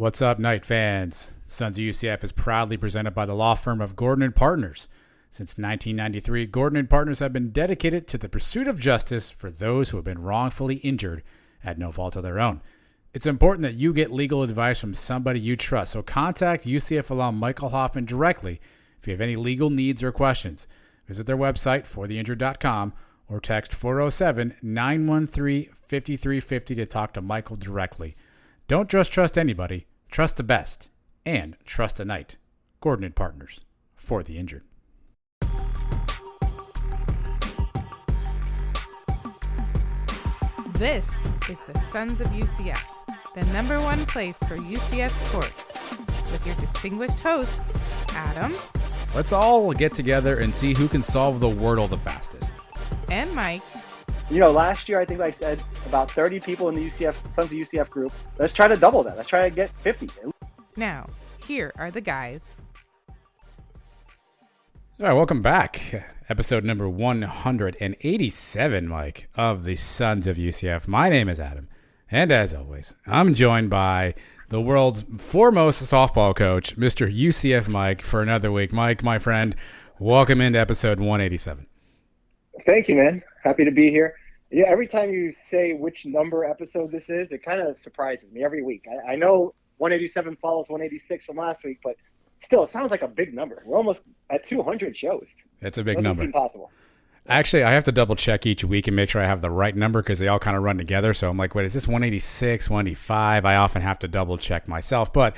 What's up, Knight fans? Sons of UCF is proudly presented by the law firm of Gordon and Partners. Since 1993, Gordon and Partners have been dedicated to the pursuit of justice for those who have been wrongfully injured at no fault of their own. It's important that you get legal advice from somebody you trust, so contact UCF alum Michael Hoffman directly if you have any legal needs or questions. Visit their website, fortheinjured.com, or text 407-913-5350 to talk to Michael directly. Don't just trust anybody, trust the best, and trust a Knight. Gordon and Partners, for the injured. This is the Sons of UCF, the number one place for UCF sports, with your distinguished host, Adam. Let's all get together and see who can solve the Wordle the fastest. And Mike. You know, last year I think I said about 30 people in the UCF Sons of UCF group. Let's try to double that. Let's try to get 50. Now, here are the guys. All right, welcome back. Episode number 187, Mike, of the Sons of UCF. My name is Adam, and as always, I'm joined by the world's foremost softball coach, Mr. UCF Mike, for another week. Mike, my friend, welcome into episode 187. Thank you, man. Happy to be here. Yeah, every time you say which number episode this is, it kind of surprises me every week. I know 187 follows 186 from last week, but still, it sounds like a big number. We're almost at 200 shows. It's a big Doesn't number. seem possible. Actually, I have to double check each week and make sure I have the right number because they all kind of run together. So I'm like, wait, is this 186, 185? I often have to double check myself. But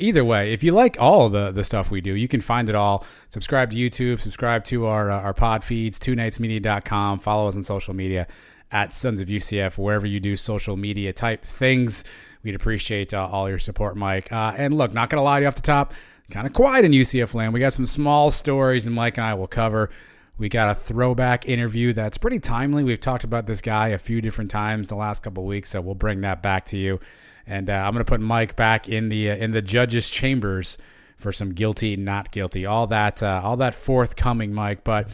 either way, if you like all the stuff we do, you can find it all. Subscribe to YouTube, subscribe to our pod feeds, twonightsmedia.com. Follow us on social media at Sons of UCF, wherever you do social media type things. We'd appreciate all your support, Mike. And look, not going to lie to you off the top, kind of quiet in UCF land. We got some small stories, and Mike and I will cover. We got a throwback interview that's pretty timely. We've talked about this guy a few different times the last couple of weeks, so we'll bring that back to you. And I'm going to put Mike back in the judges' chambers for some guilty, not guilty, all that forthcoming, Mike. But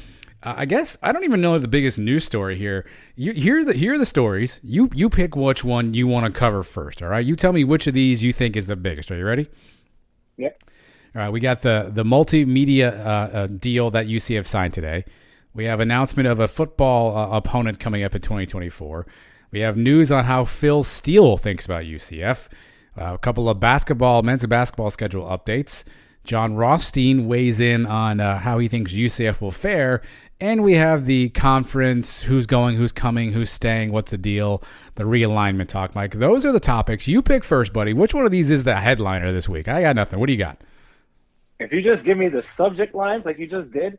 I guess I don't even know the biggest news story here. Here are the stories. You pick which one you want to cover first. All right, you tell me which of these you think is the biggest. Are you ready? Yep. All right, we got the multimedia deal that UCF signed today. We have announcement of a football opponent coming up in 2024. We have news on how Phil Steele thinks about UCF. A couple of men's basketball schedule updates. John Rothstein weighs in on how he thinks UCF will fare. And we have the conference, who's going, who's coming, who's staying, what's the deal, the realignment talk, Mike. Those are the topics. You pick first, buddy. Which one of these is the headliner this week? I got nothing. What do you got? If you just give me the subject lines like you just did,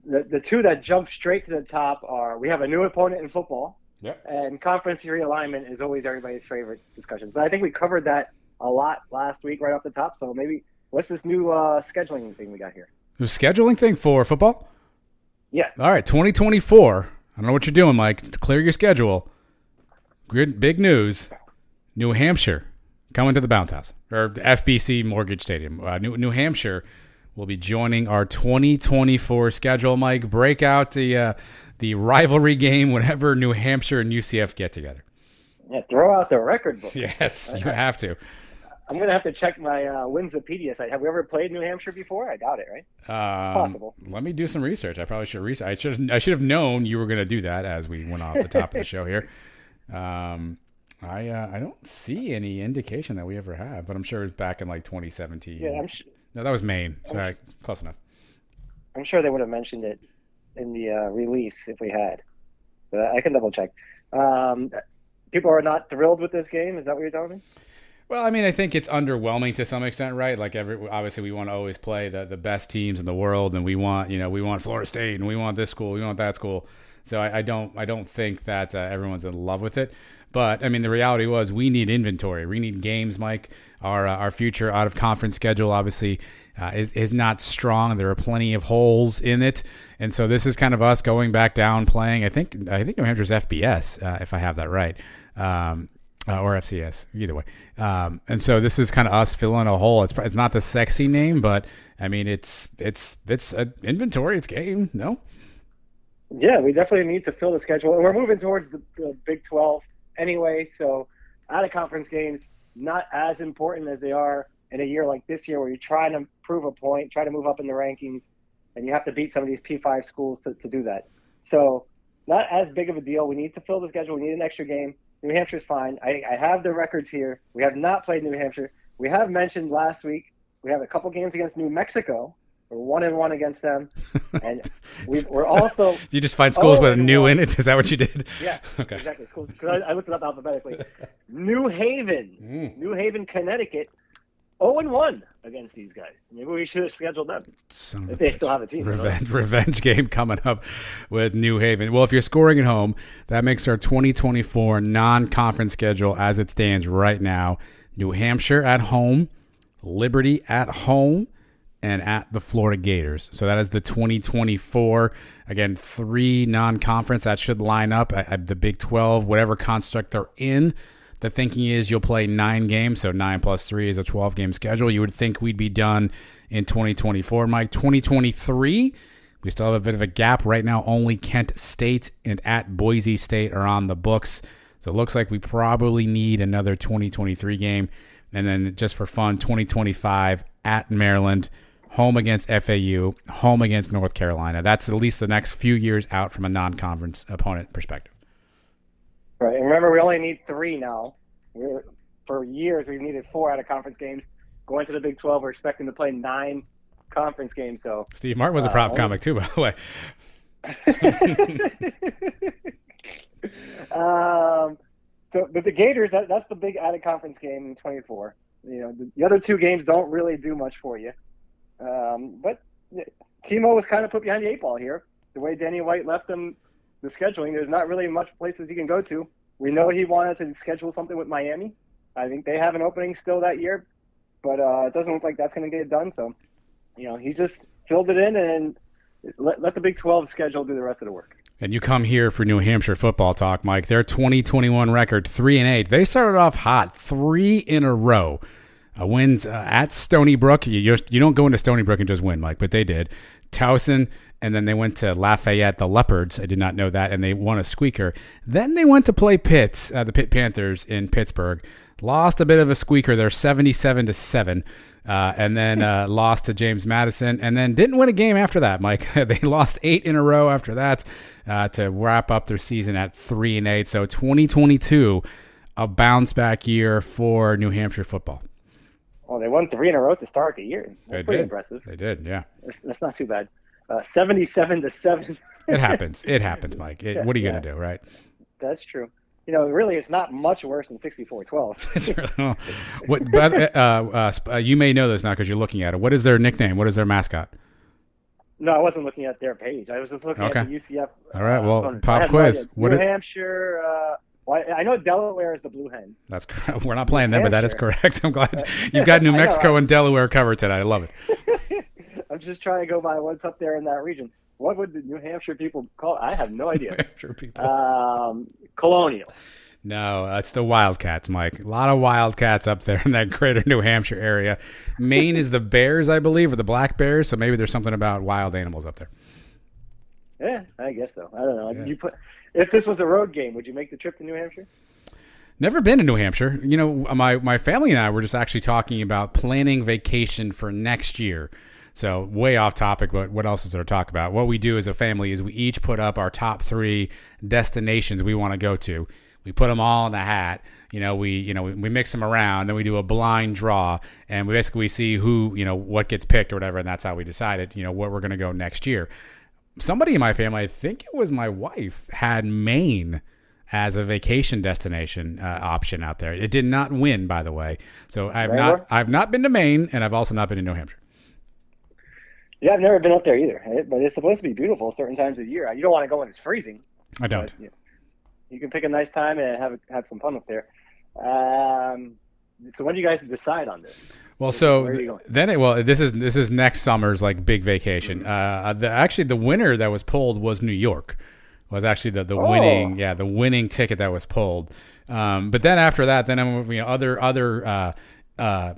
the two that jump straight to the top are we have a new opponent in football. Yep. And conference realignment is always everybody's favorite discussion. But I think we covered that a lot last week right off the top. So maybe what's this new scheduling thing we got here? The scheduling thing for football? Yeah. All right, 2024. I don't know what you're doing, Mike. To clear your schedule. Big news. New Hampshire coming to the Bounce House, or FBC Mortgage Stadium. New Hampshire will be joining our 2024 schedule, Mike. Break out the rivalry game whenever New Hampshire and UCF get together. Yeah, throw out the record book. Yes, you have to. I'm going to have to check my Winsipedia site. Have we ever played New Hampshire before? I doubt it, right? Possible. Let me do some research. I probably should research. I should have known you were going to do that as we went off the top of the show here. I don't see any indication that we ever have, but I'm sure it's back in like 2017. Yeah, No, that was Maine. Sorry, close enough. I'm sure they would have mentioned it in the release if we had. But I can double check. People are not thrilled with this game. Is that what you're telling me? Well, I mean, I think it's underwhelming to some extent, right? Like obviously we want to always play the best teams in the world, and we want Florida State, and we want this school, we want that school. So I don't think that everyone's in love with it. But I mean, the reality was we need inventory. We need games, Mike. Our future out of conference schedule obviously is not strong. There are plenty of holes in it, and so this is kind of us going back down playing. I think New Hampshire's FBS, if I have that right. Or FCS, either way. And so this is kind of us filling a hole. It's not the sexy name, but I mean it's inventory. It's game. No. Yeah, we definitely need to fill the schedule, and we're moving towards the Big 12 anyway. So out of conference games, not as important as they are in a year like this year where you're trying to prove a point, try to move up in the rankings, and you have to beat some of these P5 schools to do that. So not as big of a deal. We need to fill the schedule. We need an extra game. New Hampshire's fine. I have the records here. We have not played New Hampshire. We have mentioned last week we have a couple games against New Mexico. We're 1-1 against them, and we're also. You just find schools with a new in it. Is that what you did? Yeah, okay. Exactly. Schools. Because I looked it up alphabetically. New Haven, Connecticut, 0-1 against these guys. Maybe we should have scheduled them if they still have a team. Revenge game coming up with New Haven. Well, if you're scoring at home, that makes our 2024 non-conference schedule as it stands right now. New Hampshire at home, Liberty at home, and at the Florida Gators. So that is the 2024. Again, 3 non-conference. That should line up. The Big 12, whatever construct they're in. The thinking is you'll play 9 games, so 9 plus 3 is a 12-game schedule. You would think we'd be done in 2024. Mike, 2023, we still have a bit of a gap. Right now, only Kent State and at Boise State are on the books. So it looks like we probably need another 2023 game. And then just for fun, 2025 at Maryland, home against FAU, home against North Carolina. That's at least the next few years out from a non-conference opponent perspective. Right. And remember, we only need 3 now. For years, we've needed 4 out of conference games. Going to the Big 12, we're expecting to play 9 conference games. So Steve Martin was a prop comic too, by the way. But the Gators, that's the big added conference game in 24. The other 2 games don't really do much for you. But Timo was kind of put behind the 8 ball here. The way Danny White left them the scheduling, there's not really much places he can go to. We know he wanted to schedule something with Miami. I think they have an opening still that year, but it doesn't look like that's going to get done. So, he just filled it in and let the Big 12 schedule do the rest of the work. And you come here for New Hampshire football talk, Mike. Their 2021 record, 3-8. They started off hot, 3 in a row. Wins at Stony Brook. You don't go into Stony Brook and just win, Mike, but they did. Towson, and then they went to Lafayette, the Leopards. I did not know that, and they won a squeaker. Then they went to play Pitt, the Pitt Panthers in Pittsburgh. Lost a bit of a squeaker there, 77-7. And then lost to James Madison, and then didn't win a game after that, Mike. They lost 8 in a row after that to wrap up their season at 3-8. So 2022, a bounce-back year for New Hampshire football. Well, they won 3 in a row to start the year. That's pretty impressive. They did, yeah. That's not too bad. 77-7. It happens. It happens, Mike. What are you going to do, right? That's true. Really, it's not much worse than 64-12. You may know this now because you're looking at it. What is their nickname? What is their mascot? No, I wasn't looking at their page. I was just looking at the UCF. All right, well, pop quiz. New Hampshire. I know Delaware is the Blue Hens. That's correct. We're not playing them, but that is correct. I'm glad you've got New Mexico and Delaware covered tonight. I love it. I'm just trying to go by what's up there in that region. What would the New Hampshire people call it? I have no idea. New Hampshire people. Colonial. No, it's the Wildcats, Mike. A lot of Wildcats up there in that greater New Hampshire area. Maine is the Bears, I believe, or the Black Bears, so maybe there's something about wild animals up there. Yeah, I guess so. I don't know. Yeah. If this was a road game, would you make the trip to New Hampshire? Never been to New Hampshire. My family and I were just actually talking about planning vacation for next year. So way off topic, but what else is there to talk about? What we do as a family is we each put up our top 3 destinations we want to go to. We put them all in the hat. We mix them around, then we do a blind draw, and we basically see who, what gets picked or whatever, and that's how we decided, where we're going to go next year. Somebody in my family, I think it was my wife, had Maine as a vacation destination option out there. It did not win, by the way. So I've not been to Maine, and I've also not been to New Hampshire. Yeah, I've never been up there either, but it's supposed to be beautiful certain times of the year. You don't want to go when it's freezing. I don't. But, you can pick a nice time and have some fun up there. So when do you guys decide on this? Well, this is next summer's big vacation. The winner that was pulled was New York. Was actually the winning ticket that was pulled. But then after that, other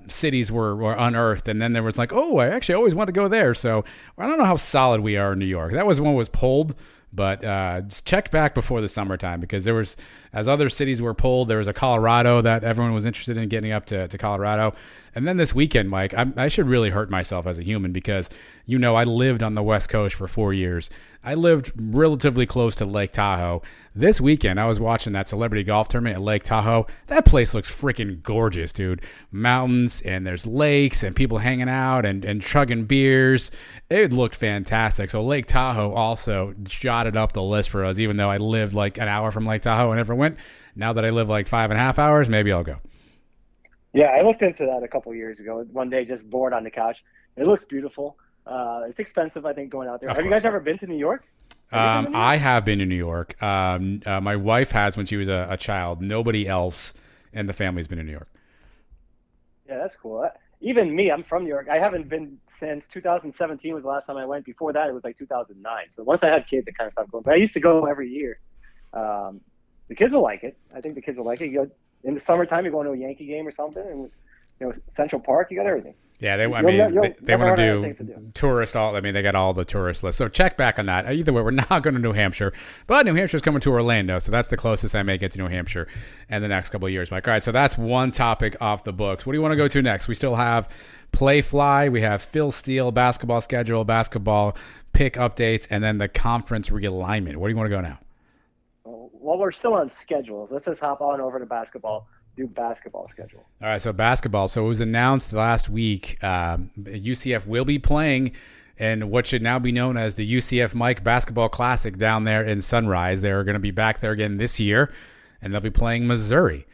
cities were unearthed, and then there was I actually always want to go there. So I don't know how solid we are in New York. That was one was pulled. But just check back before the summertime, because there was, as other cities were pulled, there was a Colorado that everyone was interested in getting up to Colorado. And then this weekend, Mike, I should really hurt myself as a human, because, I lived on the West Coast for 4 years. I lived relatively close to Lake Tahoe. This weekend, I was watching that celebrity golf tournament at Lake Tahoe. That place looks freaking gorgeous, dude. Mountains, and there's lakes, and people hanging out and chugging beers. It looked fantastic. So Lake Tahoe also jotted up the list for us, even though I lived like an hour from Lake Tahoe and never went. Now that I live like 5.5 hours, maybe I'll go. Yeah, I looked into that a couple of years ago. One day, just bored on the couch. It looks beautiful. It's expensive, I think, going out there. Have you guys ever been to New York? I have been to New York. My wife has when she was a child. Nobody else in the family's been to New York. Yeah, that's cool. Even me, I'm from New York. I haven't been since 2017 was the last time I went. Before that, it was like 2009. So once I had kids, it kind of stopped going. But I used to go every year. The kids will like it. I think the kids will like it. You go, in the summertime, you go to a Yankee game or something, and Central Park, you got everything. Yeah, they want to do tourist all. I mean, they got all the tourist lists. So check back on that. Either way, we're not going to New Hampshire, but New Hampshire's coming to Orlando, so that's the closest I may get to New Hampshire in the next couple of years, Mike. All right, so that's one topic off the books. What do you want to go to next? We still have Playfly. We have Phil Steele, basketball schedule, basketball pick updates, and then the conference realignment. Where do you want to go now? Well, we're still on schedules. Let's just hop on over to basketball. Do basketball schedule. All right, so basketball. So it was announced last week UCF will be playing in what should now be known as the UCF Mike Basketball Classic down there in Sunrise. They're going to be back there again this year, and they'll be playing Missouri.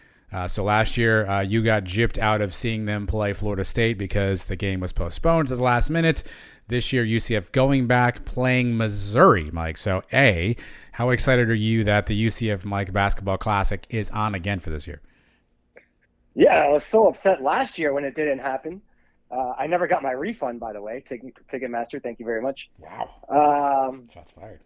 So last year, you got gypped out of seeing them play Florida State because the game was postponed to the last minute. This year, UCF going back, playing Missouri, Mike. So, how excited are you that the UCF Mike Basketball Classic is on again for this year? Yeah, I was so upset last year when it didn't happen. I never got my refund, by the way. Ticketmaster, thank you very much. Wow. Shots fired.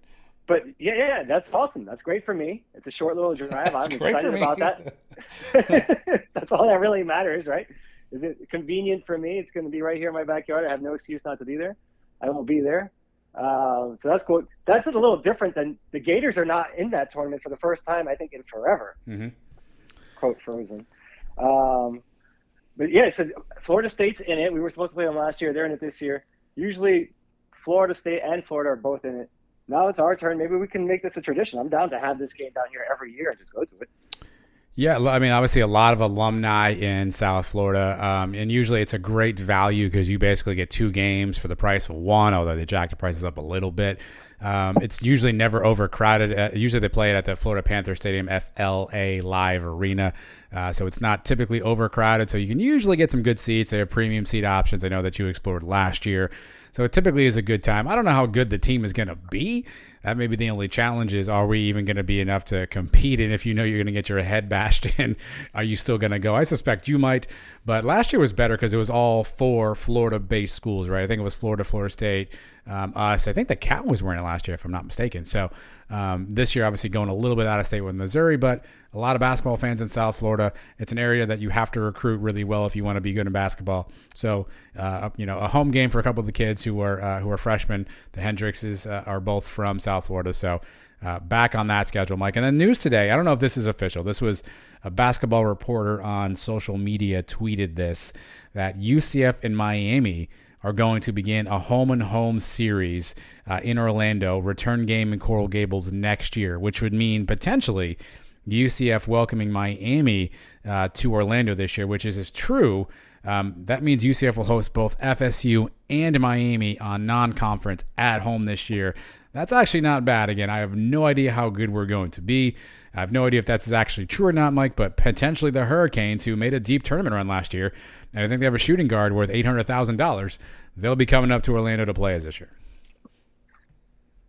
But yeah, that's awesome. That's great for me. It's a short little drive. I'm excited about that. That's all that really matters, right? Is it convenient for me? It's going to be right here in my backyard. I have no excuse not to be there. I will be there. So that's cool. That's a little different than the Gators are not in that tournament for the first time, I think, in forever. Mm-hmm. Quote Frozen. But yeah, it says Florida State's in it. We were supposed to play them last year. They're in it this year. Usually Florida State and Florida are both in it. Now it's our turn. Maybe we can make this a tradition. I'm down to have this game down here every year and just go to it. Yeah, I mean, obviously a lot of alumni in South Florida, and usually it's a great value because you basically get 2 games for the price of 1, although they jacked the prices up a little bit. It's usually never overcrowded. Usually they play it at the Florida Panther Stadium, FLA Live Arena, so it's not typically overcrowded, so you can usually get some good seats. They have premium seat options. I know that you explored last year. So it typically is a good time. I don't know how good the team is going to be. That may be the only challenge is, are we even going to be enough to compete? And if you know you're going to get your head bashed in, are you still going to go? I suspect you might. But last year was better because it was all 4 Florida-based schools, right? I think it was Florida, Florida State, us. I think the Cat was wearing it last year, if I'm not mistaken. So this year, obviously going a little bit out of state with Missouri, but a lot of basketball fans in South Florida. It's an area that you have to recruit really well if you want to be good in basketball. So, a home game for a couple of the kids who are freshmen. The Hendrickses are both from South Florida. So back on that schedule, Mike. And then news today, I don't know if this is official. This was a basketball reporter on social media tweeted this, that UCF and Miami are going to begin a home-and-home series in Orlando, return game in Coral Gables next year, which would mean potentially UCF welcoming Miami to Orlando this year, which is true. That means UCF will host both FSU and Miami on non-conference at home this year. That's actually not bad. Again, I have no idea how good we're going to be. I have no idea if that's actually true or not, Mike, but potentially the Hurricanes, who made a deep tournament run last year, and I think they have a shooting guard worth $800,000, they'll be coming up to Orlando to play us this year.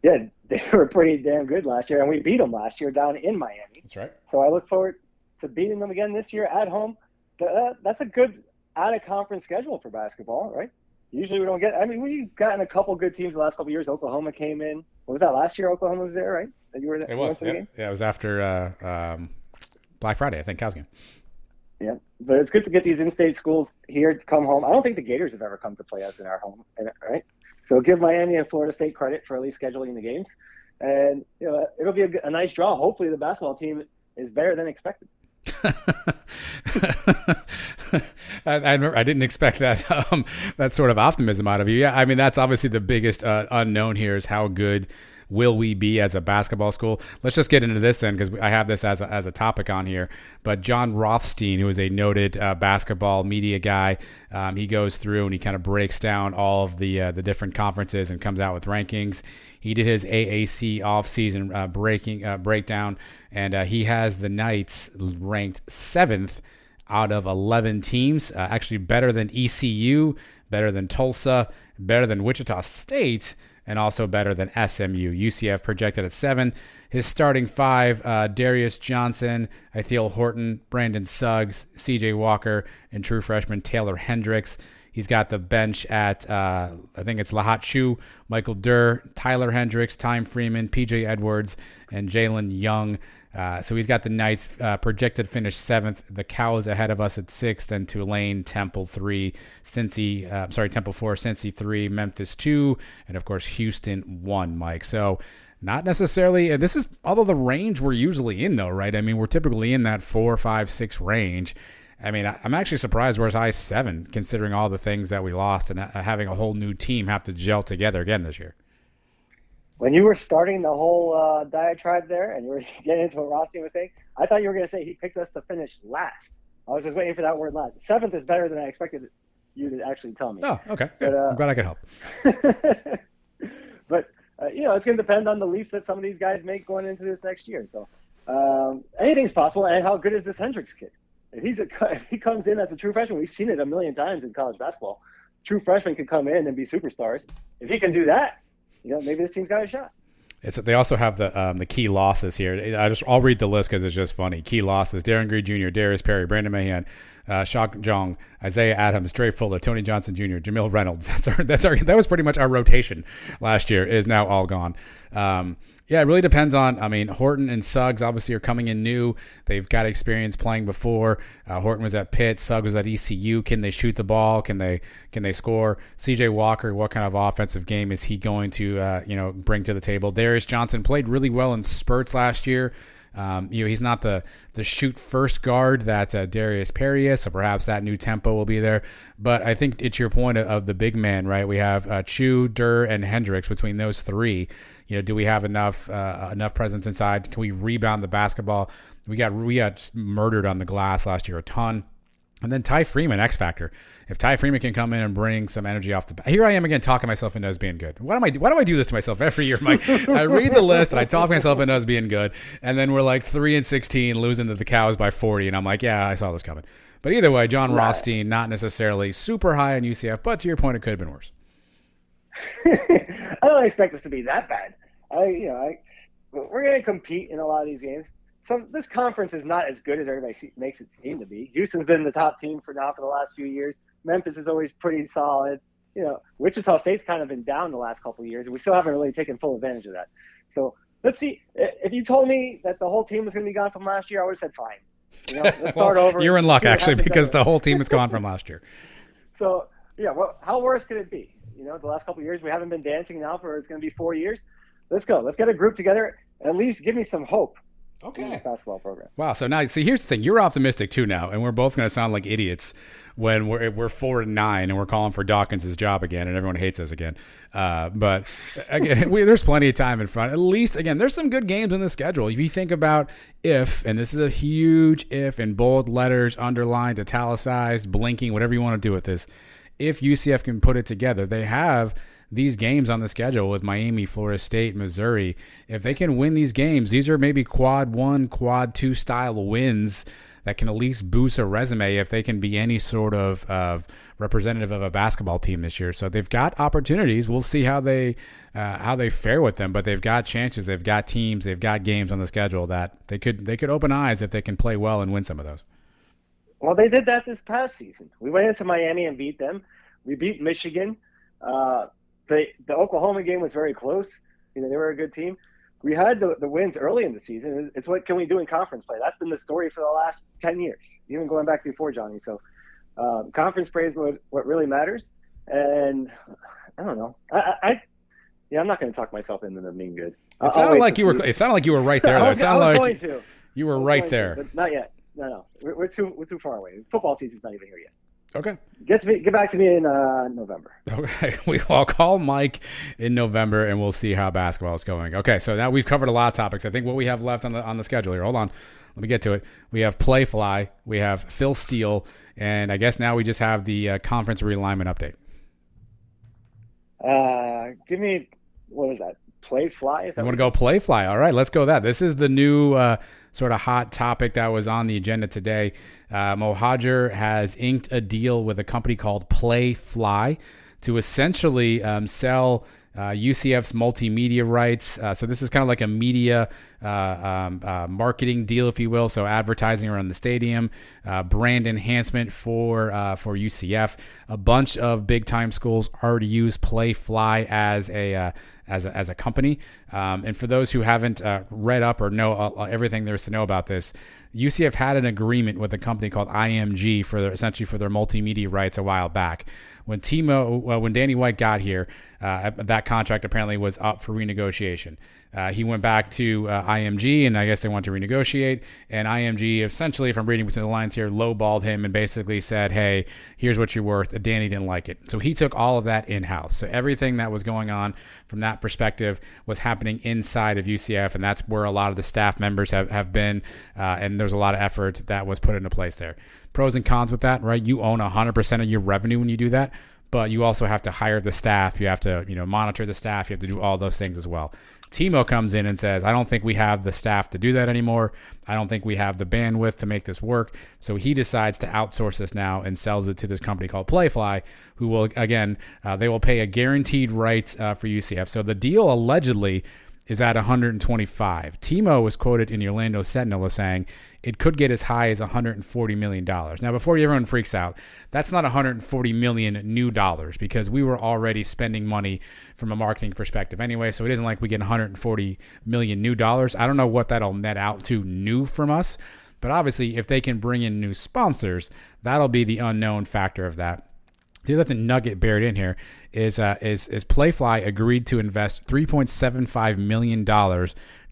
Yeah, they were pretty damn good last year, and we beat them last year down in Miami. That's right. So I look forward to beating them again this year at home. That's a good out-of-conference schedule for basketball, right? Usually we don't get – I mean, we've gotten a couple good teams the last couple of years. Oklahoma came in. What was that, last year Oklahoma was there, right? That you were there? It was, yeah. Yeah, it was after Black Friday, I think, Cow's game. Yeah, but it's good to get these in-state schools here to come home. I don't think the Gators have ever come to play us in our home, right? So give Miami and Florida State credit for at least scheduling the games. and it'll be a nice draw. Hopefully, the basketball team is better than expected. I didn't expect that that sort of optimism out of you. Yeah, I mean that's obviously the biggest unknown here is how good will we be as a basketball school. Let's just get into this then because I have this as a topic on here. But John Rothstein, who is a noted basketball media guy, he goes through and he kind of breaks down all of the different conferences and comes out with rankings. He did his AAC offseason breakdown, and he has the Knights ranked 7th out of 11 teams, actually better than ECU, better than Tulsa, better than Wichita State, and also better than SMU. UCF projected at 7. His starting 5, Darius Johnson, Ithiel Horton, Brandon Suggs, CJ Walker, and true freshman Taylor Hendricks. He's got the bench at, I think it's Lahat Chu, Michael Durr, Tyler Hendricks, Time Freeman, PJ Edwards, and Jalen Young. So he's got the Knights projected finish 7th. The Cows ahead of us at 6th, then Tulane, Temple 3, Temple 4, Cincy 3, Memphis 2, and of course Houston 1, Mike. So not necessarily, this is, although the range we're usually in though, right? I mean, we're typically in that 4, 5, 6 range. I mean, I'm actually surprised we're as high as 7, considering all the things that we lost and having a whole new team have to gel together again this year. When you were starting the whole diatribe there and you were getting into what Rothstein was saying, I thought you were going to say he picked us to finish last. I was just waiting for that word last. 7th is better than I expected you to actually tell me. Oh, okay. But, I'm glad I could help. But, it's going to depend on the leaps that some of these guys make going into this next year. So anything's possible. And how good is this Hendricks kid? If he comes in as a true freshman, we've seen it a million times in college basketball. True freshmen can come in and be superstars. If he can do that, maybe this team's got a shot. They also have the key losses here. I'll read the list because it's just funny. Key losses: Darren Green Jr., Darius Perry, Brandon Mahan, Shaq Jong, Isaiah Adams, Dre Fuller, Tony Johnson Jr., Jamil Reynolds. That was pretty much our rotation last year. Is now all gone. Yeah, it really depends on, Horton and Suggs obviously are coming in new. They've got experience playing before. Horton was at Pitt. Suggs was at ECU. Can they shoot the ball? Can they score? CJ Walker, what kind of offensive game is he going to, bring to the table? Darius Johnson played really well in spurts last year. He's not the shoot first guard that Darius Perry is, so perhaps that new tempo will be there. But I think it's your point of the big man, right? We have Chu, Durr, and Hendricks. Between those 3, do we have enough presence inside? Can we rebound the basketball? We got murdered on the glass last year a ton. And then Ty Freeman, X Factor. If Ty Freeman can come in and bring some energy off the bat. Here I am again talking myself into us being good. Why do I do this to myself every year, Mike? I read the list and I talk myself into us being good. And then we're like 3-16, losing to the Cows by 40. And I'm like, yeah, I saw this coming. But either way, John Rothstein, not necessarily super high on UCF, but to your point, it could have been worse. I don't expect us to be that bad. We're going to compete in a lot of these games. So this conference is not as good as everybody makes it seem to be. Houston's been the top team for the last few years. Memphis is always pretty solid. Wichita State's kind of been down the last couple of years, and we still haven't really taken full advantage of that. So let's see. If you told me that the whole team was going to be gone from last year, I would have said fine. Let's start over. You're in luck, actually, because the whole team is gone from last year. So, how worse could it be? The last couple of years, we haven't been dancing now for it's going to be 4 years. Let's go. Let's get a group together. At least give me some hope. Okay. Basketball program. Wow. So now, see, here's the thing. You're optimistic too now, and we're both going to sound like idiots when we're 4-9 and we're calling for Dawkins' job again, and everyone hates us again. But again, there's plenty of time in front. At least, again, there's some good games in the schedule. If you think about and this is a huge if in bold letters, underlined, italicized, blinking, whatever you want to do with this. If UCF can put it together, they have these games on the schedule with Miami, Florida State, Missouri. If they can win these games, these are maybe quad 1, quad 2 style wins that can at least boost a resume if they can be any sort of representative of a basketball team this year. So they've got opportunities. We'll see how they fare with them, but they've got chances. They've got teams. They've got games on the schedule that they could open eyes if they can play well and win some of those. Well, they did that this past season. We went into Miami and beat them. We beat Michigan. The Oklahoma game was very close. They were a good team. We had the wins early in the season. It's what can we do in conference play. That's been the story for the last 10 years, even going back before Johnny. So conference play is what really matters. And I don't know. Yeah, I'm not going to talk myself into them being good. It sounded like you were. It sounded like you were right there. Though. It sounded like you were right there. But not yet. No. We're too far away. Football season's not even here yet. Okay. Get back to me in November. Okay. I'll call Mike in November and we'll see how basketball is going. Okay. So now we've covered a lot of topics. I think what we have left on the schedule here. Hold on. Let me get to it. We have Playfly. We have Phil Steele, and I guess now we just have the conference realignment update. Give me, what was that? Playfly? You want to go Playfly? All right, let's go that. This is the new sort of hot topic that was on the agenda today. Mohajer has inked a deal with a company called Playfly to essentially sell UCF's multimedia rights. So this is kind of like a media marketing deal, if you will. So advertising around the stadium, brand enhancement for UCF. A bunch of big time schools already use Playfly as a company. And for those who haven't read up or know everything there is to know about this, UCF had an agreement with a company called IMG for their multimedia rights a while back. When Danny White got here, that contract apparently was up for renegotiation. He went back to IMG, and I guess they wanted to renegotiate. And IMG essentially, if I'm reading between the lines here, lowballed him and basically said, "Hey, here's what you're worth." Danny didn't like it, so he took all of that in-house. So everything that was going on from that perspective was happening inside of UCF, and that's where a lot of the staff members have been. And there's a lot of effort that was put into place there. Pros and cons with that, right? You own 100% of your revenue when you do that, but you also have to hire the staff. You have to, monitor the staff. You have to do all those things as well. Timo comes in and says, I don't think we have the staff to do that anymore. I don't think we have the bandwidth to make this work. So he decides to outsource this now and sells it to this company called Playfly, who will, again, they will pay a guaranteed rights for UCF. So the deal allegedly is at 125. Timo was quoted in the Orlando Sentinel as saying it could get as high as $140 million. Now, before everyone freaks out, that's not $140 million new dollars because we were already spending money from a marketing perspective anyway, so it isn't like we get $140 million new dollars. I don't know what that'll net out to new from us, but obviously if they can bring in new sponsors, that'll be the unknown factor of that. The other nugget buried in here is Playfly agreed to invest $3.75 million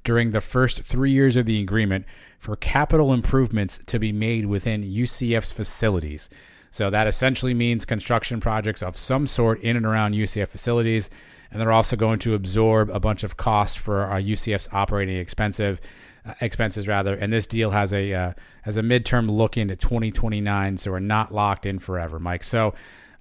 during the first 3 years of the agreement for capital improvements to be made within UCF's facilities. So that essentially means construction projects of some sort in and around UCF facilities, and they're also going to absorb a bunch of costs for our UCF's operating expenses. And this deal has a midterm look into 2029, so we're not locked in forever, Mike. So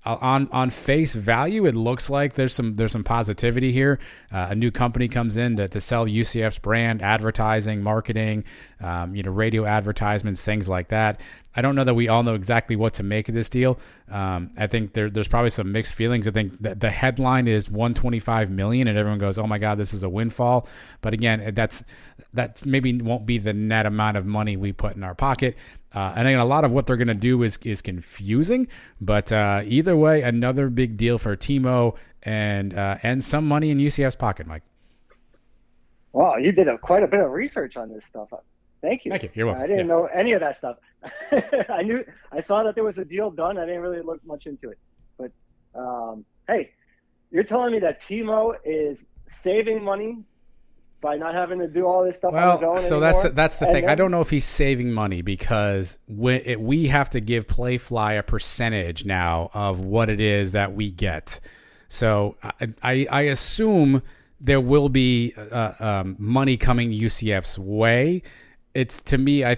on face value, it looks like there's some positivity here. A new company comes in to sell UCF's brand, advertising, marketing, radio advertisements, things like that. I don't know that we all know exactly what to make of this deal. I think there's probably some mixed feelings. I think that the headline is $125 million, and everyone goes, "Oh my God, this is a windfall." But again, that's maybe won't be the net amount of money we put in our pocket. And again, a lot of what they're going to do is confusing. But either way, another big deal for Timo and some money in UCF's pocket, Mike. Wow, you did quite a bit of research on this stuff. Thank you. Thank you. You're welcome. I didn't know any of that stuff. I saw that there was a deal done. I didn't really look much into it. But hey, you're telling me that Timo is saving money by not having to do all this stuff on his own so anymore? that's the thing. I don't know if he's saving money because we have to give Playfly a percentage now of what it is that we get. So I assume there will be money coming UCF's way. It's, to me, I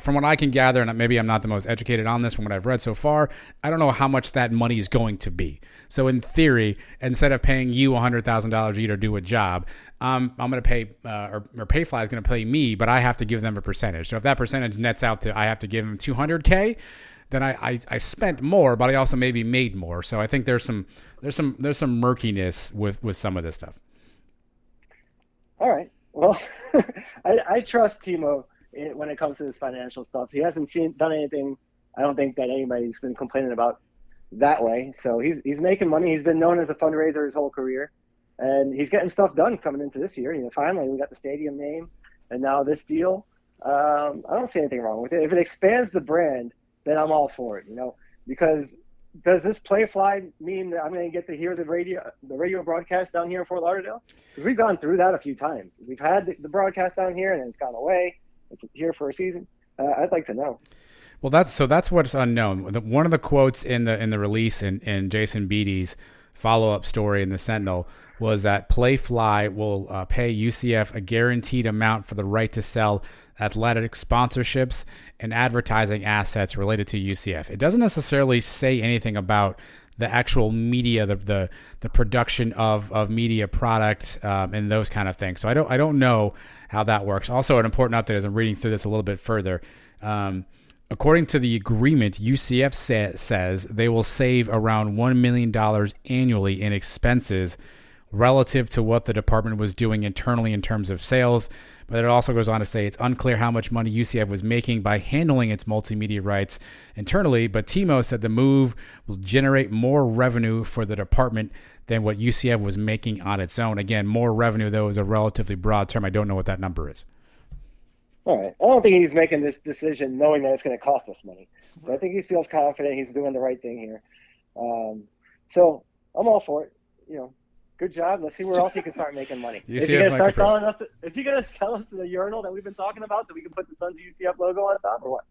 from what I can gather, and maybe I'm not the most educated on this from what I've read so far, I don't know how much that money is going to be. So in theory, instead of paying you $100,000 a year to do a job, I'm going to pay, or Payfly is going to pay me, but I have to give them a percentage. So if that percentage nets out to I have to give them $200K, then I spent more, but I also maybe made more. So I think there's some murkiness with some of this stuff. All right. Well, I trust Timo when it comes to this financial stuff. He hasn't done anything I don't think that anybody's been complaining about that way. So he's making money. He's been known as a fundraiser his whole career, and he's getting stuff done coming into this year. Finally we got the stadium name, and now this deal. I don't see anything wrong with it. If it expands the brand, then I'm all for it. Because does this play fly mean that I'm going to get to hear the radio broadcast down here in Fort Lauderdale? Because we've gone through that a few times. We've had the broadcast down here, and then it's gone away. It's here for a season. I'd like to know. Well, that's what's unknown. One of the quotes in the release in Jason Beattie's follow-up story in the Sentinel was that Playfly will pay UCF a guaranteed amount for the right to sell athletic sponsorships and advertising assets related to UCF. It doesn't necessarily say anything about the actual media, the production of media product and those kind of things. So I don't know how that works. Also, an important update as I'm reading through this a little bit further. According to the agreement, UCF says they will save around $1 million annually in expenses relative to what the department was doing internally in terms of sales. But it also goes on to say it's unclear how much money UCF was making by handling its multimedia rights internally. But Timo said the move will generate more revenue for the department than what UCF was making on its own. Again, more revenue, though, is a relatively broad term. I don't know what that number is. All right. I don't think he's making this decision knowing that it's going to cost us money. So I think he feels confident he's doing the right thing here. So I'm all for it. Good job. Let's see where else he can start making money. Is he going to start selling us? Is he going to sell us the urinal that we've been talking about so we can put the Sons of UCF logo on top, or what?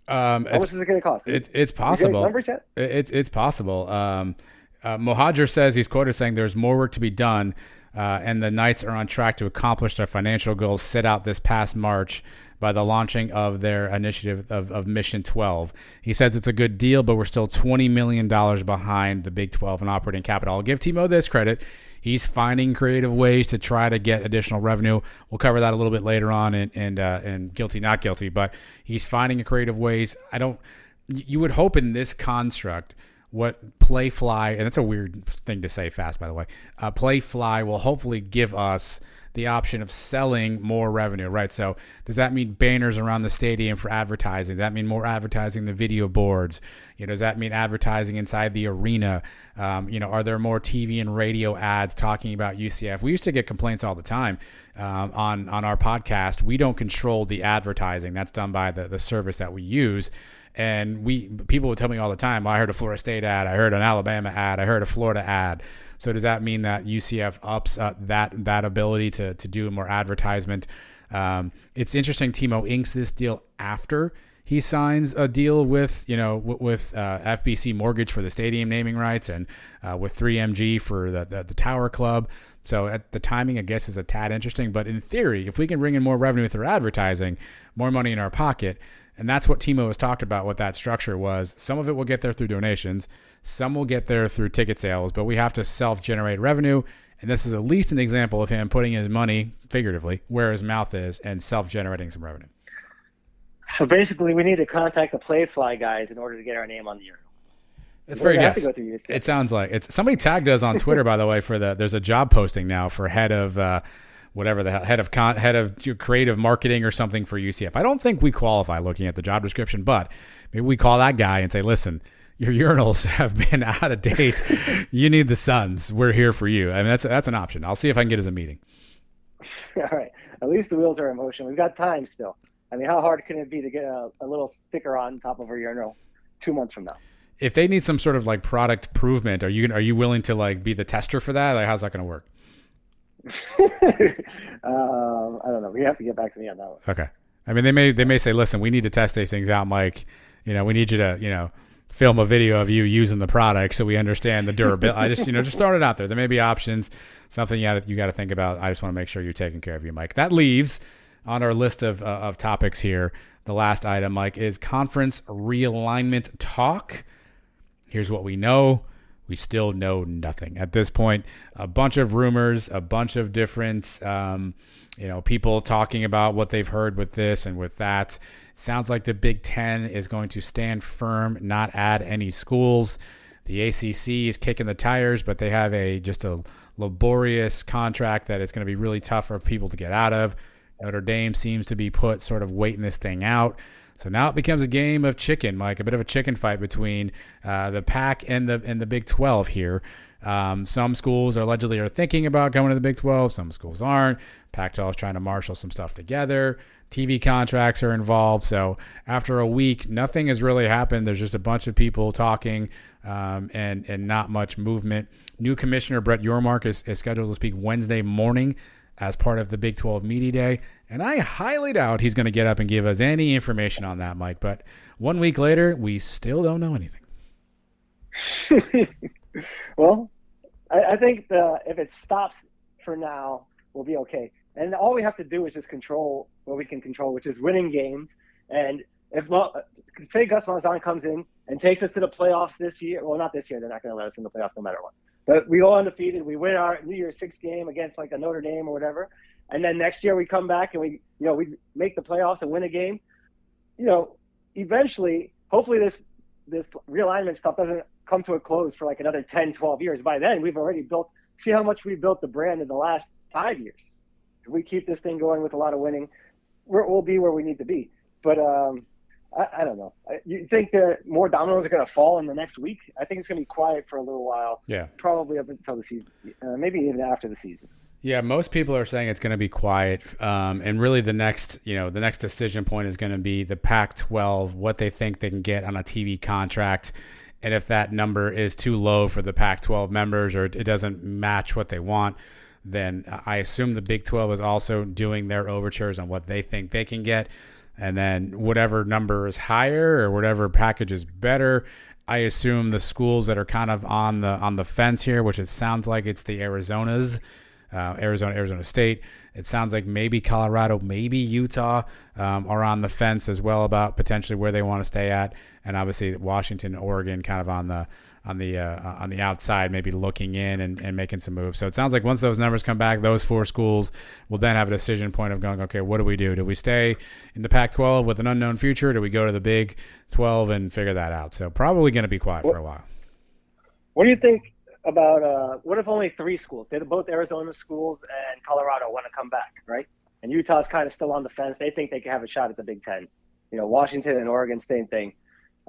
How much is it going to cost? It's possible. Numbers yet? It's possible. Mohadjer says he's quoted saying there's more work to be done, and the Knights are on track to accomplish their financial goals set out this past March by the launching of their initiative of Mission 12. He says it's a good deal, but we're still $20 million behind the Big 12 in operating capital. I'll give Timo this credit. He's finding creative ways to try to get additional revenue. We'll cover that a little bit later on in Guilty, Not Guilty, but he's finding creative ways. You would hope in this construct what Playfly, and it's a weird thing to say fast, by the way, Playfly will hopefully give us the option of selling more revenue, right? So does that mean banners around the stadium for advertising? Does that mean more advertising the video boards? Does that mean advertising inside the arena? Are there more TV and radio ads talking about UCF? We used to get complaints all the time on our podcast. We don't control the advertising. That's done by the service that we use. And people would tell me all the time, I heard a Florida State ad, I heard an Alabama ad, I heard a Florida ad. So does that mean that UCF ups that ability to do more advertisement? It's interesting. Timo inks this deal after he signs a deal with FBC Mortgage for the stadium naming rights and with 3MG for the Tower Club. So at the timing, I guess, is a tad interesting. But in theory, if we can bring in more revenue through advertising, more money in our pocket. And that's what Timo has talked about, what that structure was. Some of it will get there through donations. Some will get there through ticket sales. But we have to self-generate revenue. And this is at least an example of him putting his money, figuratively, where his mouth is and self-generating some revenue. So basically, we need to contact the Playfly guys in order to get our name on the urinal. It's very yes. It sounds like it's. Somebody tagged us on Twitter, by the way, there's a job posting now for head of whatever the hell, head of creative marketing or something for UCF. I don't think we qualify looking at the job description, but maybe we call that guy and say, listen, your urinals have been out of date. You need the Suns. We're here for you. I mean, that's an option. I'll see if I can get us a meeting. All right. At least the wheels are in motion. We've got time still. I mean, how hard can it be to get a little sticker on top of a urinal 2 months from now? If they need some sort of like product improvement, are you willing to like be the tester for that? Like, how's that going to work? I don't know. We have to get back to me on that one. Okay. I mean, they may say, listen, we need to test these things out, Mike. We need you to, film a video of you using the product so we understand the durability. I just start it out there. There may be options, something you got to think about. I just want to make sure you're taking care of you, Mike. That leaves on our list of topics here. The last item, Mike, is conference realignment talk. Here's what we know. We still know nothing at this point. A bunch of rumors, a bunch of different, people talking about what they've heard with this and with that. It sounds like the Big Ten is going to stand firm, not add any schools. The ACC is kicking the tires, but they have just a laborious contract that it's going to be really tough for people to get out of. Notre Dame seems to be sort of waiting this thing out. So now it becomes a game of chicken, Mike, a bit of a chicken fight between the Pac and the Big 12 here. Some schools allegedly are thinking about going to the Big 12. Some schools aren't. Pac-12 is trying to marshal some stuff together. TV contracts are involved. So after a week, nothing has really happened. There's just a bunch of people talking and not much movement. New commissioner Brett Yormark is scheduled to speak Wednesday morning as part of the Big 12 Media Day. And I highly doubt he's going to get up and give us any information on that, Mike. But 1 week later, we still don't know anything. Well, I think if it stops for now, we'll be okay. And all we have to do is just control what we can control, which is winning games. And if say Gus Malzahn comes in and takes us to the playoffs this year, well, not this year, they're not going to let us in the playoffs no matter what. But we go undefeated, we win our New Year's Six game against like a Notre Dame or whatever, and then next year we come back and we make the playoffs and win a game. Eventually, hopefully this realignment stuff doesn't come to a close for like another 10, 12 years. By then, we've already see how much we've built the brand in the last 5 years. If we keep this thing going with a lot of winning, we'll be where we need to be. But I don't know. You think that more dominoes are going to fall in the next week? I think it's going to be quiet for a little while. Yeah. Probably up until the season, maybe even after the season. Yeah, most people are saying it's going to be quiet, and really the next decision point is going to be the Pac-12, what they think they can get on a TV contract, and if that number is too low for the Pac-12 members or it doesn't match what they want, then I assume the Big 12 is also doing their overtures on what they think they can get. And then whatever number is higher or whatever package is better, I assume the schools that are kind of on the fence here, which it sounds like it's the Arizonas, Arizona State. It sounds like maybe Colorado, maybe Utah are on the fence as well about potentially where they want to stay at, and obviously Washington, Oregon, kind of on the outside, maybe looking in and making some moves. So it sounds like once those numbers come back, those four schools will then have a decision point of going, okay, what do we do? Do we stay in the Pac-12 with an unknown future? Do we go to the Big 12 and figure that out? So probably going to be quiet for a while. What do you think about what if only three schools? They're both Arizona schools and Colorado want to come back, right? And Utah's kind of still on the fence. They think they can have a shot at the Big Ten. Washington and Oregon, same thing.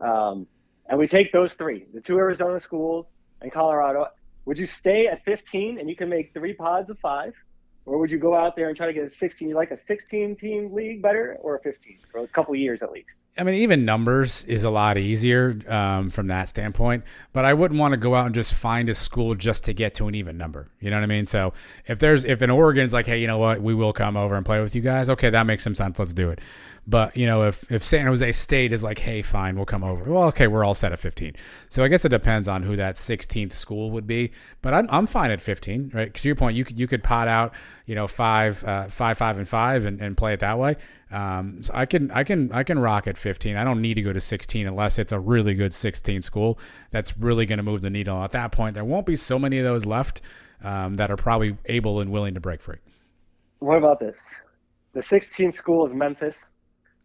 And we take those three, the two Arizona schools and Colorado. Would you stay at 15 and you can make 3 pods of 5? Or would you go out there and try to get a 16? You like a 16-team league better or a 15 for a couple of years at least? I mean, even numbers is a lot easier from that standpoint. But I wouldn't want to go out and just find a school just to get to an even number. You know what I mean? So if an Oregon's like, hey, you know what, we will come over and play with you guys. Okay, that makes some sense. Let's do it. But, if San Jose State is like, hey, fine, we'll come over. Well, okay, we're all set at 15. So I guess it depends on who that 16th school would be. But I'm fine at 15, right? Because to your point, you could pot out, 5, 5, and 5 and play it that way. So I can rock at 15. I don't need to go to 16 unless it's a really good 16 school that's really going to move the needle. At that point, there won't be so many of those left that are probably able and willing to break free. What about this? The 16th school is Memphis.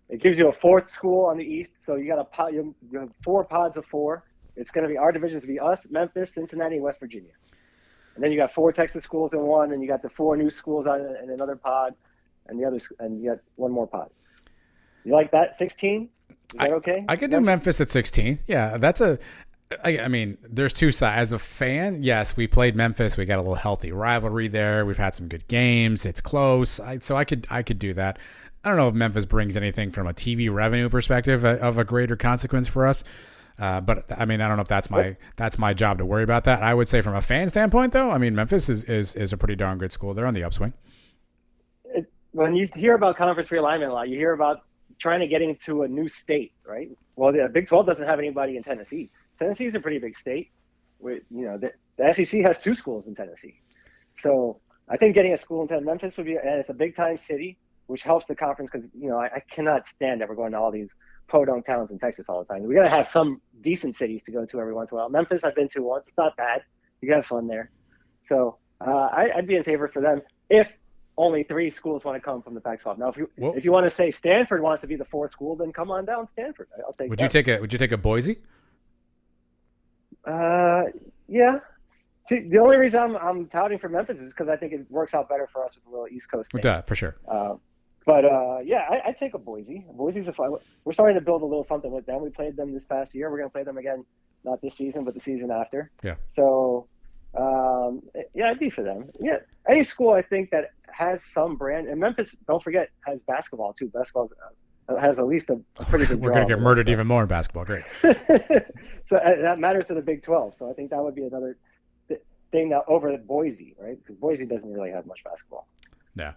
It gives you a 4th school on the East, so you have 4 pods of 4. It's going to be our divisions to be us, Memphis, Cincinnati, and West Virginia. And then you got 4 Texas schools in one, and you got the 4 new schools in another pod, and you got one more pod. You like that 16? Is that okay? I could do Memphis at 16. Yeah, I mean, there's two sides. As a fan, yes, we played Memphis. We got a little healthy rivalry there. We've had some good games. It's close. So I could do that. I don't know if Memphis brings anything from a TV revenue perspective of a greater consequence for us. But I mean, I don't know if that's my job to worry about that. I would say from a fan standpoint, though, I mean, Memphis is a pretty darn good school. They're on the upswing. When you hear about conference realignment a lot, you hear about trying to get into a new state, right? Well, the Big 12 doesn't have anybody in Tennessee. Tennessee's a pretty big state. The SEC has 2 schools in Tennessee. So I think getting a school in Memphis would be, and it's a big time city, which helps the conference because, I cannot stand ever going to all these podunk towns in Texas all the time. We got to have some decent cities to go to every once in a while. Memphis, I've been to once. It's not bad. You got fun there. So I'd be in favor for them if only 3 schools want to come from the Pac-12. Now, if you want to say Stanford wants to be the 4th school, then come on down, Stanford. I'll take. Would you take a Boise? Yeah. See, the only reason I'm touting for Memphis is because I think it works out better for us with a little East Coast thing. For sure. I'd take a Boise. Boise's a fun. We're starting to build a little something with them. We played them this past year. We're going to play them again, not this season, but the season after. Yeah. So, Yeah, I'd be for them. Yeah, any school I think that has some brand, and Memphis, don't forget, has basketball too. Basketball has at least a pretty good. We're going to get murdered even more in basketball. Great. So that matters to the Big 12. So I think that would be another thing that over Boise, right? Because Boise doesn't really have much basketball. No.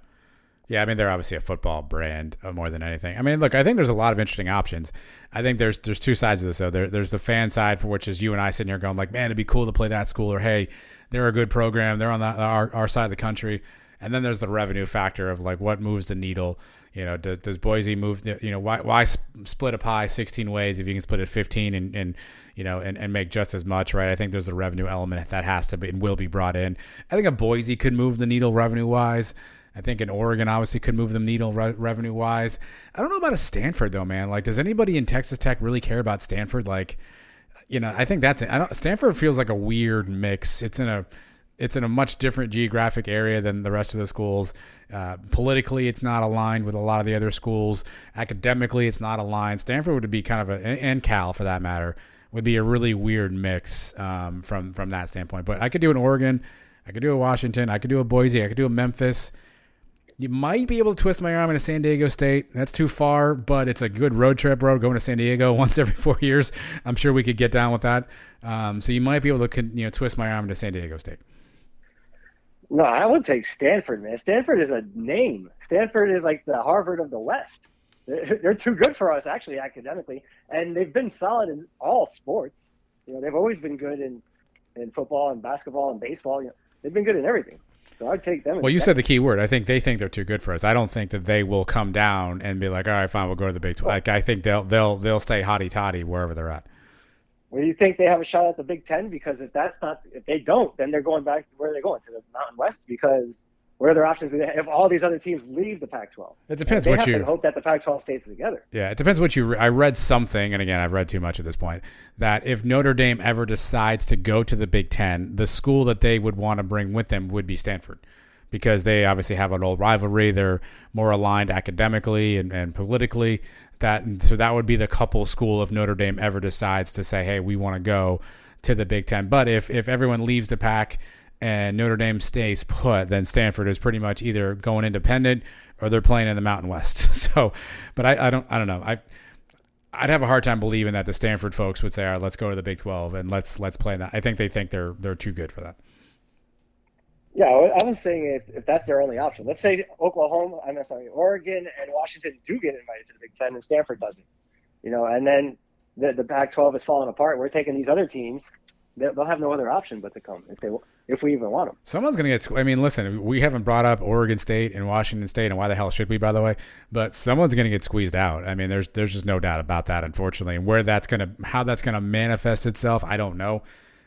Yeah, I mean, they're obviously a football brand more than anything. I mean, look, I think there's a lot of interesting options. I think there's two sides of this, though. There's the fan side, for which is you and I sitting here going like, man, it'd be cool to play that school, or hey, they're a good program. They're on our side of the country. And then there's the revenue factor of like what moves the needle. You know, does Boise move? You know, why split a pie 16 ways if you can split it 15 and make just as much, right? I think there's the revenue element that has to be and will be brought in. I think a Boise could move the needle revenue wise. I think in Oregon obviously could move the needle revenue wise. I don't know about a Stanford though, man. Like, does anybody in Texas Tech really care about Stanford? Like, you know, I think Stanford feels like a weird mix. It's in a much different geographic area than the rest of the schools. Politically, it's not aligned with a lot of the other schools. Academically, it's not aligned. Stanford would be kind of and Cal for that matter, would be a really weird mix from that standpoint. But I could do an Oregon, I could do a Washington, I could do a Boise, I could do a Memphis. You might be able to twist my arm into San Diego State. That's too far, but it's a good road trip going to San Diego once every 4 years. I'm sure we could get down with that. So you might be able to twist my arm into San Diego State. No, I would take Stanford, man. Stanford is a name. Stanford is like the Harvard of the West. They're too good for us, actually, academically. And they've been solid in all sports. You know, they've always been good in football and basketball and baseball. You know, they've been good in everything. So I'd take them. Well, you said the key word. I think they think they're too good for us. I don't think that they will come down and be like, all right, fine, we'll go to the Big 12. Like, I think they'll stay hotty-totty wherever they're at. Well, you think they have a shot at the Big 10? Because if they don't, then they're going back to where they're going, to the Mountain West, because what are their options if all these other teams leave the Pac-12? It depends they what have you to hope that the Pac-12 stays together. Yeah, it depends what you. I read something, and again, I've read too much at this point, that if Notre Dame ever decides to go to the Big 10, the school that they would want to bring with them would be Stanford, because they obviously have an old rivalry. They're more aligned academically and politically. So that would be the couple school if Notre Dame ever decides to say, hey, we want to go to the Big 10. But if everyone leaves the Pac and Notre Dame stays put, then Stanford is pretty much either going independent or they're playing in the Mountain West. So, but I don't know. I'd have a hard time believing that the Stanford folks would say, all right, let's go to the Big 12 and let's play that. I think they think they're too good for that. Yeah, I was saying if that's their only option. Let's say Oregon and Washington do get invited to the Big 10 and Stanford doesn't. You know, and then the Pac-12 is falling apart. We're taking these other teams. They'll have no other option but to come if we even want them. Someone's going to get – I mean, listen, we haven't brought up Oregon State and Washington State, and why the hell should we, by the way? But someone's going to get squeezed out. I mean, there's just no doubt about that, unfortunately. And how that's going to manifest itself, I don't know.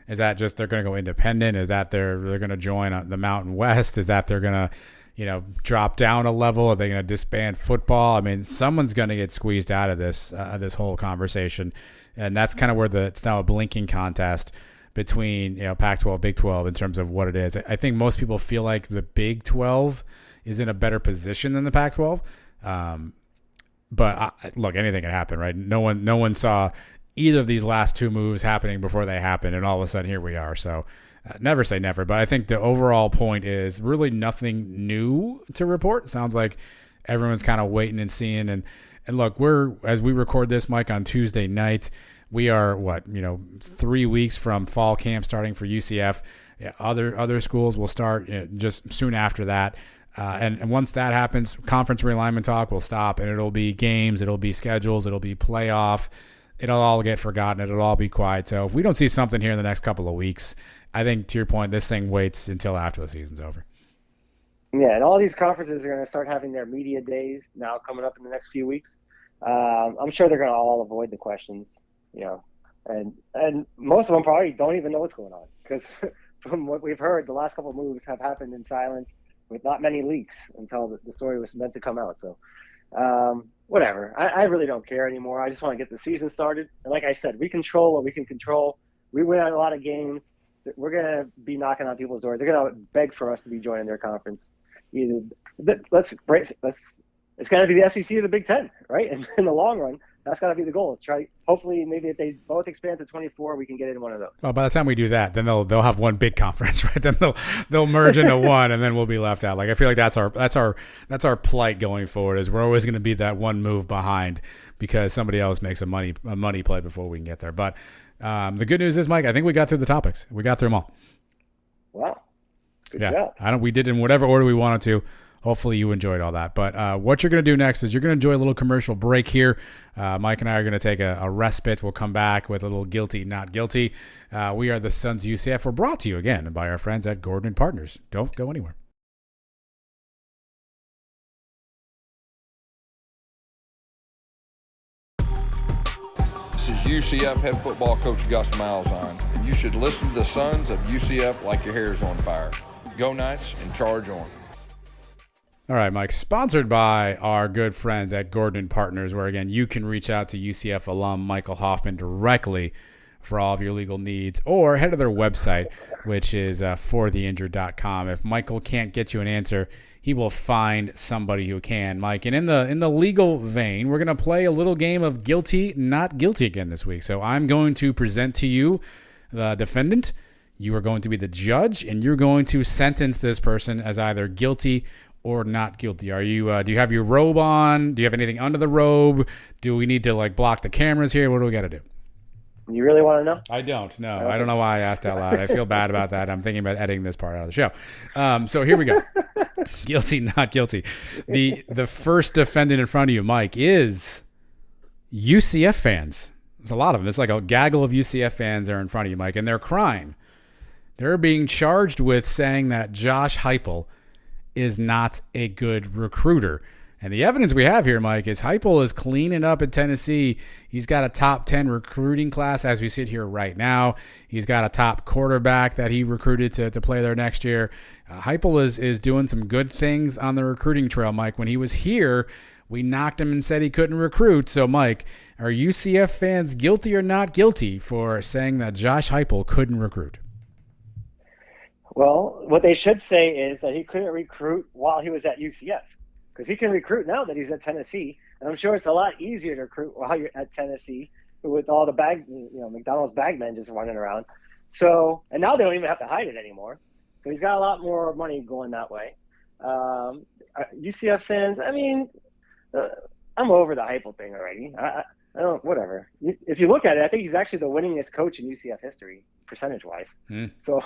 Is that just they're going to go independent? Is that they're going to join the Mountain West? Is that they're going to, drop down a level? Are they going to disband football? I mean, someone's going to get squeezed out of this whole conversation, and that's kind of where it's now a blinking contest between Pac-12, Big 12 in terms of what it is. I think most people feel like the Big 12 is in a better position than the Pac-12. But look, anything can happen, right? No one saw either of these last two moves happening before they happened, and all of a sudden here we are. So never say never, but I think the overall point is really nothing new to report. It sounds like everyone's kind of waiting and seeing. And look, as we record this, Mike, on Tuesday night, we are 3 weeks from fall camp starting for UCF. Yeah, other schools will start just soon after that. And once that happens, conference realignment talk will stop, and it'll be games, it'll be schedules, it'll be playoff. It'll all get forgotten. It'll all be quiet. So if we don't see something here in the next couple of weeks, I think, to your point, this thing waits until after the season's over. Yeah, and all these conferences are going to start having their media days now coming up in the next few weeks. I'm sure they're going to all avoid the questions, and most of them probably don't even know what's going on, because from what we've heard, the last couple of moves have happened in silence with not many leaks until the story was meant to come out. So whatever. I really don't care anymore. I just want to get the season started. And like I said, we control what we can control. We win a lot of games. We're going to be knocking on people's doors. They're going to beg for us to be joining their conference. It's going to be the SEC or the Big 10, right? And in the long run, that's got to be the goal. Let's try. Hopefully, maybe if they both expand to 24, we can get in one of those. Well, by the time we do that, then they'll have one big conference, right? Then they'll merge into one, and then we'll be left out. Like, I feel like that's our plight going forward. Is we're always going to be that one move behind because somebody else makes a money play before we can get there. But the good news is, Mike, I think we got through the topics. We got through them all. Wow. Good job. We did in whatever order we wanted to. Hopefully you enjoyed all that. But what you're going to do next is you're going to enjoy a little commercial break here. Mike and I are going to take a respite. We'll come back with a little guilty, not guilty. We are the Sons of UCF. We're brought to you again by our friends at Gordon & Partners. Don't go anywhere. This is UCF head football coach Gus Malzahn, and you should listen to the Sons of UCF like your hair is on fire. Go Knights and charge on. All right, Mike, sponsored by our good friends at Gordon & Partners, where, again, you can reach out to UCF alum Michael Hoffman directly for all of your legal needs, or head to their website, which is fortheinjured.com. If Michael can't get you an answer, he will find somebody who can, Mike. And in the legal vein, we're going to play a little game of guilty, not guilty again this week. So I'm going to present to you the defendant. You are going to be the judge, and you're going to sentence this person as either guilty or not guilty. Are you? Do you have your robe on? Do you have anything under the robe? Do we need to block the cameras here? What do we got to do? You really want to know? I don't. No, okay. I don't know why I asked out loud. I feel bad about that. I'm thinking about editing this part out of the show. So here we go. Guilty, not guilty. The first defendant in front of you, Mike, is UCF fans. There's a lot of them. It's like a gaggle of UCF fans that are in front of you, Mike, and their crime. They're being charged with saying that Josh Heupel is not a good recruiter. And the evidence we have here, Mike, is Heupel is cleaning up in Tennessee. He's got a top 10 recruiting class as we sit here right now. He's got a top quarterback that he recruited to play there next year. Heupel is doing some good things on the recruiting trail, Mike. When he was here, we knocked him and said he couldn't recruit. So, Mike, are UCF fans guilty or not guilty for saying that Josh Heupel couldn't recruit? Well, what they should say is that he couldn't recruit while he was at UCF. Because he can recruit now that he's at Tennessee, and I'm sure it's a lot easier to recruit while you're at Tennessee with all the McDonald's bag men just running around. So, and now they don't even have to hide it anymore. So he's got a lot more money going that way. UCF fans, I mean, I'm over the Heupel thing already. I don't, whatever. If you look at it, I think he's actually the winningest coach in UCF history, percentage-wise. So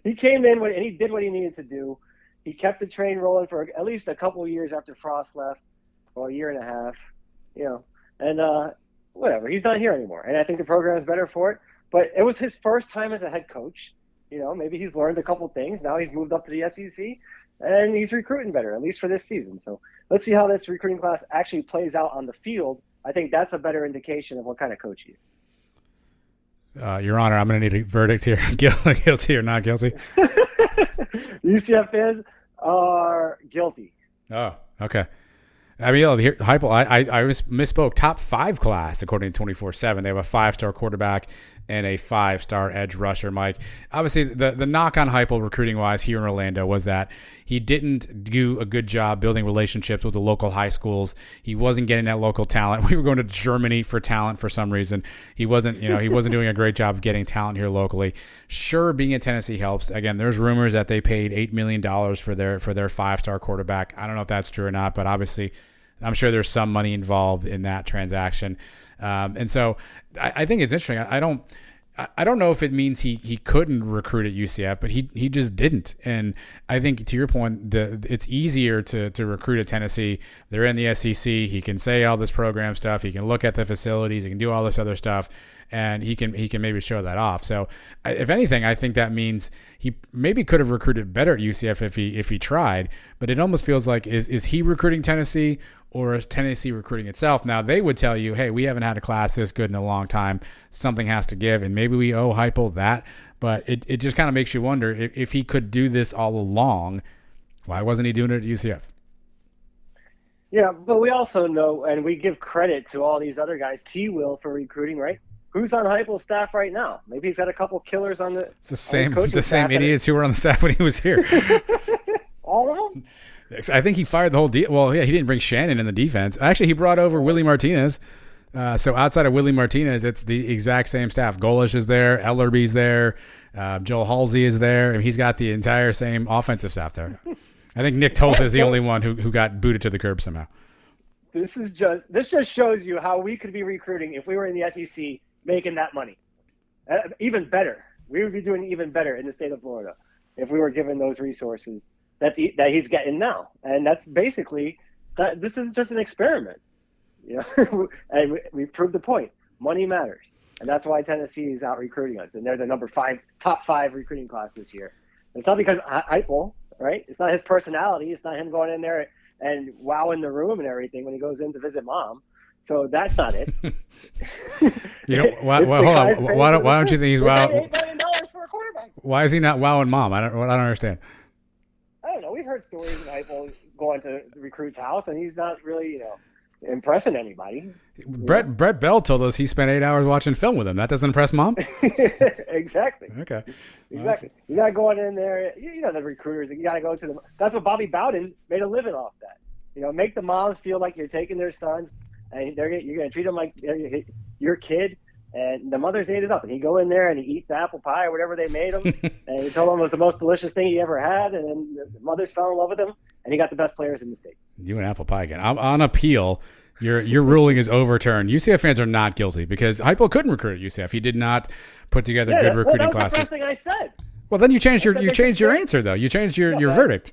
he came in and he did what he needed to do. He kept the train rolling for at least a couple of years after Frost left, or a year and a half, and whatever. He's not here anymore, and I think the program is better for it. But it was his first time as a head coach. Maybe he's learned a couple things. Now he's moved up to the SEC, and he's recruiting better, at least for this season. So let's see how this recruiting class actually plays out on the field. I think that's a better indication of what kind of coach he is. Your Honor, I'm going to need a verdict here. Guilty or not guilty? UCF fans are guilty. Oh, okay. I mean, here, Heupel, I misspoke. Top 5 class, according to 24/7. They have a 5-star quarterback and a 5-star edge rusher, Mike. Obviously, the knock on Heupel recruiting-wise here in Orlando was that he didn't do a good job building relationships with the local high schools. He wasn't getting that local talent. We were going to Germany for talent for some reason. He wasn't doing a great job of getting talent here locally. Sure, being in Tennessee helps. Again, there's rumors that they paid $8 million for their 5-star quarterback. I don't know if that's true or not, but obviously I'm sure there's some money involved in that transaction. And so I think it's interesting. I don't know if it means he couldn't recruit at UCF, but he just didn't. And I think, to your point, it's easier to recruit at Tennessee. They're in the SEC. He can say all this program stuff. He can look at the facilities. He can do all this other stuff, and he can maybe show that off. So, if anything, I think that means he maybe could have recruited better at UCF if he tried. But it almost feels like is he recruiting Tennessee, or is Tennessee recruiting itself? Now, they would tell you, hey, we haven't had a class this good in a long time. Something has to give, and maybe we owe Heupel that. But it just kind of makes you wonder, if he could do this all along, why wasn't he doing it at UCF? Yeah, but we also know, and we give credit to all these other guys, T-Will for recruiting, right? Who's on Heupel's staff right now? Maybe he's got a couple killers on the. It's the same idiots who were on the staff when he was here. All of them? I think he fired the whole deal. Well, yeah, he didn't bring Shannon in the defense. Actually, he brought over Willie Martinez. So outside of Willie Martinez, it's the exact same staff. Golish is there. Ellerby's there. Joel Halsey is there. And he's got the entire same offensive staff there. I think Nick Tolt is the only one who got booted to the curb somehow. This just shows you how we could be recruiting if we were in the SEC making that money. Even better. We would be doing even better in the state of Florida if we were given those resources that he's getting now. And that's basically that. This is just an experiment. You know, and we proved the point. Money matters. And that's why Tennessee is out recruiting us. And they're the top five recruiting class this year. It's not because Heupel, right? It's not his personality. It's not him going in there and wowing the room and everything when he goes in to visit mom. So that's not it. You know, hold on. Why don't you think he's wow? $8 million for a quarterback. Why is he not wowing mom? I don't understand. I don't know. We've heard stories of Heupel going to the recruit's house, and he's not really, impressing anybody. Brett Bell told us he spent 8 hours watching film with him. That doesn't impress mom? Exactly. Okay. Exactly. You got to go in there. The recruiters. You got to go to them. That's what Bobby Bowden made a living off that. Make the moms feel like you're taking their sons, and you're going to treat them like they're your kid. And the mothers ate it up. And he'd go in there and he'd eat the apple pie or whatever they made him. And he told them it was the most delicious thing he ever had. And then the mothers fell in love with him. And he got the best players in the state. You and apple pie again. I'm on appeal. Your ruling is overturned. UCF fans are not guilty because Heupel couldn't recruit at UCF. He did not put together good recruiting classes. That's the first thing I said. Well, then you changed your answer though. You changed your verdict.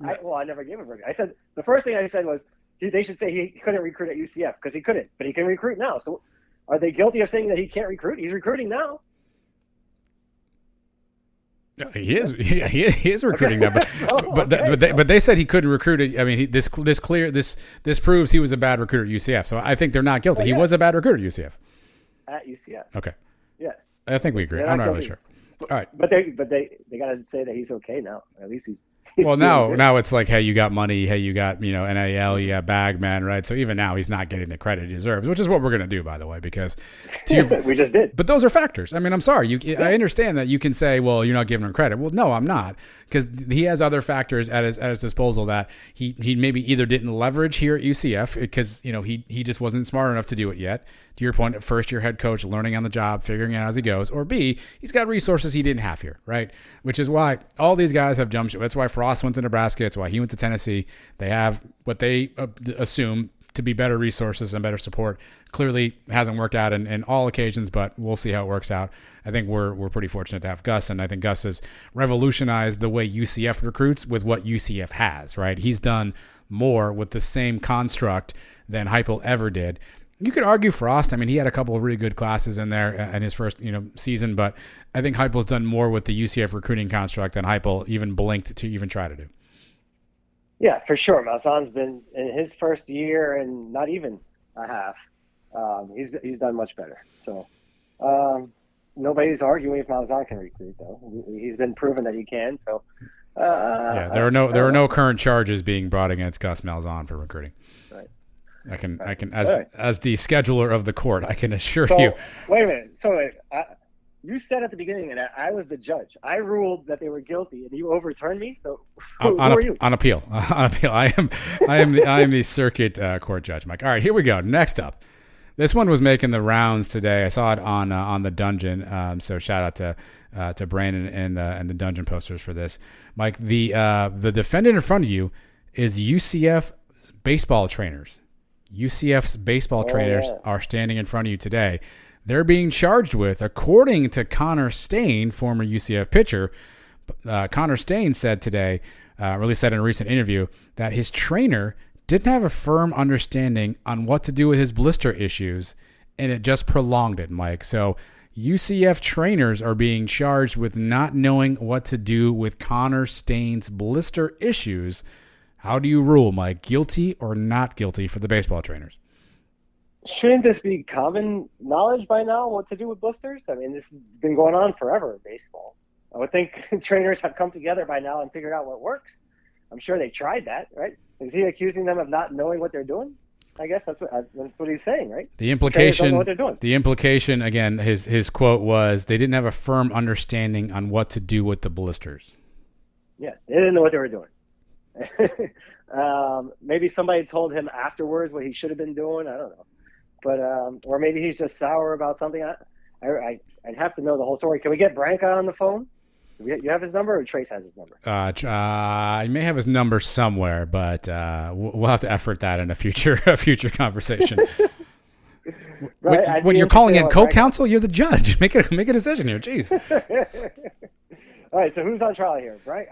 I never gave a verdict. I said the first thing I said was they should say he couldn't recruit at UCF because he couldn't, but he can recruit now. So are they guilty of saying that he can't recruit? He's recruiting now. He is recruiting now, but they said he couldn't recruit. I mean, this proves he was a bad recruiter at UCF. So I think they're not guilty. He was a bad recruiter at UCF. At UCF. Okay. Yes. I think we agree. I'm not really sure. All right. But they got to say that he's okay now. At least he's well, now it's like, hey, you got money. Hey, you got, NIL, you got Bagman, right? So even now he's not getting the credit he deserves, which is what we're going to do, by the way, because we just did. But those are factors. I mean, I'm sorry. I understand that you can say, well, you're not giving him credit. Well, no, I'm not, because he has other factors at his disposal that he maybe either didn't leverage here at UCF because, he just wasn't smart enough to do it yet. To your point, first-year head coach, learning on the job, figuring it out as he goes. Or B, he's got resources he didn't have here, right? Which is why all these guys have jumped ship. That's why Frost went to Nebraska. It's why he went to Tennessee. They have what they assume to be better resources and better support. Clearly hasn't worked out in all occasions, but we'll see how it works out. I think we're pretty fortunate to have Gus, and I think Gus has revolutionized the way UCF recruits with what UCF has, right? He's done more with the same construct than Heupel ever did. You could argue Frost. I mean, he had a couple of really good classes in there in his first, season, but I think Heupel's done more with the UCF recruiting construct than Heupel even blinked to even try to do. Yeah, for sure. Malzahn's been in his first year and not even a half. He's done much better. So nobody's arguing if Malzahn can recruit, though. He's been proven that he can. So there are no current charges being brought against Gus Malzahn for recruiting. Right. I can as the scheduler of the court, I can assure so, you. Wait a minute. So you said at the beginning that I was the judge. I ruled that they were guilty, and you overturned me. So who are you? On appeal. On appeal. I am the circuit court judge, Mike. All right, here we go. Next up, this one was making the rounds today. I saw it on the Dungeon. So shout out to Brandon and the Dungeon posters for this, Mike. The defendant in front of you is UCF baseball trainers. UCF's baseball trainers are standing in front of you today. They're being charged with, according to Connor Stain, former UCF pitcher. Connor Stain said today, really said in a recent interview, that his trainer didn't have a firm understanding on what to do with his blister issues, and it just prolonged it, Mike. So UCF trainers are being charged with not knowing what to do with Connor Stain's blister issues. How do you rule, Mike? Guilty or not guilty for the baseball trainers? Shouldn't this be common knowledge by now, what to do with blisters? I mean, this has been going on forever in baseball. I would think trainers have come together by now and figured out what works. I'm sure they tried that, right? Is he accusing them of not knowing what they're doing? I guess that's what he's saying, right? The implication, don't know what they're doing. The implication, again, his quote was, they didn't have a firm understanding on what to do with the blisters. Yeah, they didn't know what they were doing. Maybe somebody told him afterwards what he should have been doing. I don't know. But or maybe he's just sour about something. I'd have to know the whole story. Can we get Branca on the phone? You have his number, or Trace has his number? I may have his number somewhere, but we'll have to effort that in a future conversation. Right, when you're calling in co-counsel, you're the judge. Make a decision here. Jeez. All right, so who's on trial here, right?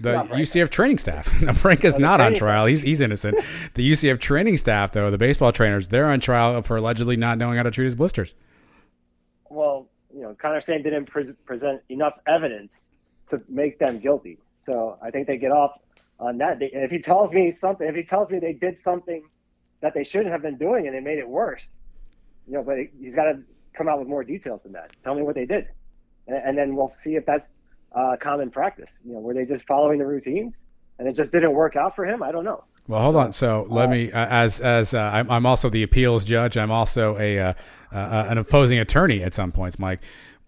The UCF training staff. Now, Branca's not on trial. He's innocent. The UCF training staff, though, the baseball trainers, they're on trial for allegedly not knowing how to treat his blisters. Well, Connor Stain didn't present enough evidence to make them guilty. So I think they get off on that. If he tells me they did something that they shouldn't have been doing and they made it worse, but he's got to come out with more details than that. Tell me what they did. And then we'll see if that's common practice. Were they just following the routines and it just didn't work out for him? I don't know. Well, hold on. So let me, I'm also the appeals judge. I'm also an opposing attorney at some points, Mike.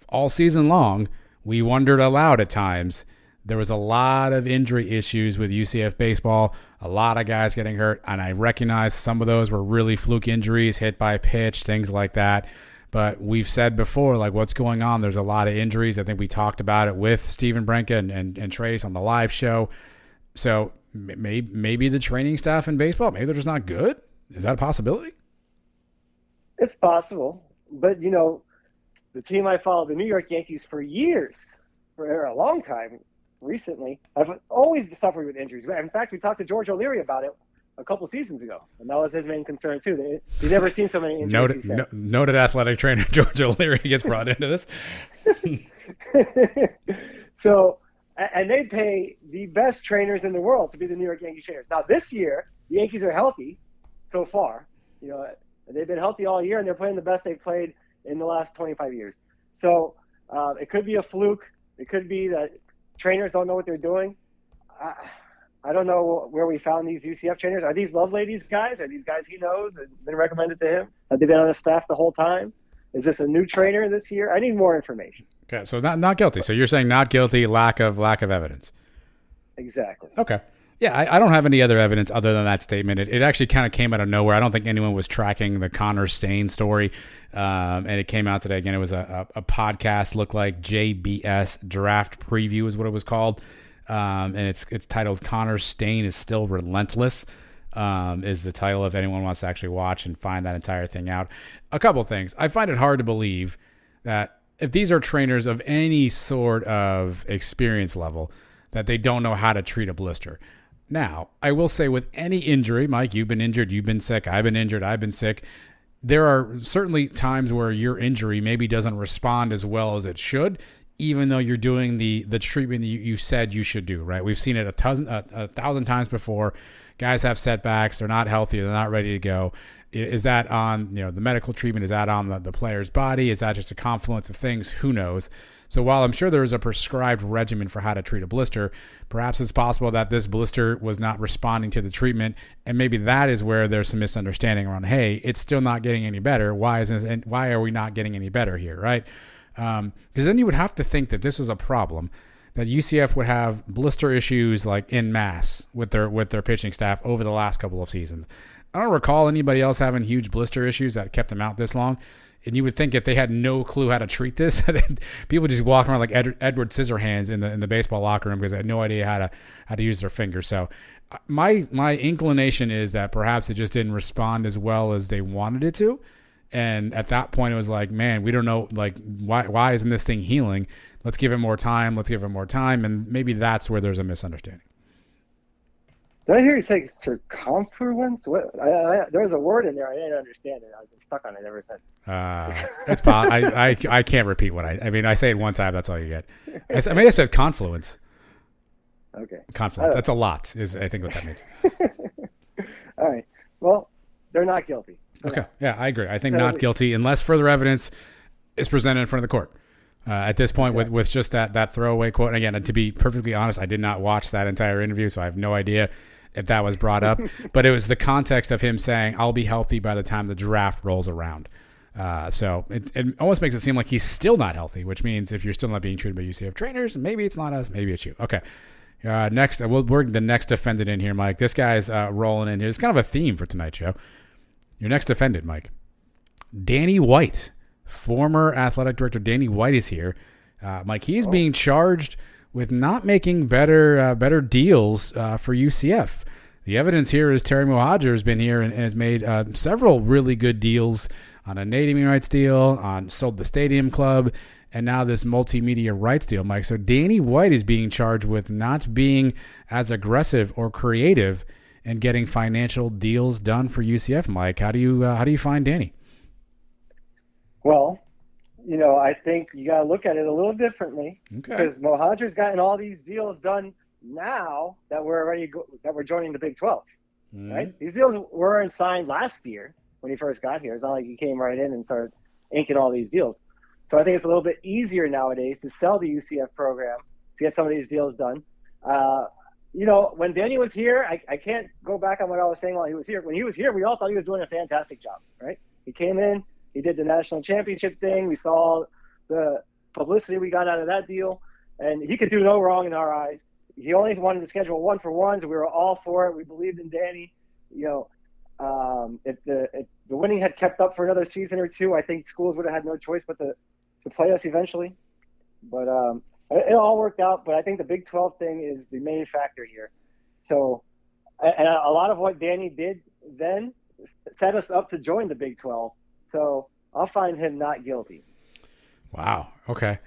All season long, we wondered aloud at times. There was a lot of injury issues with UCF baseball, a lot of guys getting hurt, and I recognize some of those were really fluke injuries, hit by pitch, things like that. But we've said before, like, what's going on? There's a lot of injuries. I think we talked about it with Stephen Branca and Trace on the live show. So maybe the training staff in baseball, maybe they're just not good. Is that a possibility? It's possible. But, the team I followed, the New York Yankees, for years, for a long time recently, I've always suffered with injuries. In fact, we talked to George O'Leary about it a couple seasons ago, and that was his main concern too. He's never seen so many injuries. Noted athletic trainer George O'Leary gets brought into this. So, and they pay the best trainers in the world to be the New York Yankees trainers. Now, this year, the Yankees are healthy so far. They've been healthy all year, and they're playing the best they've played in the last 25 years. So it could be a fluke. It could be that trainers don't know what they're doing. I don't know where we found these UCF trainers. Are these Loveladies guys? Are these guys he knows and been recommended to him? Have they been on his staff the whole time? Is this a new trainer this year? I need more information. Okay, so not guilty. So you're saying not guilty, lack of evidence. Exactly. Okay. Yeah, I don't have any other evidence other than that statement. It actually kind of came out of nowhere. I don't think anyone was tracking the Connor Stain story, and it came out today. Again, it was a podcast, looked like JBS Draft Preview is what it was called, and it's titled "Connor Stain is Still Relentless." Is the title if anyone wants to actually watch and find that entire thing out. A couple things. I find it hard to believe that if these are trainers of any sort of experience level, that they don't know how to treat a blister. Now, I will say with any injury, Mike, you've been injured, you've been sick, I've been injured, I've been sick. There are certainly times where your injury maybe doesn't respond as well as it should, even though you're doing the treatment that you said you should do, right? We've seen it a thousand times before. Guys have setbacks, they're not healthy, they're not ready to go. Is that on the medical treatment? Is that on the player's body? Is that just a confluence of things? Who knows? So while I'm sure there is a prescribed regimen for how to treat a blister, perhaps it's possible that this blister was not responding to the treatment, and maybe that is where there's some misunderstanding around, hey, it's still not getting any better. Why are we not getting any better here, right? Because then you would have to think that this is a problem, that UCF would have blister issues like en masse with their pitching staff over the last couple of seasons. I don't recall anybody else having huge blister issues that kept them out this long. And you would think if they had no clue how to treat this, people just walk around like Edward Scissorhands in the baseball locker room because they had no idea how to use their fingers. So my inclination is that perhaps it just didn't respond as well as they wanted it to. And at that point, it was like, man, we don't know, like, why isn't this thing healing? Let's give it more time. And maybe that's where there's a misunderstanding. Did I hear you say circumference? What? There was a word in there I didn't understand it. I've been stuck on it ever since. It's I can't repeat what I say it one time. That's all you get. I said confluence. Okay. Confluence. That's a lot. Is I think what that means. All right. Well, they're not guilty. Okay. Yeah, I agree. I think not guilty unless further evidence is presented in front of the court. At this point, exactly. with just that throwaway quote. And again, to be perfectly honest, I did not watch that entire interview, so I have no idea if that was brought up. But it was the context of him saying, I'll be healthy by the time the draft rolls around. So it almost makes it seem like he's still not healthy, which means if you're still not being treated by UCF trainers, maybe it's not us, maybe it's you. Okay. Next, we'll work the next defendant in here, Mike. This guy's rolling in here. It's kind of a theme for tonight's show. Your next defendant, Mike. Danny White, former athletic director Danny White is here. Mike, he's being charged with not making better deals for UCF. The evidence here is Terry Mohajir has been here and has made several really good deals on a naming rights deal, sold the stadium club, and now this multimedia rights deal, Mike. So Danny White is being charged with not being as aggressive or creative in getting financial deals done for UCF, Mike. How do you find Danny? Well, I think you got to look at it a little differently because Mohajir's gotten all these deals done now that we're joining the Big 12, right? These deals weren't signed last year when he first got here. It's not like he came right in and started inking all these deals. So I think it's a little bit easier nowadays to sell the UCF program to get some of these deals done. When Danny was here, I can't go back on what I was saying while he was here. When he was here, we all thought he was doing a fantastic job, right? He came in, he did the national championship thing. We saw the publicity we got out of that deal, and he could do no wrong in our eyes. He only wanted to schedule 1-for-1s. We were all for it. We believed in Danny. If the winning had kept up for another season or two, I think schools would have had no choice but to play us eventually. But it all worked out. But I think the Big 12 thing is the main factor here. So, and a lot of what Danny did then set us up to join the Big 12. So I'll find him not guilty. Wow. Okay.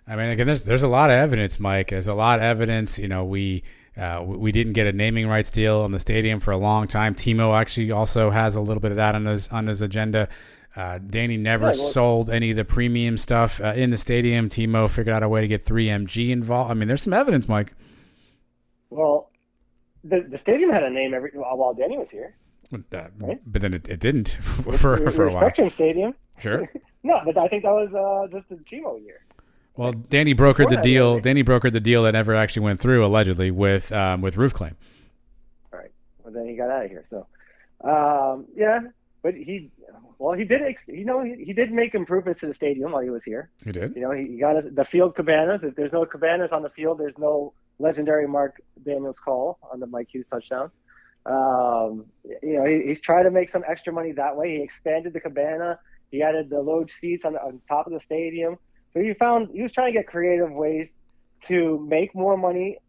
I mean, again, there's a lot of evidence, Mike. There's a lot of evidence. We didn't get a naming rights deal on the stadium for a long time. Timo actually also has a little bit of that on his agenda. Danny never sold any of the premium stuff in the stadium. Timo figured out a way to get 3MG involved. I mean, there's some evidence, Mike. Well, the stadium had a name while Danny was here. Right? But then it didn't for a while. Spectrum Stadium. Sure. No, but I think that was just the Timo year. Well, Danny brokered the deal. Danny brokered the deal that never actually went through, allegedly, with Roof Claim. All right. Well, then he got out of here. So, but he did make improvements to the stadium while he was here. He did. He got us the field cabanas. If there's no cabanas on the field, there's no legendary Mark Daniels call on the Mike Hughes touchdown. He's trying to make some extra money that way. He expanded the cabana. He added the loge seats on top of the stadium. So he was trying to get creative ways to make more money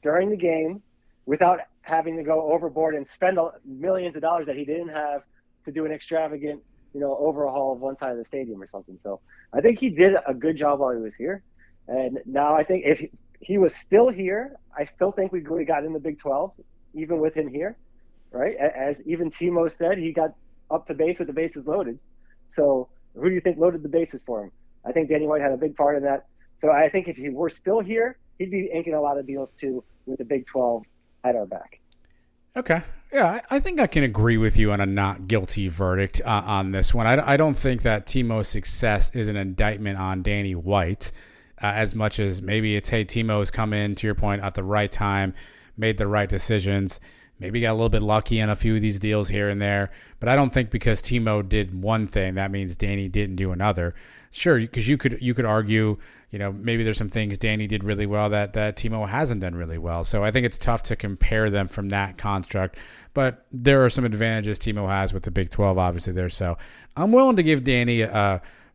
during the game without having to go overboard and spend millions of dollars that he didn't have to do an extravagant, overhaul of one side of the stadium or something. So I think he did a good job while he was here. And now I think if he was still here, I still think we would have got in the Big 12, even with him here, right? As even Timo said, he got up to base with the bases loaded. So who do you think loaded the bases for him? I think Danny White had a big part in that. So I think if he were still here, he'd be inking a lot of deals too with the Big 12 at our back. Okay. Yeah, I think I can agree with you on a not guilty verdict on this one. I don't think that Timo's success is an indictment on Danny White as much as maybe it's, hey, Timo's come in, to your point, at the right time, made the right decisions. Maybe got a little bit lucky on a few of these deals here and there. But I don't think because Timo did one thing, that means Danny didn't do another. Sure, because you could argue, maybe there's some things Danny did really well that Timo hasn't done really well. So I think it's tough to compare them from that construct. But there are some advantages Timo has with the Big 12, obviously there. So I'm willing to give Danny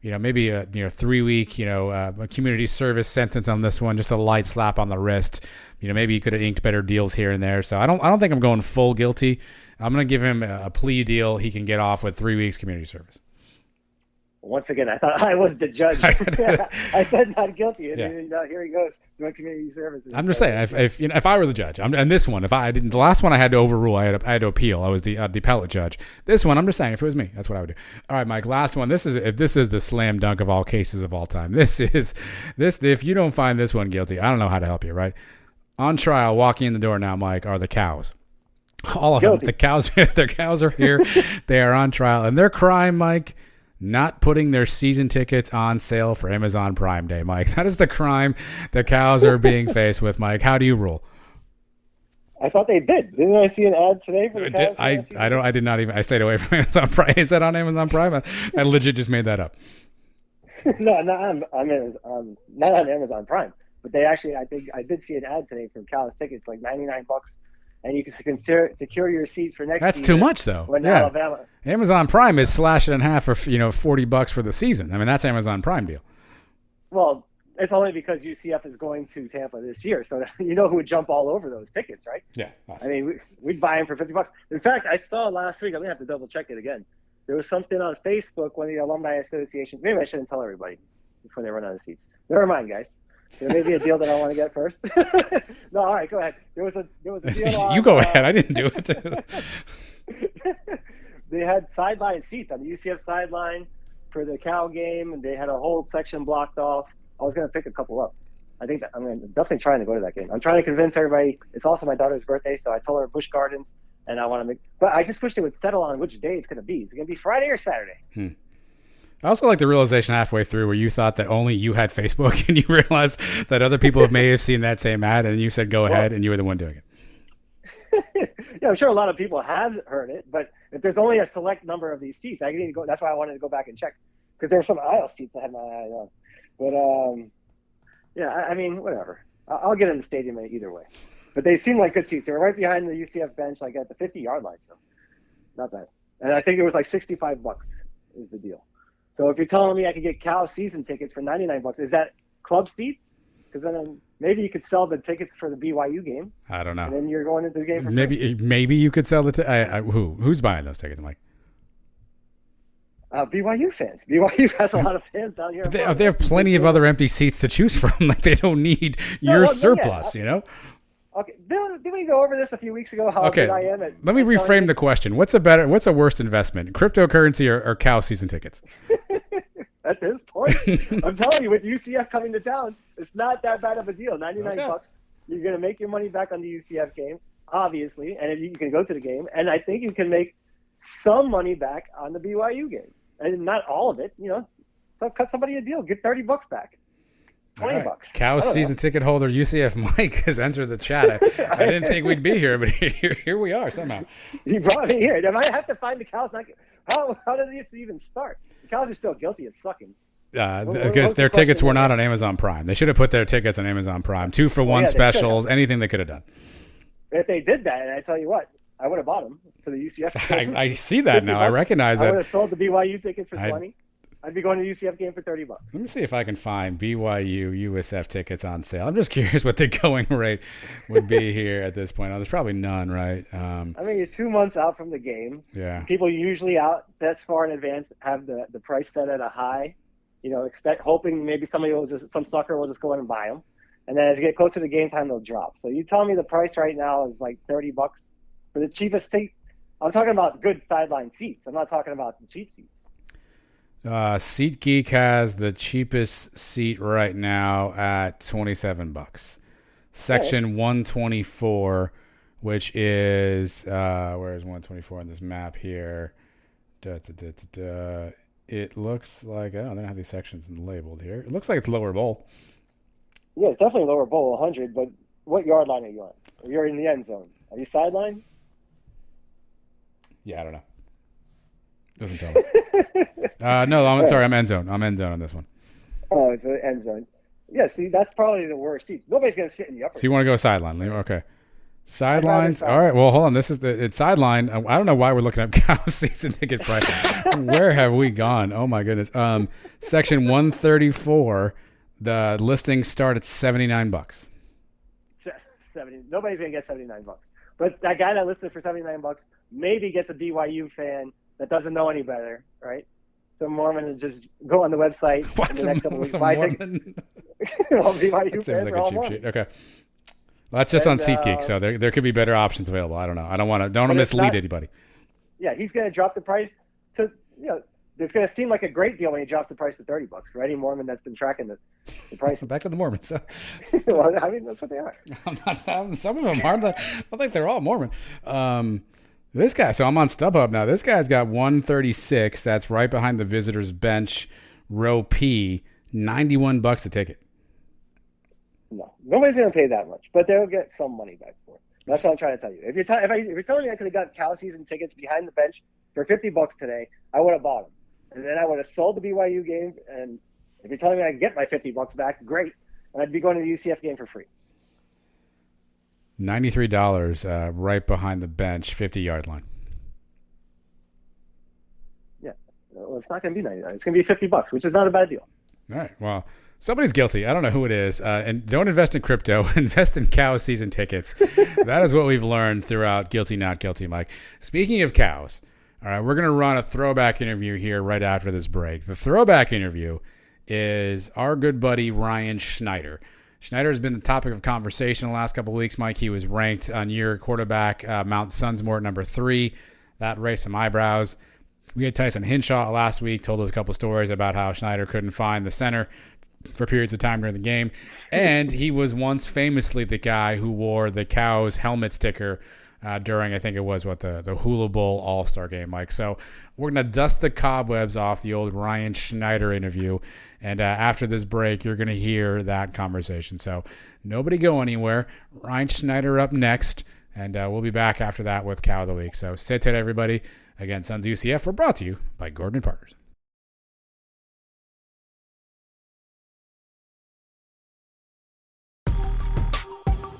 maybe a 3-week a community service sentence on this one, just a light slap on the wrist. Maybe he could have inked better deals here and there. So I don't think I'm going full guilty. I'm going to give him a plea deal. He can get off with 3 weeks community service. Once again, I thought I was the judge. I said not guilty, and here he goes doing community services. I'm just saying, if I were the judge, and this one, if I didn't, the last one I had to overrule, I had to appeal. I was the appellate judge. This one, I'm just saying, if it was me, that's what I would do. All right, Mike. Last one. This is the slam dunk of all cases of all time. This. If you don't find this one guilty, I don't know how to help you. Right? On trial, walking in the door now, Mike, are the cows. All of them. The cows. Their cows are here. They are on trial, and their crime, Mike, not putting their season tickets on sale for Amazon Prime Day, Mike. That is the crime the cows are being faced with, Mike. How do you rule? I thought they did. Didn't I see an ad today for the cows? I did not even. I stayed away from Amazon Prime. Is that on Amazon Prime? I legit just made that up. No, not on Amazon Prime. But they actually, I think I did see an ad today from Cal's tickets, like $99, and you can secure your seats for next. That's season too much, though. when Yeah. Alabama. Amazon Prime is slash it in half for $40 for the season. I mean, that's Amazon Prime deal. Well, it's only because UCF is going to Tampa this year, so you know who would jump all over those tickets, right? Yeah. Awesome. I mean, we'd buy them for $50. In fact, I saw last week. I'm gonna have to double check it again. There was something on Facebook when the Alumni Association. Maybe I shouldn't tell everybody before they run out of seats. Never mind, guys. There may be a deal that I want to get first. No, all right, go ahead. There was a deal. You go ahead. I didn't do it. They had sideline seats on the UCF sideline for the Cal game, and they had a whole section blocked off. I was going to pick a couple up. I think that I'm definitely trying to go to that game. I'm trying to convince everybody. It's also my daughter's birthday, so I told her Busch Gardens, and I want to make. But I just wish they would settle on which day it's going to be. Is it going to be Friday or Saturday? I also like the realization halfway through where you thought that only you had Facebook and you realized that other people may have seen that same ad and you said go ahead and you were the one doing it. Yeah, I'm sure a lot of people have heard it, but if there's only a select number of these seats, I need to go. That's why I wanted to go back and check because there were some aisle seats I had my eye on. But yeah, I mean, whatever. I'll get in the stadium either way. But they seem like good seats. They were right behind the UCF bench, like at the 50-yard line. So not bad. And I think it was like $65 is the deal. So if you're telling me I could get Cal season tickets for $99, is that club seats? Because then maybe you could sell the tickets for the BYU game. I don't know. And then you're going into the game for maybe you could sell the who's buying those tickets, Mike? BYU fans. BYU has a lot of fans down here. They have plenty of other empty seats to choose from. Like they don't need your surplus, you know? Okay, did we go over this a few weeks ago? How good I am at let me reframe the question. What's a worst investment? Cryptocurrency or Cal season tickets? At this point, I'm telling you, with UCF coming to town, it's not that bad of a deal. $99, you're going to make your money back on the UCF game, obviously, and you can go to the game. And I think you can make some money back on the BYU game, and not all of it. So cut somebody a deal, get $30 back. $20. Cow season ticket holder UCF Mike has entered the chat. I didn't think we'd be here, but here we are somehow. You brought me here. I might have to find the Cows. How did this even start? The Cows are still guilty of sucking. Because their tickets were not on Amazon Prime. They should have put their tickets on Amazon Prime. 2-for-1 specials, anything they could have done. If they did that, and I tell you what, I would have bought them for the UCF. I see that now. I recognize that. I would have sold the BYU tickets for $20. I'd be going to the UCF game for $30. Let me see if I can find BYU USF tickets on sale. I'm just curious what the going rate would be here at this point. There's probably none, right? I mean, you're 2 months out from the game. Yeah. People usually out that far in advance have the price set at a high. Hoping maybe some sucker will just go in and buy them, and then as you get closer to game time, they'll drop. So you tell me the price right now is like $30 for the cheapest seat. I'm talking about good sideline seats. I'm not talking about the cheap seats. SeatGeek has the cheapest seat right now at $27. Section 124, which is where is 124 on this map here? It looks like they don't have these sections labeled here. It looks like it's lower bowl. Yeah, it's definitely lower bowl, 100. But what yard line are you on? You're in the end zone. Are you sideline? Yeah, I don't know. Doesn't tell me. No, I'm sorry. I'm end zone. I'm end zone on this one. Oh, it's an end zone. Yeah, see, that's probably the worst seats. Nobody's going to sit in the upper. So you want to go sideline? Okay. Sidelines. All right. Well, hold on. This is it's sideline. I don't know why we're looking up Cow season ticket price. Where have we gone? Oh my goodness. Section 134. The listings start at $79. 70. Nobody's going to get $79. But that guy that listed for $79 maybe gets a BYU fan that doesn't know any better, right? Some Mormon will just go on the website. What's the next couple weeks, Mormon? Well, BYU that fans seems like are a all cheap Mormon. sheet. Okay. Well, that's just on SeatGeek, so there could be better options available. I don't know. I don't want to mislead anybody. Yeah, he's going to drop the price to it's going to seem like a great deal when he drops the price to $30 for any Mormon that's been tracking the price. Back to the Mormons. Well, I mean, that's what they are. Some of them aren't. I think they're all Mormon. This guy, so I'm on StubHub now. This guy's got 136. That's right behind the visitors bench, row P. $91 a ticket. No, nobody's going to pay that much, but they'll get some money back for it. That's what I'm trying to tell you. If you're telling me I could have got Cal season tickets behind the bench for $50 today, I would have bought them, and then I would have sold the BYU game. And if you're telling me I can get my $50 back, great. and I'd be going to the UCF game for free. $93, right behind the bench, 50-yard line. Yeah, well, it's not going to be $99. It's going to be $50, which is not a bad deal. All right. Well, somebody's guilty. I don't know who it is. And don't invest in crypto. Invest in Cows season tickets. That is what we've learned throughout Guilty, Not Guilty, Mike. Speaking of Cows, all right, we're going to run a throwback interview here right after this break. The throwback interview is our good buddy Ryan Schneider. Schneider has been the topic of conversation the last couple of weeks, Mike. He was ranked on your quarterback, Mount Sunsmore, number 3. That raised some eyebrows. We had Tyson Hinshaw last week, told us a couple stories about how Schneider couldn't find the center for periods of time during the game. And he was once famously the guy who wore the Cows helmet sticker during, I think it was, the Hula Bowl All-Star game, Mike. So we're going to dust the cobwebs off the old Ryan Schneider interview. And after this break, you're going to hear that conversation. So nobody go anywhere. Ryan Schneider up next. And we'll be back after that with Cow of the Week. So stay tuned, everybody. Again, Sons of UCF, we're brought to you by Gordon & Partners.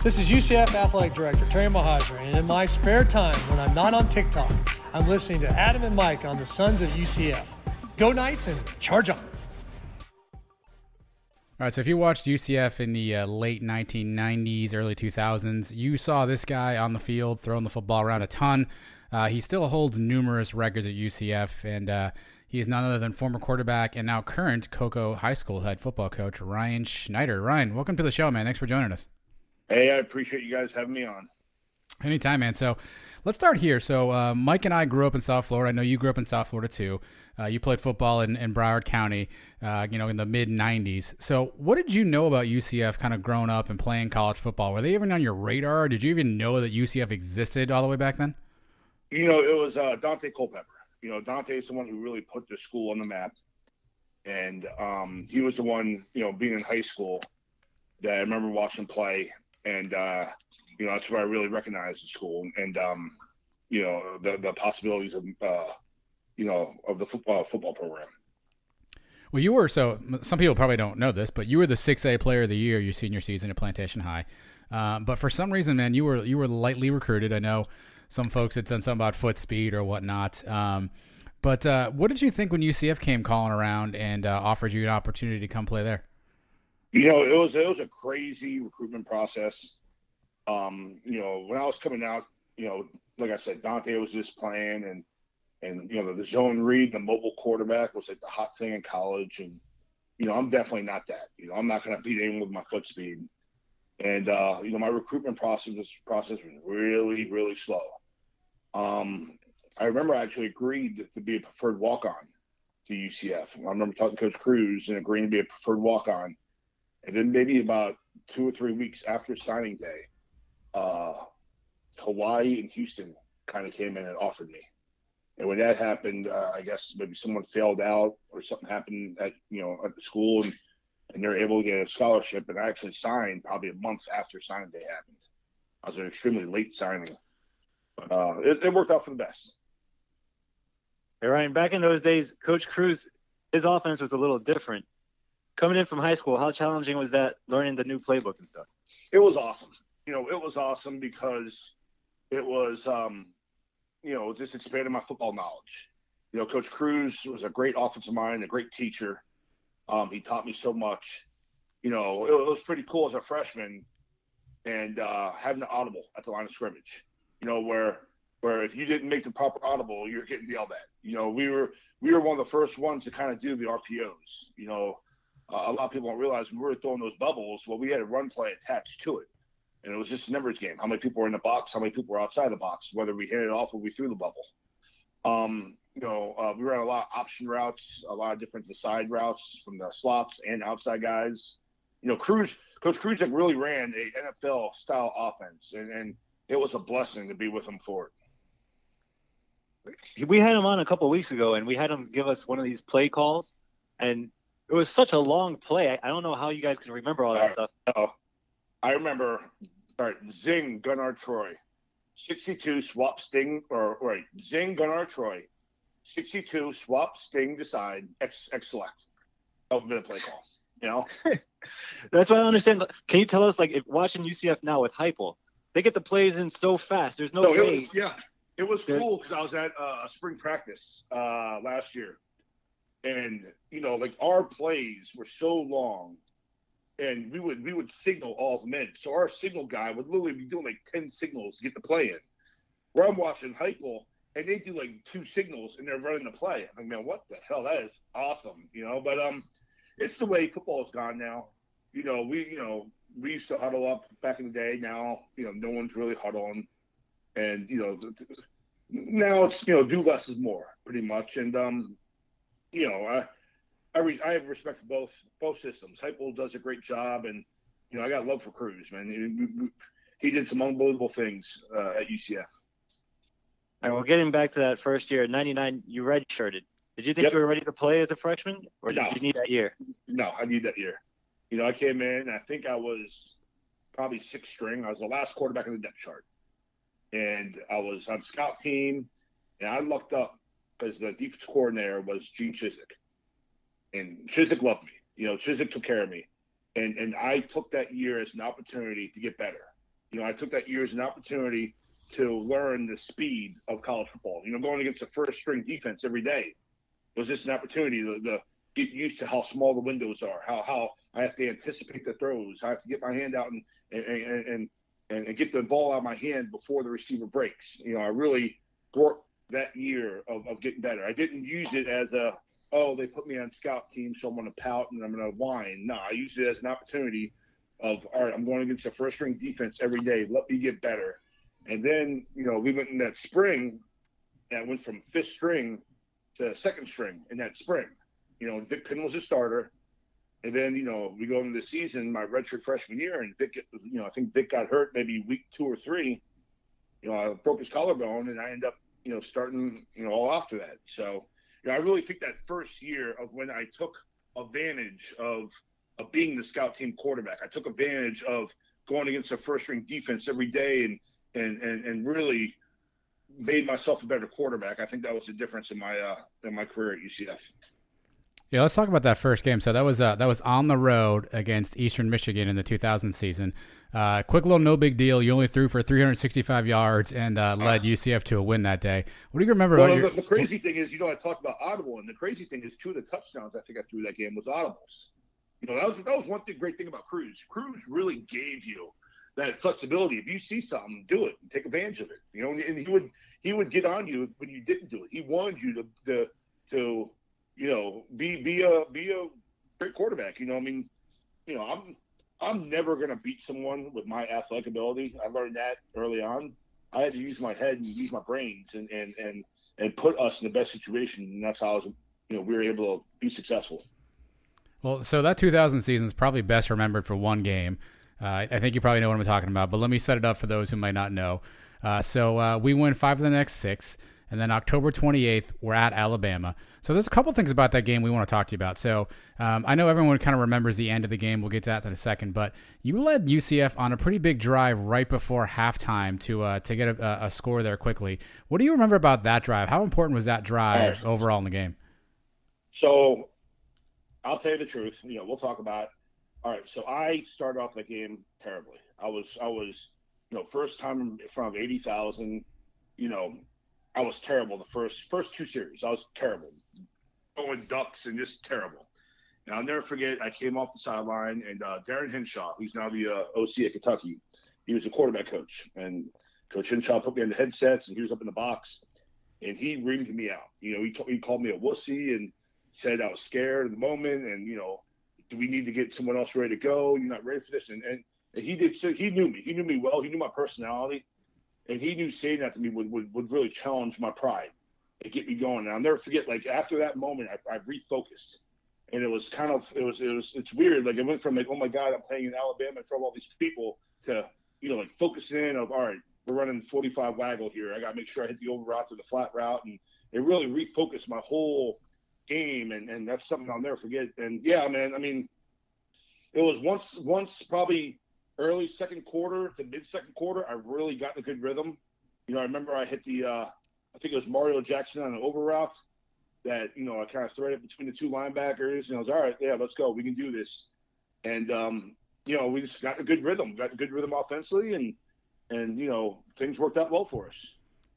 This is UCF Athletic Director Terry Mohajir, and in my spare time, when I'm not on TikTok, I'm listening to Adam and Mike on the Sons of UCF. Go Knights and charge on! All right, so if you watched UCF in the late 1990s, early 2000s, you saw this guy on the field throwing the football around a ton. He still holds numerous records at UCF, and he is none other than former quarterback and now current Cocoa High School head football coach Ryan Schneider. Ryan, welcome to the show, man. Thanks for joining us. Hey, I appreciate you guys having me on. Anytime, man. So let's start here. So Mike and I grew up in South Florida. I know you grew up in South Florida too. You played football in Broward County, in the mid-'90s. So what did you know about UCF kind of growing up and playing college football? Were they even on your radar? Did you even know that UCF existed all the way back then? It was Dante Culpepper. Dante is the one who really put the school on the map. And he was the one, being in high school that I remember watching play. And, that's where I really recognized the school and, the possibilities of, of the football program. Well, you were, so some people probably don't know this, but you were the 6A player of the year your senior season at Plantation High. But for some reason, man, you were lightly recruited. I know some folks had said something about foot speed or whatnot. But what did you think when UCF came calling around and offered you an opportunity to come play there? It was a crazy recruitment process. When I was coming out, like I said, Dante was just playing and the zone read, the mobile quarterback was like the hot thing in college. And, I'm definitely not that. I'm not going to beat anyone with my foot speed. And, my recruitment process was really, really slow. I remember I actually agreed to be a preferred walk-on to UCF. I remember talking to Coach Cruz and agreeing to be a preferred walk-on. And then maybe about 2 or 3 weeks after signing day, Hawaii and Houston kind of came in and offered me. And when that happened, I guess maybe someone failed out or something happened at the school and they're able to get a scholarship. And I actually signed probably a month after signing day happened. I was an extremely late signing. But it worked out for the best. Hey, Ryan, back in those days, Coach Cruz, his offense was a little different. Coming in from high school, how challenging was that learning the new playbook and stuff? It was awesome. It was awesome because it was, just expanded my football knowledge. Coach Cruz was a great offensive mind, a great teacher. He taught me so much. It was pretty cool as a freshman and having an audible at the line of scrimmage, where if you didn't make the proper audible, you're getting yelled at. We were one of the first ones to kind of do the RPOs. A lot of people don't realize when we were throwing those bubbles, well, we had a run play attached to it. And it was just a numbers game. How many people were in the box, how many people were outside the box, whether we hit it off or we threw the bubble. We ran a lot of option routes, a lot of different side routes from the slots and outside guys. Coach Kruzcek really ran a NFL-style offense, and it was a blessing to be with him for it. We had him on a couple of weeks ago, and we had him give us one of these play calls, and it was such a long play. I don't know how you guys can remember all that stuff. I remember, zing, Gunnar Troy, 62, swap, sting, zing, Gunnar Troy, 62, swap, sting, decide, X select. That would have been a play call. You know, That's what I understand. Can you tell us, like, if watching UCF now with Heupel, they get the plays in so fast. There's no way. It was cool because I was at a spring practice last year, and like our plays were so long, and we would signal all the men. So our signal guy would literally be doing like 10 signals to get the play in. Where I'm watching Heupel, and they do like 2 signals and they're running the play. I'm like, man, what the hell? That is awesome, But it's the way football's gone now. We used to huddle up back in the day. Now, no one's really huddling, and now it's do less is more, pretty much. And I have respect for both systems. Heupel does a great job, and I got love for Cruz, man. He did some unbelievable things at UCF. All right, well, getting back to that first year, 99, you redshirted. Did you think you were ready to play as a freshman, or did you need that year? No, I need that year. I came in, I think I was probably 6th string. I was the last quarterback in the depth chart. And I was on scout team, and I lucked up because the defense coordinator was Gene Chizik. And Chizik loved me. Chizik took care of me. And I took that year as an opportunity to get better. I took that year as an opportunity to learn the speed of college football. Going against the first string defense every day was just an opportunity to get used to how small the windows are, how I have to anticipate the throws, I have to get my hand out and get the ball out of my hand before the receiver breaks. I really worked that year of getting better. I didn't use it as they put me on scout team, so I'm going to pout and I'm going to whine. No, I used it as an opportunity of, all right, I'm going against the first string defense every day. Let me get better. And then, we went in that spring, and I went from 5th string to 2nd string in that spring. Vic Penn was a starter. And then, we go into the season, my redshirt freshman year, and Vic, I think Vic got hurt maybe week 2 or 3. I broke his collarbone, and I ended up, starting, all after that. So, I really think that first year of when I took advantage of being the scout team quarterback, I took advantage of going against a first string defense every day and really made myself a better quarterback. I think that was the difference in my career at UCF. Yeah, let's talk about that first game. So that was on the road against Eastern Michigan in the 2000 season. Quick little no big deal. You only threw for 365 yards and led UCF to a win that day. What do you remember about the crazy thing is, I talked about audible, and the crazy thing is 2 of the touchdowns I think I threw that game was audibles. That was one great thing about Cruz. Cruz really gave you that flexibility. If you see something, do it and take advantage of it. And he would get on you when you didn't do it. He wanted you to be a great quarterback. I'm never gonna beat someone with my athletic ability. I learned that early on. I had to use my head and use my brains and put us in the best situation, and that's how we were able to be successful. Well, so that 2000 season is probably best remembered for one game. I think you probably know what I'm talking about, but let me set it up for those who might not know. So we win 5 of the next 6. And then October 28th, we're at Alabama. So there's a couple things about that game we want to talk to you about. So I know everyone kind of remembers the end of the game. We'll get to that in a second. But you led UCF on a pretty big drive right before halftime to get a score there quickly. What do you remember about that drive? How important was that drive overall in the game? So I'll tell you the truth. We'll talk about it. All right, so I started off the game terribly. I was first time in front of 80,000, I was terrible the first 2 series. I was terrible. Going ducks and just terrible. And I'll never forget, I came off the sideline, and Darren Henshaw, who's now the OC at Kentucky, he was a quarterback coach. And Coach Henshaw put me in the headsets, and he was up in the box, and he reamed me out. He called me a wussy and said I was scared at the moment, and, do we need to get someone else ready to go? You're not ready for this. And he did. So he knew me. He knew me well. He knew my personality. And he knew saying that to me would really challenge my pride and get me going. And I'll never forget, like, after that moment, I refocused. And it was kind of, it's weird. Like, it went from, like, oh my God, I'm playing in Alabama in front of all these people to, like, focusing in of, all right, we're running 45 waggle here. I got to make sure I hit the over route to the flat route. And it really refocused my whole game. And that's something I'll never forget. And yeah, man, I mean, it was once probably early second quarter to mid second quarter, I really got in a good rhythm. I remember I hit the, I think it was Mario Jackson on an over route that, I kind of threaded between the 2 linebackers, and I was, all right, yeah, let's go. We can do this. And, we just got a good rhythm, offensively, and things worked out well for us.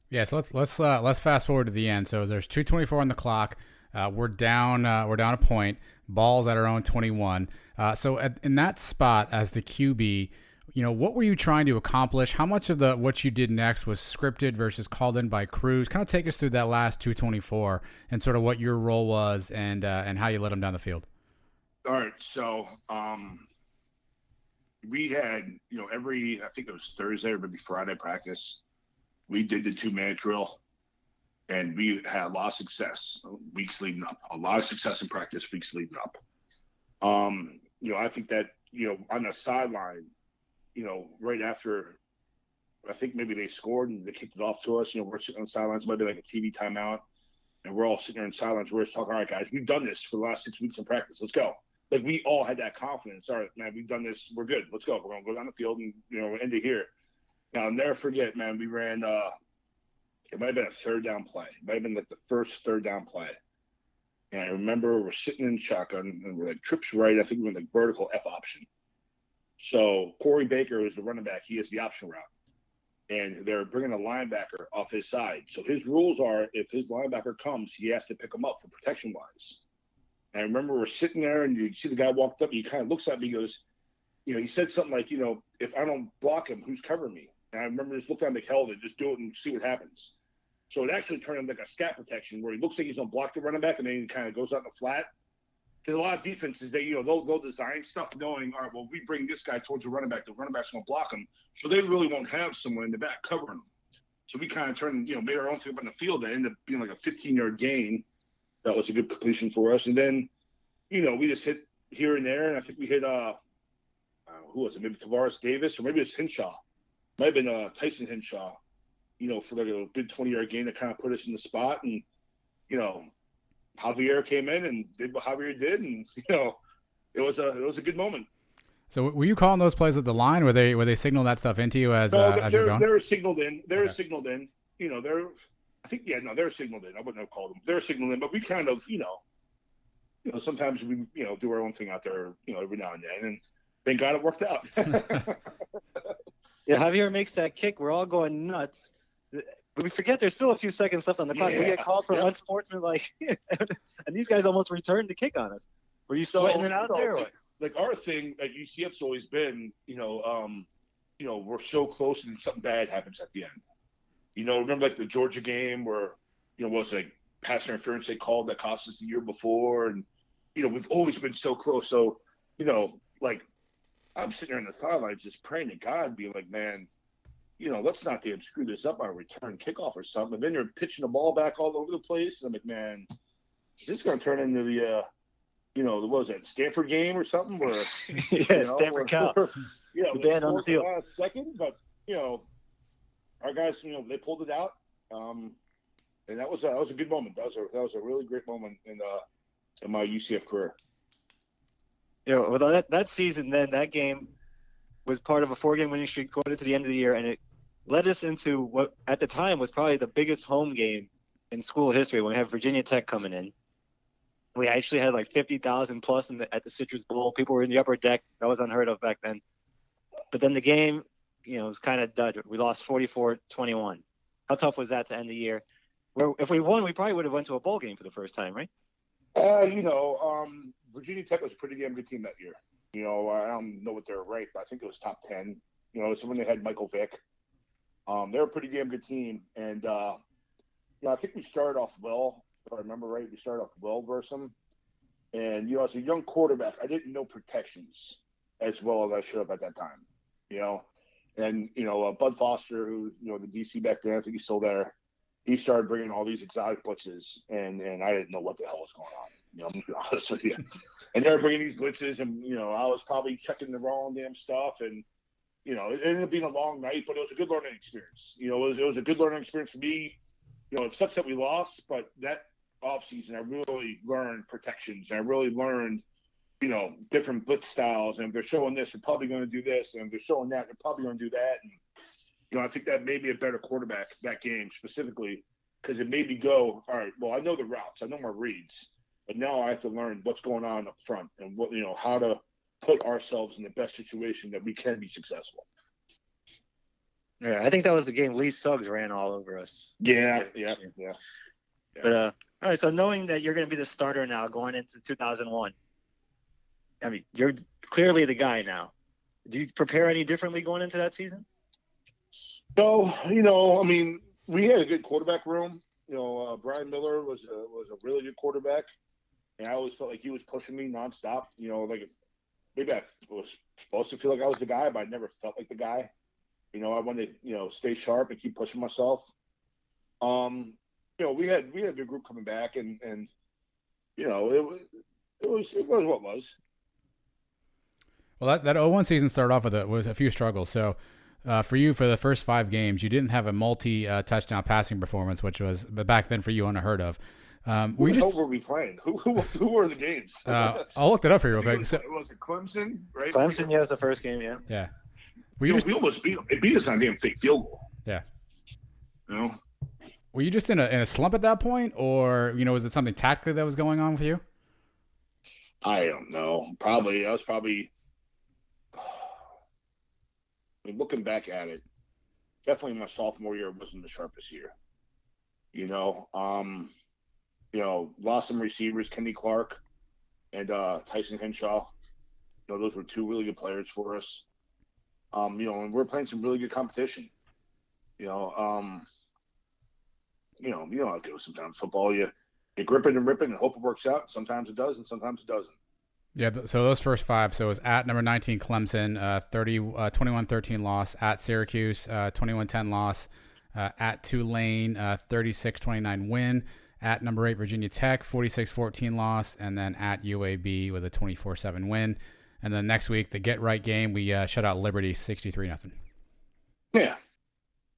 Yeah, so let's fast forward to the end. So there's 2:24 on the clock. We're down a point. Ball's at our own 21. In that spot as the QB, what were you trying to accomplish? How much of what you did next was scripted versus called in by Cruz? Kind of take us through that last 2:24 and sort of what your role was and how you led them down the field. All right, so we had I think it was Thursday or maybe Friday practice. We did the 2-man drill, and we had a lot of success weeks leading up. A lot of success in practice weeks leading up. I think that on the sideline, right after, I think maybe they scored and they kicked it off to us. We're sitting on the sidelines, might be like a TV timeout, and we're all sitting there in silence. We're just talking, all right, guys, we've done this for the last 6 weeks in practice. Let's go. Like, we all had that confidence. All right, man, we've done this. We're good. Let's go. We're going to go down the field and, end it here. Now, I'll never forget, man, we ran, it might have been a third down play. It might have been like the first third down play. And I remember we're sitting in shotgun and we're like trips right. I think we're in the vertical F option. So Corey Baker is the running back. He has the option route. And they're bringing a linebacker off his side. So his rules are, if his linebacker comes, he has to pick him up for protection-wise. And I remember we're sitting there, and you see the guy walked up, and he kind of looks at me, he goes, he said something like, if I don't block him, who's covering me? And I remember just looking at him like, hell, just do it and see what happens. So it actually turned into like a scat protection where he looks like he's going to block the running back, and then he kind of goes out in the flat. There's a lot of defenses that, they'll design stuff knowing, all right, well, we bring this guy towards the running back's going to block him. So they really won't have someone in the back covering him. So we kind of turned, made our own thing up on the field that ended up being like a 15-yard gain. That was a good completion for us. And then, we just hit here and there. And I think we hit, who was it? Maybe Tavares Davis, or maybe it's Hinshaw. Might have been Tyson Hinshaw, for like a big 20-yard gain that kind of put us in the spot. And, Javier came in and did what Javier did, and it was a good moment. So were you calling those plays at the line? Were they signaling that stuff into you as you're going? They were signaled in. They were signaled in. They were signaled in. I wouldn't have called them. They were signaled in, but we kind of, sometimes we, do our own thing out there, every now and then, and thank God it worked out. Yeah, Javier makes that kick. We're all going nuts. We forget there's still a few seconds left on the clock. We get called for unsportsmanlike, and these guys almost returned the kick on us. Were you sweating it out there? Like our thing at UCF's always been, we're so close and something bad happens at the end. Remember like the Georgia game where, what was it, like pass interference they called that cost us the year before, and we've always been so close. So, like I'm sitting there on the sidelines just praying to God, being like, man, let's not damn screw this up on a return kickoff or something. And then you're pitching the ball back all over the place. And I'm like, man, is this going to turn into the, what was that, Stanford game or something? Where, Stanford Cal. The band on the field. Last second, but, our guys, they pulled it out. And that was a good moment. That was a really great moment in my UCF career. Well, that season, then that game was part of a 4-game winning streak going into the end of the year, and it led us into what at the time was probably the biggest home game in school history when we had Virginia Tech coming in. We actually had like 50,000 plus at the Citrus Bowl. People were in the upper deck. That was unheard of back then. But then the game, was kind of dud. We lost 44-21. How tough was that to end the year? Where if we won, we probably would have went to a bowl game for the first time, right? Virginia Tech was a pretty damn good team that year. I don't know what they're ranked, but I think it was top 10. It's when they had Michael Vick. They're a pretty damn good team. And, I think we started off well. If I remember right, we started off well versus them. And, as a young quarterback, I didn't know protections as well as I should have at that time, And, Bud Foster, who, the DC back then, I think he's still there. He started bringing all these exotic blitzes, and I didn't know what the hell was going on. I'm going to be honest with you. And they were bringing these blitzes, and, I was probably checking the wrong damn stuff. And, it ended up being a long night, but it was a good learning experience. It was a good learning experience for me. It sucks that we lost, but that offseason I really learned protections. And I really learned, different blitz styles. And if they're showing this, they're probably going to do this. And if they're showing that, they're probably going to do that. And, I think that made me a better quarterback that game specifically because it made me go, all right, well, I know the routes. I know my reads. But now I have to learn what's going on up front and what, how to put ourselves in the best situation that we can be successful. Yeah, I think that was the game Lee Suggs ran all over us. Yeah. But all right, so knowing that you're going to be the starter now going into 2001, I mean, you're clearly the guy now. Do you prepare any differently going into that season? So, I mean, we had a good quarterback room. Brian Miller was a really good quarterback, and I always felt like he was pushing me nonstop. Like maybe I was supposed to feel like I was the guy, but I never felt like the guy. I wanted to, stay sharp and keep pushing myself. We had a good group coming back, and it was what it was. Well, that 0-1 season started off with a few struggles. So, for you, for the first 5 games, you didn't have a multi-touchdown passing performance, which was, but back then for you, unheard of. Who were we playing? Who were the games? I'll look that up for you real quick. It was Clemson, right? Clemson, yeah, was the first game, yeah. Yeah. We almost beat them. They beat us on a damn fake field goal. Yeah. Were you just in a slump at that point, or was it something tactically that was going on with you? I don't know. Probably. I was probably. I mean, looking back at it, definitely my sophomore year wasn't the sharpest year. Lost some receivers, Kenny Clark and Tyson Henshaw. Those were 2 really good players for us. And we're playing some really good competition. You know how it goes sometimes. Football, you grip it and rip it and hope it works out. Sometimes it does, and sometimes it doesn't. Yeah, so those first 5, so it was at number 19 Clemson, 21-13 loss, at Syracuse, 21-10 loss, at Tulane, 36-29 win, at number 8 Virginia Tech, 46-14 loss, and then at UAB with a 24-7 win. And then next week, the get right game, we shut out Liberty 63-0. Yeah.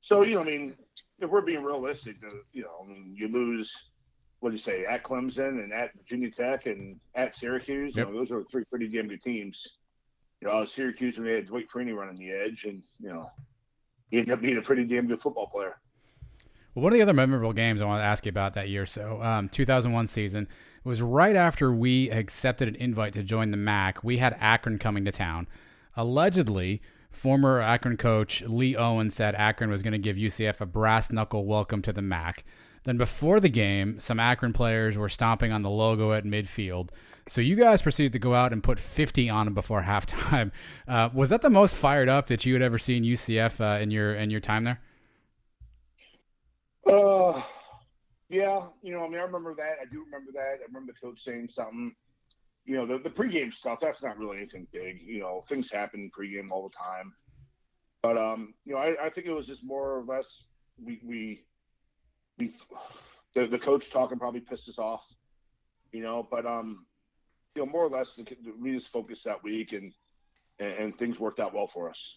So, if we're being realistic, you lose, what do you say, at Clemson and at Virginia Tech and at Syracuse. Yep. Those are 3 pretty damn good teams. Syracuse, when they had Dwight Freeney running the edge, and, he ended up being a pretty damn good football player. Well, one of the other memorable games I want to ask you about that year, 2001 season, it was right after we accepted an invite to join the MAC. We had Akron coming to town. Allegedly, former Akron coach Lee Owen said Akron was going to give UCF a brass knuckle welcome to the MAC. Then before the game, some Akron players were stomping on the logo at midfield. So you guys proceeded to go out and put 50 on them before halftime. Was that the most fired up that you had ever seen UCF in your time there? Yeah. I remember that. I do remember that. I remember the coach saying something. The pregame stuff, that's not really anything big. Things happen pregame all the time. But, I think it was just more or less the coach talking probably pissed us off, but, more or less we just focused that week and things worked out well for us.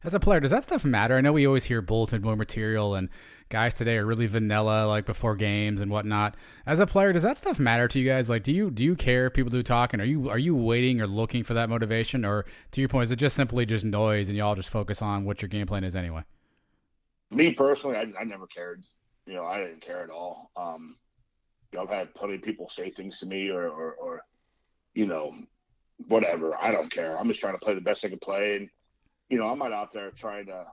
As a player, does that stuff matter? I know we always hear bulletin board material and guys today are really vanilla, like before games and whatnot. As a player, does that stuff matter to you guys? Like, do you care if people do talk, and are you waiting or looking for that motivation, or to your point, is it just simply just noise and y'all just focus on what your game plan is anyway? Me personally, I never cared. I didn't care at all. I've had plenty of people say things to me or whatever. I don't care. I'm just trying to play the best I can play, and I'm not out there trying to,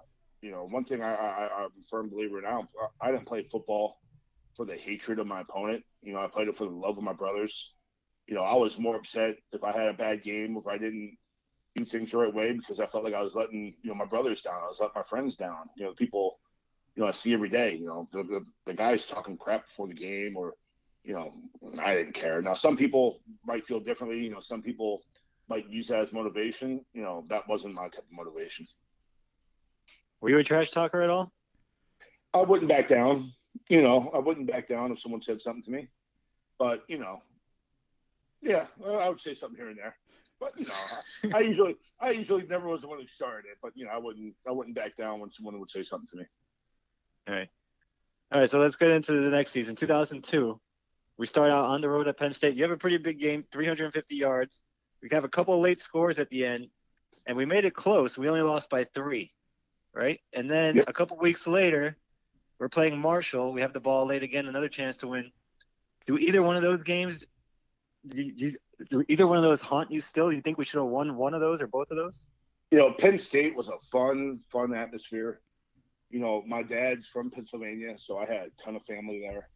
one thing I'm a firm believer in, I didn't play football for the hatred of my opponent. I played it for the love of my brothers. I was more upset if I had a bad game, if I didn't do things the right way, because I felt like I was letting, my brothers down. I was letting my friends down. People, I see every day, the guys talking crap before the game, or, I didn't care. Now, some people might feel differently. Some people might use that as motivation. That wasn't my type of motivation. Were you a trash talker at all? I wouldn't back down. I wouldn't back down if someone said something to me. But, yeah, I would say something here and there. But, I usually never was the one who started it. But, I wouldn't back down when someone would say something to me. All right, so let's get into the next season. 2002, we start out on the road at Penn State. You have a pretty big game, 350 yards. We have a couple of late scores at the end, and we made it close. We only lost by 3, right? And then a couple weeks later, we're playing Marshall. We have the ball late again, another chance to win. Do either one of those games, do either one of those haunt you still? Do you think we should have won one of those or both of those? Penn State was a fun atmosphere. My dad's from Pennsylvania, so I had a ton of family there.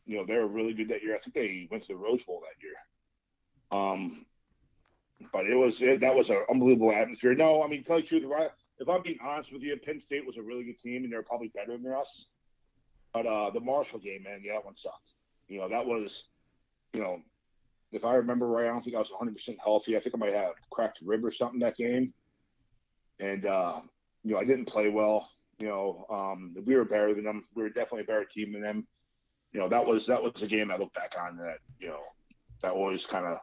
They were really good that year. I think they went to the Rose Bowl that year. But that was an unbelievable atmosphere. No, I mean, tell you the truth, if I'm being honest with you, Penn State was a really good team, and they're probably better than us. But the Marshall game, man, yeah, that one sucked. That was, if I remember right, I don't think I was 100% healthy. I think I might have cracked a rib or something that game. And, I didn't play well. We were better than them. We were definitely a better team than them. That was a game I look back on that, that always kind of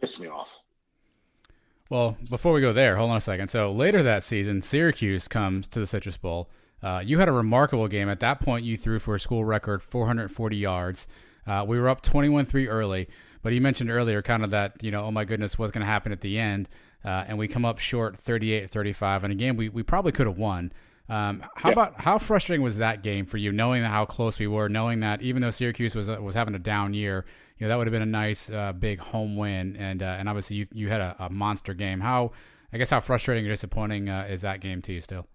pissed me off. Well, before we go there, hold on a second. So later that season, Syracuse comes to the Citrus Bowl. You had a remarkable game. At that point, you threw for a school record 440 yards. We were up 21-3 early, but you mentioned earlier kind of that, oh my goodness, what's going to happen at the end? And we come up short 38-35. And again, we probably could have won. How frustrating was that game for you, knowing how close we were, knowing that even though Syracuse was having a down year, that would have been a nice big home win, and obviously you had a monster game. How frustrating or disappointing is that game to you still?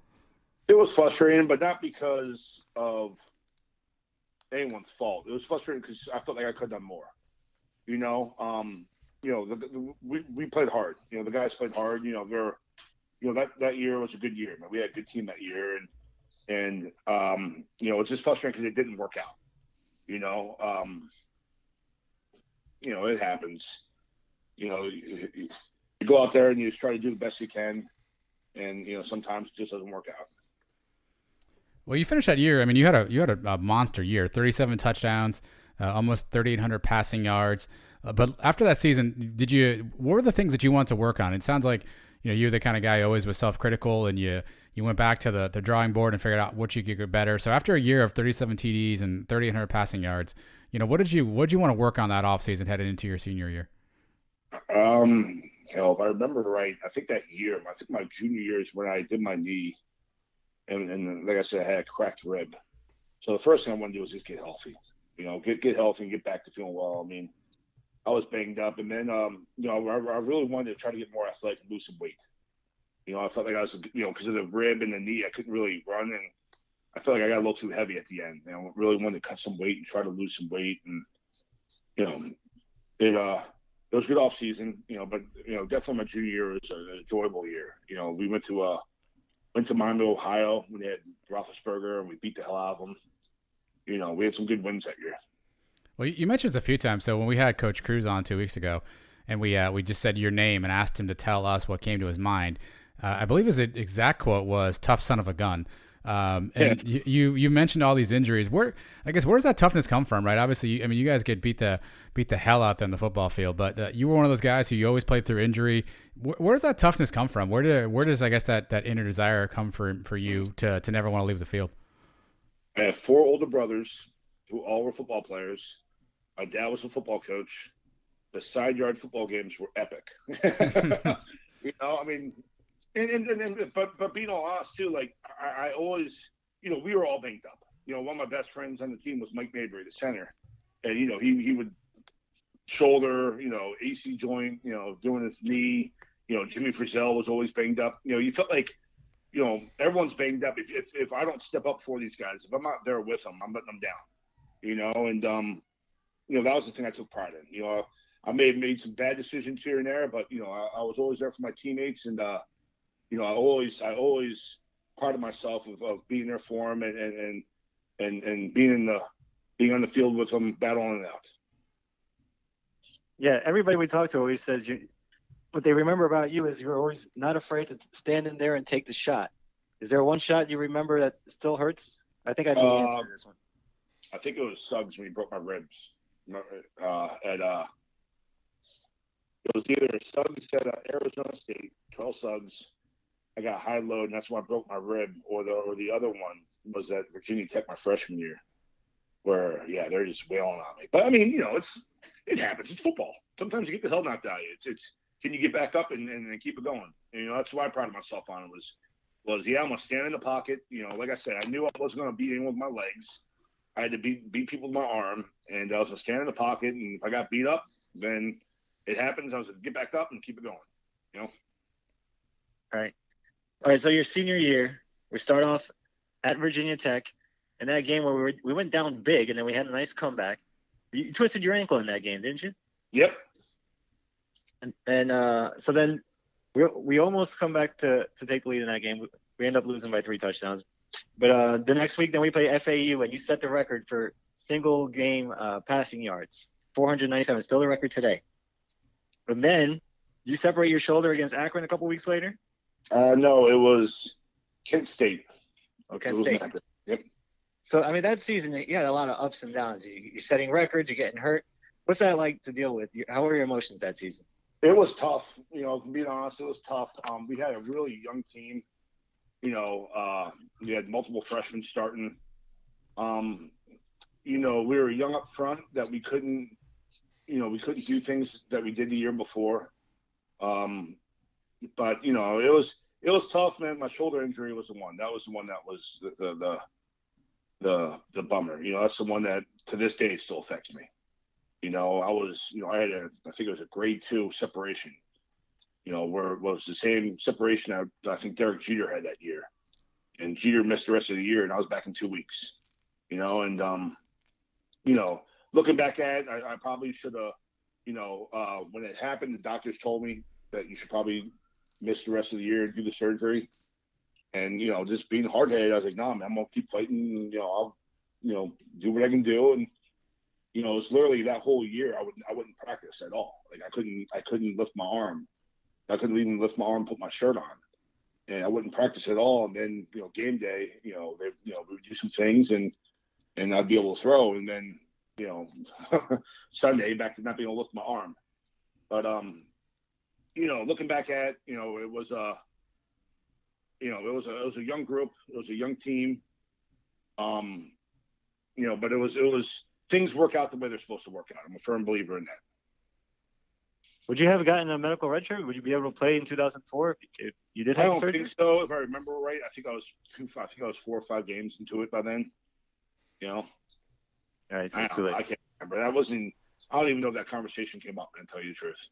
It was frustrating, but not because of anyone's fault. It was frustrating because I felt like I could have done more. We played hard. The guys played hard. That year was a good year. Man. We had a good team that year, and it's just frustrating because it didn't work out. It happens. You go out there and you just try to do the best you can, and sometimes it just doesn't work out. Well, you finished that year. I mean, you had a monster year, 37 touchdowns, almost 3,800 passing yards. But after that season, what were the things that you wanted to work on? It sounds like you're the kind of guy who always was self-critical, and you went back to the drawing board and figured out what you could get better. So after a year of 37 TDs and 3,800 passing yards, what did you want to work on that offseason headed into your senior year? If I remember right, I think that year, my junior year is when I did my knee, and like I said, I had a cracked rib. So the first thing I wanted to do was just get healthy. Get healthy and get back to feeling well. I mean, I was banged up, and then I really wanted to try to get more athletic and lose some weight. I felt like I was, because of the rib and the knee, I couldn't really run, and I felt like I got a little too heavy at the end. I really wanted to cut some weight and try to lose some weight, and it was a good off season, but definitely my junior year was an enjoyable year. We went to Miami, Ohio, when they had Roethlisberger, and we beat the hell out of them. We had some good wins that year. Well, you mentioned this a few times. So when we had Coach Cruz on 2 weeks ago, and we just said your name and asked him to tell us what came to his mind, I believe his exact quote was "tough son of a gun." And you mentioned all these injuries. Where does that toughness come from, right? Obviously, you guys get beat the hell out there in the football field, but you were one of those guys who you always played through injury. Where does that toughness come from? Where does that inner desire come for you to never want to leave the field? I have 4 older brothers who all were football players. My dad was a football coach. The side yard football games were epic. But being all honest too, like I always, we were all banged up. One of my best friends on the team was Mike Mabry, the center, and he would shoulder, AC joint, doing his knee. Jimmy Frizzell was always banged up. You felt like, everyone's banged up. If I don't step up for these guys, if I'm not there with them, I'm letting them down. And that was the thing I took pride in. I may have made some bad decisions here and there, but I was always there for my teammates, and I always prided myself of being there for them and being on the field with them, battling it out. Yeah, everybody we talk to always says what they remember about you is you're always not afraid to stand in there and take the shot. Is there one shot you remember that still hurts? I think I know the answer to this one. I think it was Suggs when he broke my ribs. It was either Suggs at Arizona State, Carl Suggs. I got high load, and that's when I broke my rib. Or the other one was at Virginia Tech my freshman year, where they're just wailing on me. But I mean, it happens. It's football. Sometimes you get the hell knocked out of you. It's can you get back up and keep it going? And, that's why I prided myself on it was I'm gonna stand in the pocket. Like I said, I knew I wasn't gonna beat anyone with my legs. I had to beat people with my arm, and I was gonna stand in the pocket. And if I got beat up, then it happens. I was going to get back up and keep it going, All right. So your senior year, we start off at Virginia Tech, in that game where we went down big, and then we had a nice comeback. You twisted your ankle in that game, didn't you? Yep. And so then we almost come back to take the lead in that game. We end up losing by 3 touchdowns. But the next week, then we play FAU, and you set the record for single game passing yards, 497, still the record today. But then you separate your shoulder against Akron a couple weeks later? No, it was Kent State. Kent State. Yep. So, I mean, that season, you had a lot of ups and downs. You're setting records, you're getting hurt. What's that like to deal with? How were your emotions that season? It was tough. Being honest, it was tough. We had a really young team. We had multiple freshmen starting. We were young up front that we couldn't do things that we did the year before. But it was tough, man. My shoulder injury was the one. That was the one that was the bummer. That's the one that to this day still affects me. I had I think it was a grade 2 separation. Where it was the same separation I think Derek Jeter had that year, and Jeter missed the rest of the year, and I was back in 2 weeks. Looking back at it, I probably should have. When it happened, the doctors told me that you should probably miss the rest of the year and do the surgery. And just being hard-headed, I was like, "No, man, I'm gonna keep fighting. I'll, do what I can do." And it was literally that whole year I wouldn't practice at all. Like I couldn't lift my arm. I couldn't even lift my arm, put my shirt on, and I wouldn't practice at all. And then game day, we would do some things, and I'd be able to throw. And then Sunday back to not being able to lift my arm. But looking back at it was a young group, it was a young team. But it was things work out the way they're supposed to work out. I'm a firm believer in that. Would you have gotten a medical red shirt? Would you be able to play in 2004 if you did have surgery? I don't think so. If I remember right, I think I was 4 or 5 games into it by then. All right, so it's too late. I can't remember. I don't even know if that conversation came up, to tell you the truth.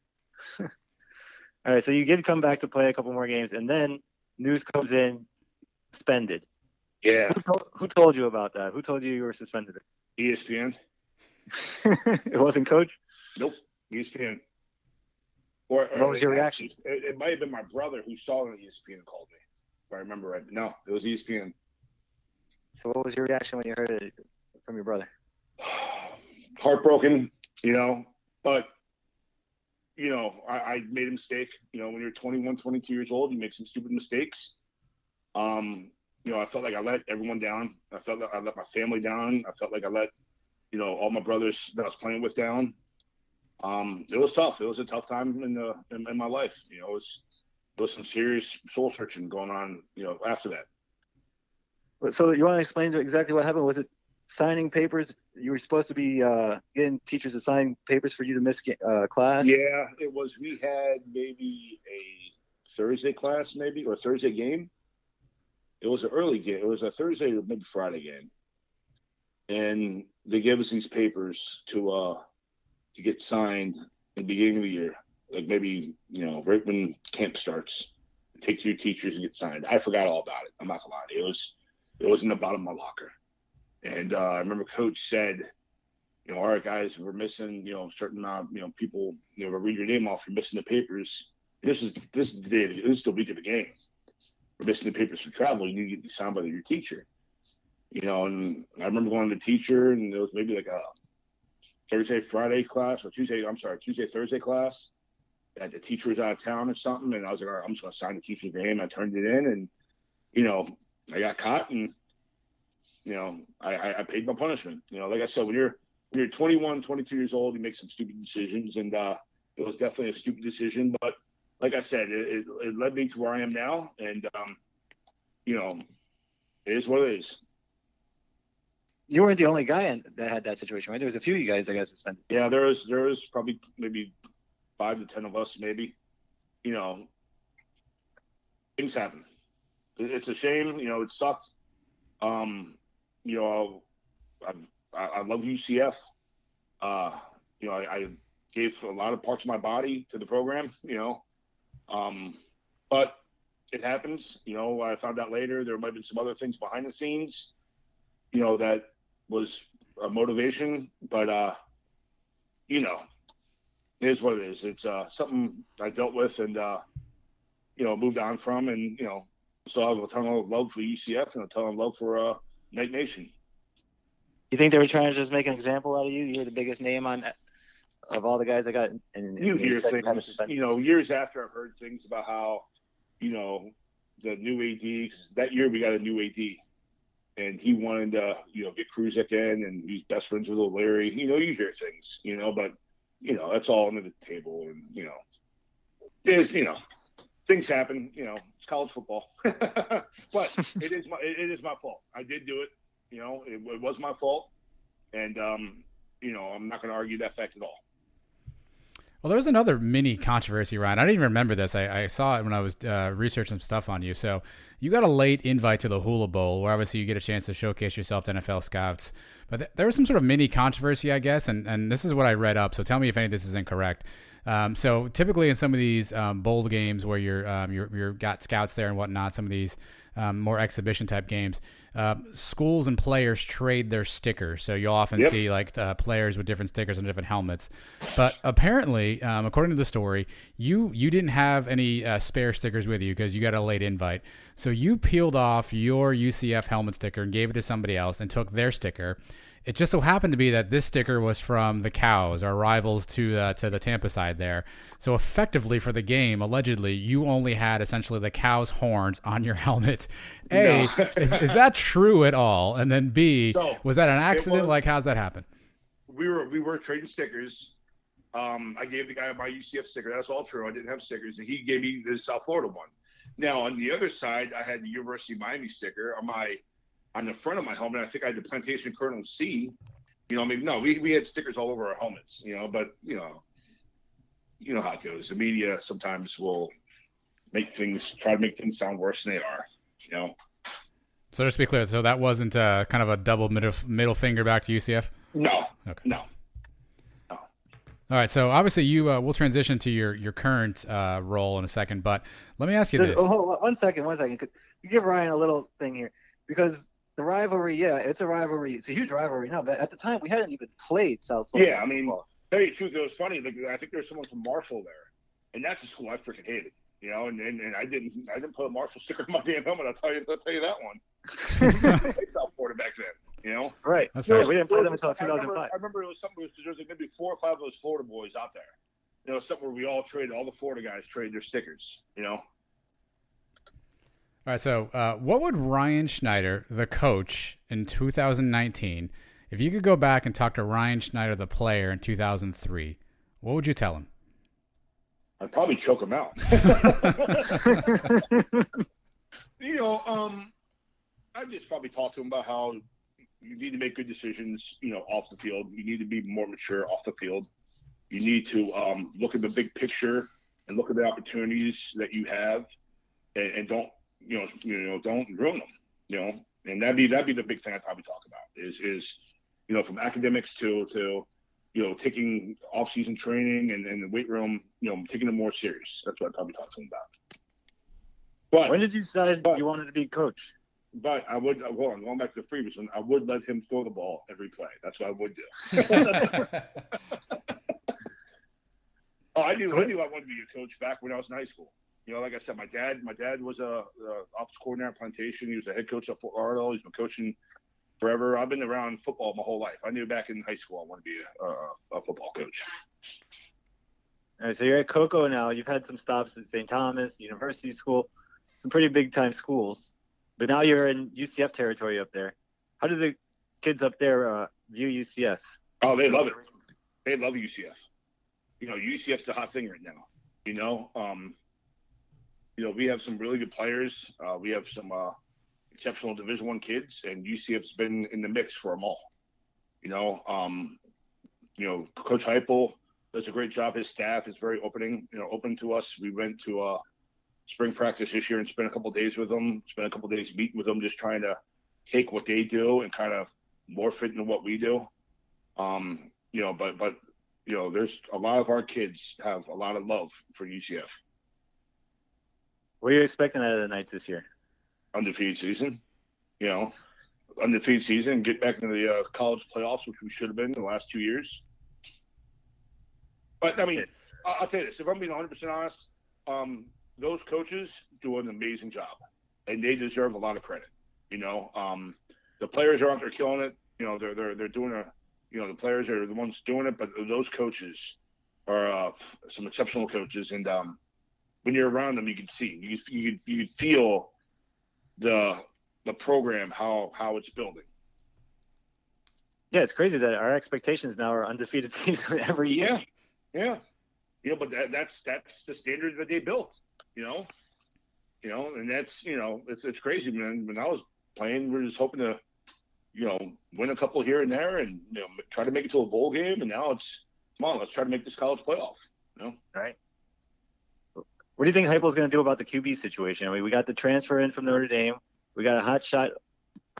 All right, so you did come back to play a couple more games, and then news comes in, suspended. Yeah. Who told you about that? Who told you were suspended? ESPN. It wasn't Coach? Nope, ESPN. What was your reaction? It might have been my brother who saw it on ESPN and called me, if I remember right. No, it was ESPN. So what was your reaction when you heard it from your brother? Heartbroken, but, I made a mistake. When you're 21, 22 years old, you make some stupid mistakes. I felt like I let everyone down. I felt like I let my family down. I felt like I let, all my brothers that I was playing with down. It was tough. It was a tough time in my life. It was some serious soul searching going on, after that. So you want to explain exactly what happened? Was it signing papers? You were supposed to be getting teachers to sign papers for you to miss class? Yeah, it was. We had maybe a Thursday class, or a Thursday game. It was an early game. It was a Thursday or maybe Friday game. And they gave us these papers to get signed in the beginning of the year, like maybe, right when camp starts. Take to your teachers and get signed. I forgot all about it. I'm not gonna lie to you. It was in the bottom of my locker. And I remember Coach said, all right, guys, we're missing, a certain amount, people, read your name off. You're missing the papers. This is the week of the game. We're missing the papers for travel. You need to get signed by your teacher. And I remember going to the teacher, and it was maybe like a Thursday, Friday class, or Tuesday, Thursday class. That the teacher was out of town or something. And I was like, all right, I'm just going to sign the teacher's name. I turned it in, and, I got caught, and, I paid my punishment. Like I said, when you're 21, 22 years old, you make some stupid decisions, and it was definitely a stupid decision. But like I said, it led me to where I am now, and it is what it is. You weren't the only guy that had that situation, right? There was a few of you guys that got suspended. Yeah, there was probably maybe 5 to 10 of us, maybe. Things happen. It's a shame. It sucked. I love UCF. I gave a lot of parts of my body to the program, but it happens. I found out later there might have been some other things behind the scenes, that was a motivation, but it is what it is. It's something I dealt with and moved on from, and so I have a ton of love for UCF and a ton of love for Night Nation. You think they were trying to just make an example out of you? You were the biggest name of all the guys that got in You hear second kind of things, suspension. years after I've heard things about how, the new AD, 'cause that year we got a new AD, and he wanted to, get Kruzcek in, and he's best friends with O'Leary. You hear things, but, that's all under the table, and, there's, things happen, it's college football, but it is my fault. I did do it, it was my fault, and, I'm not going to argue that fact at all. Well, there was another mini controversy, Ryan. I didn't even remember this. I saw it when I was researching some stuff on you. So you got a late invite to the Hula Bowl, where obviously you get a chance to showcase yourself to NFL scouts. But there was some sort of mini controversy, I guess, and this is what I read up. So tell me if any of this is incorrect. So typically in some of these bowl games where you're got scouts there and whatnot, some of these more exhibition type games, schools and players trade their stickers. So you'll often see like players with different stickers and different helmets. But apparently, according to the story, you didn't have any spare stickers with you because you got a late invite. So you peeled off your UCF helmet sticker and gave it to somebody else and took their sticker. It just so happened to be that this sticker was from the Cows, our rivals to the Tampa side there. So effectively for the game, allegedly, you only had essentially the Cows' horns on your helmet. A, No. is that true at all? And then B, So, was that an accident? Like, how's that happen? We were trading stickers. I gave the guy my UCF sticker. That's all true. I didn't have stickers, and he gave me the South Florida one. Now, on the other side, I had the University of Miami sticker on the front of my helmet. I think I had the Plantation Colonel C. We had stickers all over our helmets, but you know how it goes. The media sometimes will try to make things sound worse than they are, So just to be clear, so that wasn't kind of a double middle finger back to UCF? No. Okay. No. All right, so obviously we'll transition to your current role in a second, but let me ask you this. Hold on, one second. You give Ryan a little thing here, because the rivalry, it's a rivalry. It's a huge rivalry now, but at the time we hadn't even played South Florida. Yeah, I mean, tell you the truth, it was funny. Like, I think there's someone from Marshall there, and that's a school I freaking hated. And I didn't put a Marshall sticker on my damn helmet. I'll tell you that one. I played South Florida back then, Right. That's fair. We didn't play them until 2005. I remember it was something. There was like maybe 4 or 5 of those Florida boys out there. Something where we all the Florida guys traded their stickers. All right, so what would Ryan Schneider, the coach in 2019, if you could go back and talk to Ryan Schneider, the player in 2003, what would you tell him? I'd probably choke him out. I'd just probably talk to him about how you need to make good decisions, off the field. You need to be more mature off the field. You need to look at the big picture and look at the opportunities that you have, and don't don't ruin them. And that'd be the big thing I'd probably talk about is from academics to taking off-season training and the weight room, taking it more serious. That's what I'd probably talk to him about. But When did you decide you wanted to be coach? But I would, going back to the previous one, I would let him throw the ball every play. That's what I would do. I knew I wanted to be a coach back when I was in high school. Like I said, my dad was a office coordinator at Plantation. He was a head coach at Fort Lauderdale. He's been coaching forever. I've been around football my whole life. I knew back in high school I wanted to be a football coach. All right, so you're at Cocoa now. You've had some stops at St. Thomas, University School, some pretty big-time schools. But now you're in UCF territory up there. How do the kids up there view UCF? Oh, they love it. They love UCF. UCF's the hot thing right now. We have some really good players. We have some exceptional Division I kids, and UCF's been in the mix for them all. Coach Heupel does a great job. His staff is very open to us. We went to spring practice this year and spent a couple of days with them. Spent a couple of days meeting with them, just trying to take what they do and kind of morph it into what we do. But there's a lot of our kids have a lot of love for UCF. What are you expecting out of the Knights this year? Undefeated season, get back into the college playoffs, which we should have been in the last 2 years. But, I mean, I'll tell you this. If I'm being 100% honest, those coaches do an amazing job, and they deserve a lot of credit. The players are out there killing it. They're doing the players are the ones doing it, but those coaches are some exceptional coaches. And when you're around them, you can see, you can feel the program, how it's building. Yeah, it's crazy that our expectations now are undefeated season every year. Yeah. But that's the standard that they built. And that's it's crazy, man. When I was playing, we were just hoping to win a couple here and there, and try to make it to a bowl game. And now it's, come on, let's try to make this college playoff. All right. What do you think Heupel's going to do about the QB situation? I mean, we got the transfer in from Notre Dame. We got a hot shot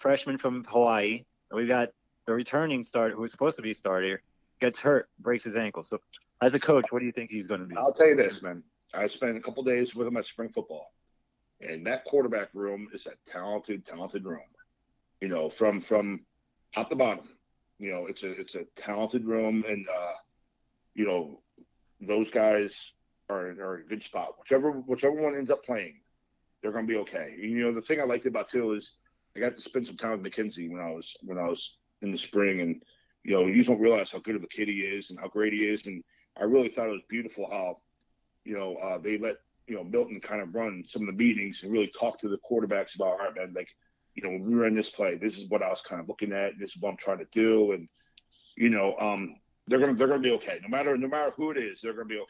freshman from Hawaii. And we got the returning starter who was supposed to be a starter, gets hurt, breaks his ankle. So as a coach, what do you think he's going to be? I'll tell you this, man. I spent a couple days with him at spring football, and that quarterback room is a talented room. From top to bottom, it's a talented room, and those guys are in a good spot. Whichever one ends up playing, they're going to be okay. The thing I liked about too is I got to spend some time with McKenzie when I was in the spring, and you don't realize how good of a kid he is and how great he is. And I really thought it was beautiful how they let Milton kind of run some of the meetings and really talk to the quarterbacks about, all right, man, like, when we were in this play, this is what I was kind of looking at, and this is what I'm trying to do. And they're gonna be okay. No matter who it is, they're gonna be okay.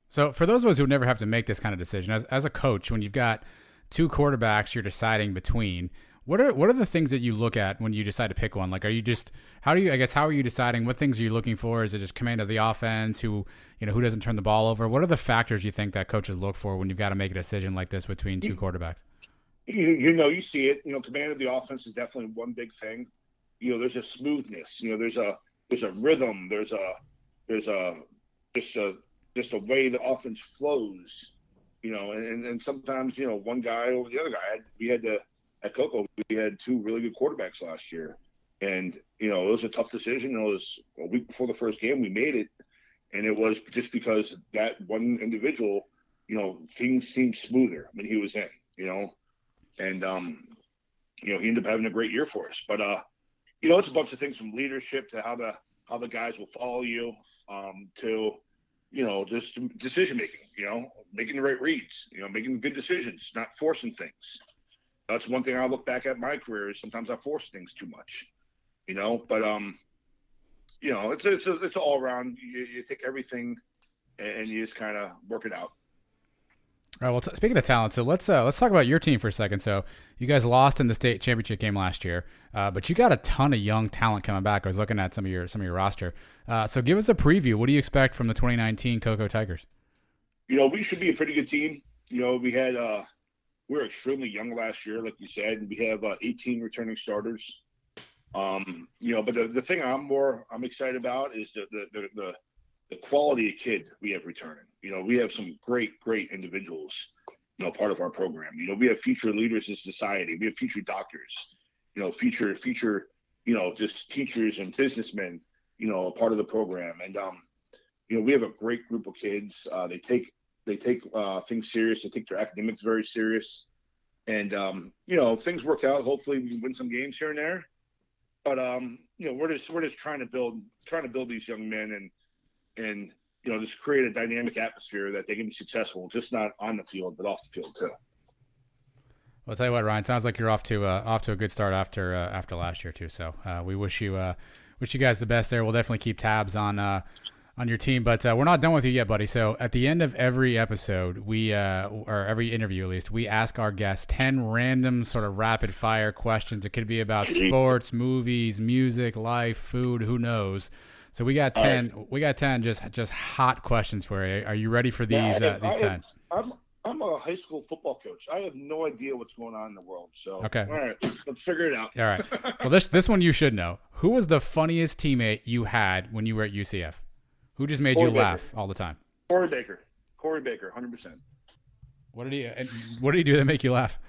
So for those of us who never have to make this kind of decision, as a coach, when you've got two quarterbacks you're deciding between, what are the things that you look at when you decide to pick one? Like, how are you deciding what things are you looking for? Is it just command of the offense, who doesn't turn the ball over? What are the factors you think that coaches look for when you've got to make a decision like this between two quarterbacks? You see it. Command of the offense is definitely one big thing. There's a smoothness. There's a rhythm. There's just a way the offense flows. And sometimes one guy over the other guy. At Coco, we had two really good quarterbacks last year, and it was a tough decision. It was a week before the first game we made it, and it was just because that one individual, things seemed smoother when he was in, and he ended up having a great year for us. But it's a bunch of things, from leadership to how the guys will follow you, to just decision making, making the right reads, making good decisions, not forcing things. That's one thing I look back at my career, is sometimes I force things too much, but it's all around. You take everything and you just kind of work it out. All right. Well, speaking of talent, so let's talk about your team for a second. So you guys lost in the state championship game last year, but you got a ton of young talent coming back. I was looking at some of your roster. So give us a preview. What do you expect from the 2019 Cocoa Tigers? We should be a pretty good team. We were extremely young last year, like you said, and we have 18 returning starters. But the thing I'm excited about is the quality of kid we have returning. We have some great individuals, part of our program. We have future leaders in society. We have future doctors, future, just teachers and businessmen, part of the program. And, we have a great group of kids. They take things serious. They take their academics very serious. And, things work out. Hopefully we can win some games here and there. But, we're just trying to build these young men and just create a dynamic atmosphere that they can be successful, just not on the field, but off the field too. Well, I'll tell you what, Ryan, sounds like you're off to a good start after last year too. So we wish you guys the best there. We'll definitely keep tabs on your team, but we're not done with you yet, buddy. So at the end of every episode, or every interview at least, we ask our guests 10 random sort of rapid fire questions. It could be about sports, movies, music, life, food, who knows. So we got 10. We got 10 just hot questions for you. Are you ready for these? These 10. I'm a high school football coach. I have no idea what's going on in the world. So, Okay. All right, let's figure it out. All right. Well, this one you should know. Who was the funniest teammate you had when you were at UCF? Who just made Corey you Baker. laugh all the time? Corey Baker, 100%. What did he do that make you laugh?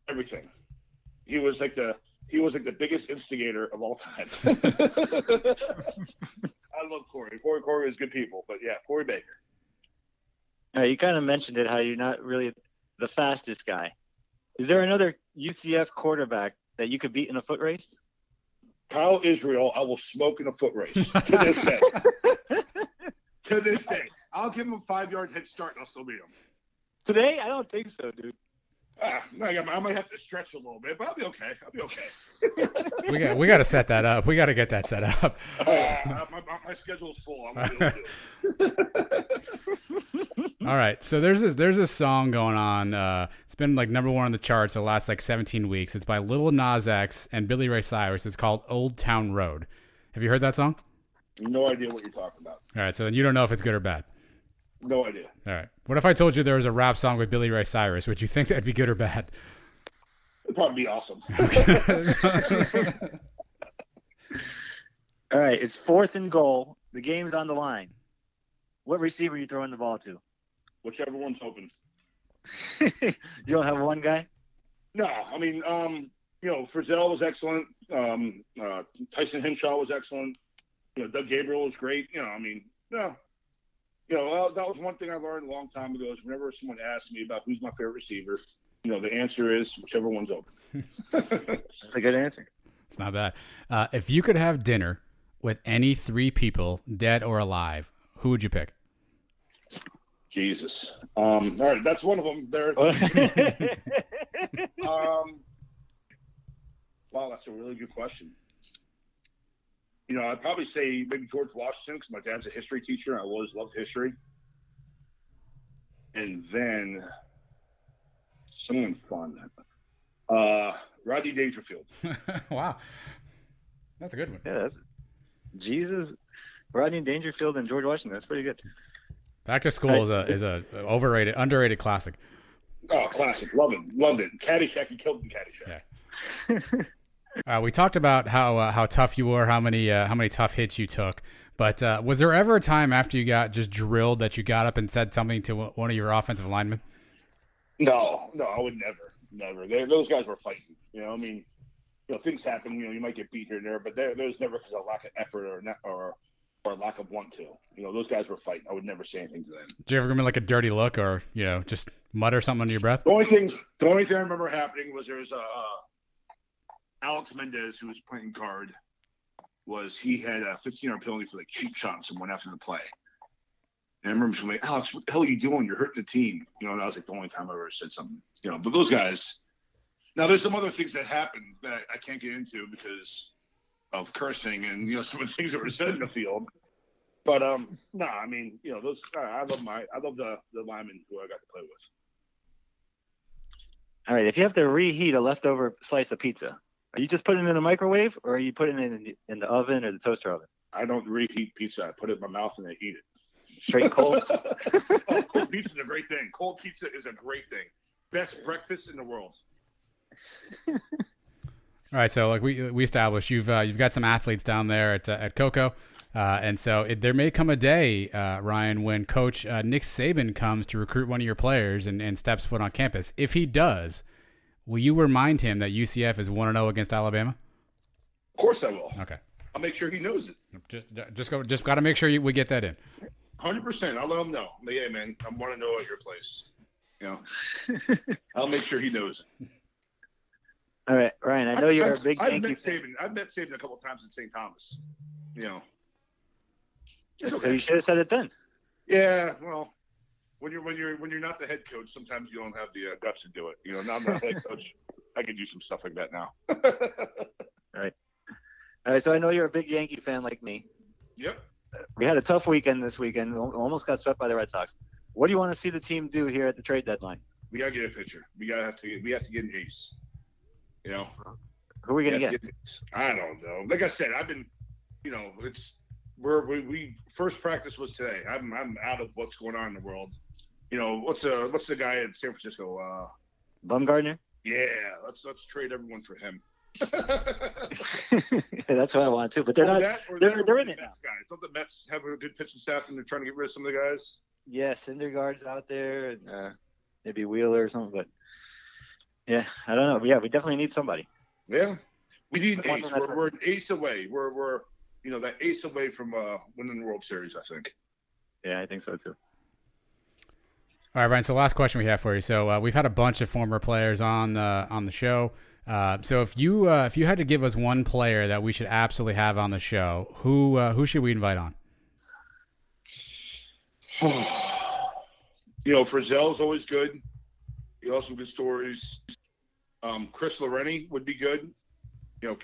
Everything. He was like the biggest instigator of all time. I love Corey. Corey is good people, but yeah, Corey Baker. All right, you kind of mentioned it, how you're not really the fastest guy. Is there another UCF quarterback that you could beat in a foot race? Kyle Israel, I will smoke in a foot race to this day. To this day. I'll give him a 5-yard head start and I'll still beat him. Today? I don't think so, dude. I might have to stretch a little bit, but I'll be okay. We got to set that up. We got to get that set up. My schedule's full. I'm gonna do it. All right. So there's this song going on. It's been like number 1 on the charts the last like 17 weeks. It's by Lil Nas X and Billy Ray Cyrus. It's called Old Town Road. Have you heard that song? No idea what you're talking about. All right. So then you don't know if it's good or bad. No idea. All right. What if I told you there was a rap song with Billy Ray Cyrus? Would you think that'd be good or bad? It'd probably be awesome. All right, it's 4th and goal. The game's on the line. What receiver are you throwing the ball to? Whichever one's open. You don't have one guy? No, I mean, Frizzell was excellent. Tyson Henshaw was excellent. Doug Gabriel was great. That was one thing I learned a long time ago is whenever someone asks me about who's my favorite receiver, the answer is whichever one's open. That's a good answer. It's not bad. If you could have dinner with any 3 people, dead or alive, who would you pick? Jesus. All right, that's one of them. There. Wow, that's a really good question. I'd probably say maybe George Washington because my dad's a history teacher. And I always loved history. And then someone fun. Rodney Dangerfield. Wow. That's a good one. Yeah, Jesus, Rodney Dangerfield, and George Washington. That's pretty good. Back to School is a underrated classic. Oh, classic. Loved it. Caddyshack, he killed in Caddyshack. Yeah. We talked about how tough you were, how many tough hits you took. But was there ever a time after you got just drilled that you got up and said something to one of your offensive linemen? No, I would never. Those guys were fighting. Things happen. You might get beat here and there, but there's never because of lack of effort or lack of want to. Those guys were fighting. I would never say anything to them. Did you ever give me like a dirty look or just mutter something under your breath? The only thing I remember happening was there was Alex Mendez who was playing guard. He had a 15-yard penalty for like cheap shots and went after the play. And I remember somebody, Alex, what the hell are you doing? You're hurting the team. And that was like the only time I ever said something. But those guys. Now there's some other things that happened that I can't get into because of cursing and some of the things that were said in the field. But those I love the linemen who I got to play with. All right, if you have to reheat a leftover slice of pizza, are you just putting it in a microwave or are you putting it in the oven or the toaster oven? I don't reheat pizza. I put it in my mouth and I eat it. Straight cold? Cold pizza is a great thing. Cold pizza is a great thing. Best breakfast in the world. All right, so like we established, you've got some athletes down there at Cocoa, and so there may come a day, Ryan, when Coach Nick Saban comes to recruit one of your players and steps foot on campus. If he does, will you remind him that UCF is 1-0 against Alabama? Of course I will. Okay. I'll make sure he knows it. Just got to make sure we get that in. 100%. I'll let him know. But yeah, man, I want to know at your place. I'll make sure he knows it. All right, Ryan, I know you're a big Yankee fan. I've met Saban a couple of times in St. Thomas. So you should have said it then. Yeah, well, when you're not the head coach, sometimes you don't have the guts to do it. Now I'm not the head coach. I can do some stuff like that now. All right. So I know you're a big Yankee fan like me. Yep. We had a tough weekend this weekend. Almost got swept by the Red Sox. What do you want to see the team do here at the trade deadline? We gotta get a pitcher. We have to get an ace. Who are we gonna get? I don't know. Like I said, I've been, we first practice was today. I'm out of what's going on in the world. What's the guy in San Francisco? Bumgardner. Yeah, let's trade everyone for him. That's what I want too, but they're not. They're in it now. Guys. Don't the Mets have a good pitching staff and they're trying to get rid of some of the guys? Yeah, Syndergaard's out there, and maybe Wheeler or something. But yeah, I don't know. Yeah, we definitely need somebody. Yeah, we need an ace. We're an ace away. We're that ace away from winning the World Series, I think. Yeah, I think so too. All right, Ryan. So last question we have for you. So we've had a bunch of former players on the show. So if you had to give us one player that we should absolutely have on the show, who should we invite on? Frizzell's always good. He has some good stories. Chris Loreni would be good. I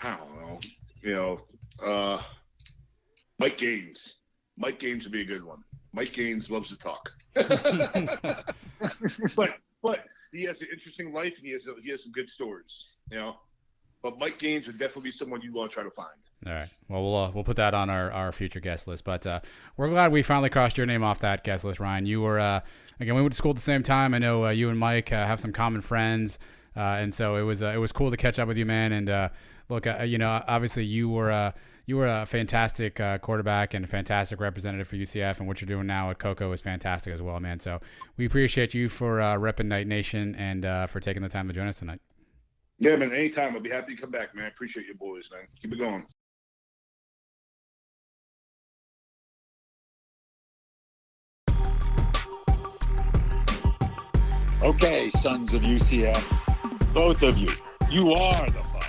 don't know. Mike Gaines. Mike Gaines would be a good one. Mike Gaines loves to talk. But he has an interesting life, and he has some good stories, But Mike Gaines would definitely be someone you want to try to find. All right. Well, we'll put that on our future guest list. But we're glad we finally crossed your name off that guest list, Ryan. You were again, we went to school at the same time. I know you and Mike have some common friends, and so it was cool to catch up with you, man. And look, obviously you were a fantastic quarterback and a fantastic representative for UCF, and what you're doing now at Coco is fantastic as well, man. So we appreciate you for repping Night Nation and for taking the time to join us tonight. Yeah, man, anytime. I'll be happy to come back, man. I appreciate you boys, man. Keep it going. Okay, sons of UCF, both of you, you are the foe.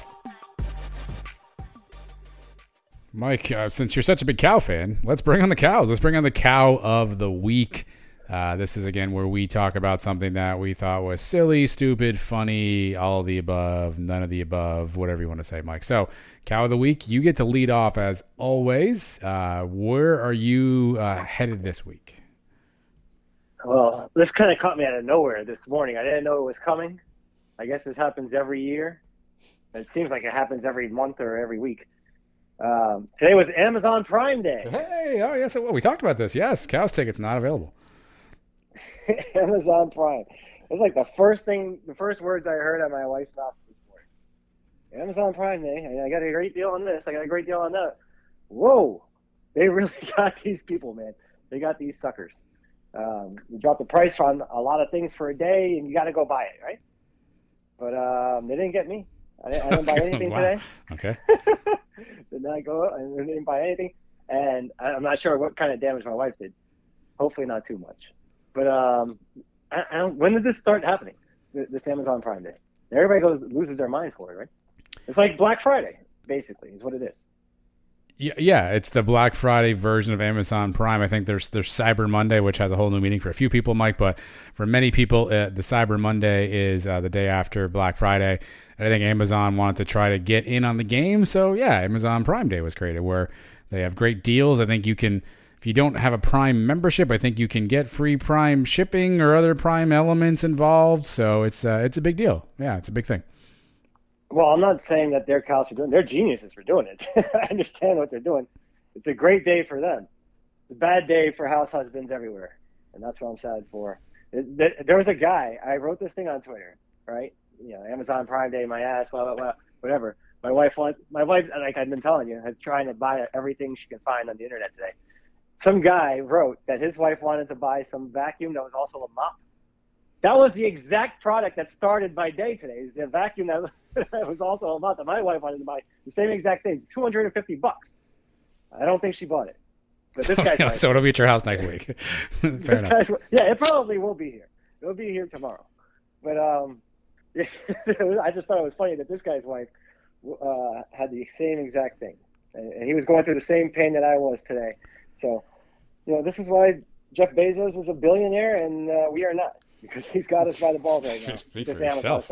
Mike, since you're such a big cow fan, let's bring on the cows. Let's bring on the cow of the week. This is, again, where we talk about something that we thought was silly, stupid, funny, all of the above, none of the above, whatever you want to say, Mike. So, cow of the week, you get to lead off as always. Where are you headed this week? Well, this kind of caught me out of nowhere this morning. I didn't know it was coming. I guess this happens every year. It seems like it happens every month or every week. Today was Amazon Prime Day. Hey, oh yes, well, we talked about this. Yes, Cows tickets not available. Amazon Prime. It was like the first words I heard out of my wife's mouth this morning. Amazon Prime Day. I got a great deal on this. I got a great deal on that. Whoa, they really got these people, man. They got these suckers. You drop the price on a lot of things for a day, and you got to go buy it, right? But they didn't get me. I didn't buy anything today. Okay. Did not go. I didn't buy anything, and I'm not sure what kind of damage my wife did. Hopefully, not too much. But when did this start happening? This Amazon Prime Day. Everybody loses their mind for it, right? It's like Black Friday, basically, is what it is. Yeah, it's the Black Friday version of Amazon Prime. I think there's Cyber Monday, which has a whole new meaning for a few people, Mike, but for many people, the Cyber Monday is the day after Black Friday. And I think Amazon wanted to try to get in on the game. So, yeah, Amazon Prime Day was created where they have great deals. I think you can, if you don't have a Prime membership, I think you can get free Prime shipping or other Prime elements involved. So it's a big deal. Yeah, it's a big thing. Well, I'm not saying that their cows are doing. They're geniuses for doing it. I understand what they're doing. It's a great day for them. It's a bad day for house husbands everywhere, and that's what I'm sad for. There was a guy. I wrote this thing on Twitter, right? Amazon Prime Day, my ass, blah blah blah, whatever. My wife, like I've been telling you, is trying to buy everything she can find on the internet today. Some guy wrote that his wife wanted to buy some vacuum that was also a mop. That was the exact product that started my day today. The vacuum that was also a mop that my wife wanted to buy. The same exact thing, $250. I don't think she bought it. But this guy's so it'll be at your house next week. Fair enough. Yeah, it probably will be here. It'll be here tomorrow. But I just thought it was funny that this guy's wife had the same exact thing. And he was going through the same pain that I was today. So, this is why Jeff Bezos is a billionaire and we are not. Because he's got us by the balls right now. Just speak for yourself.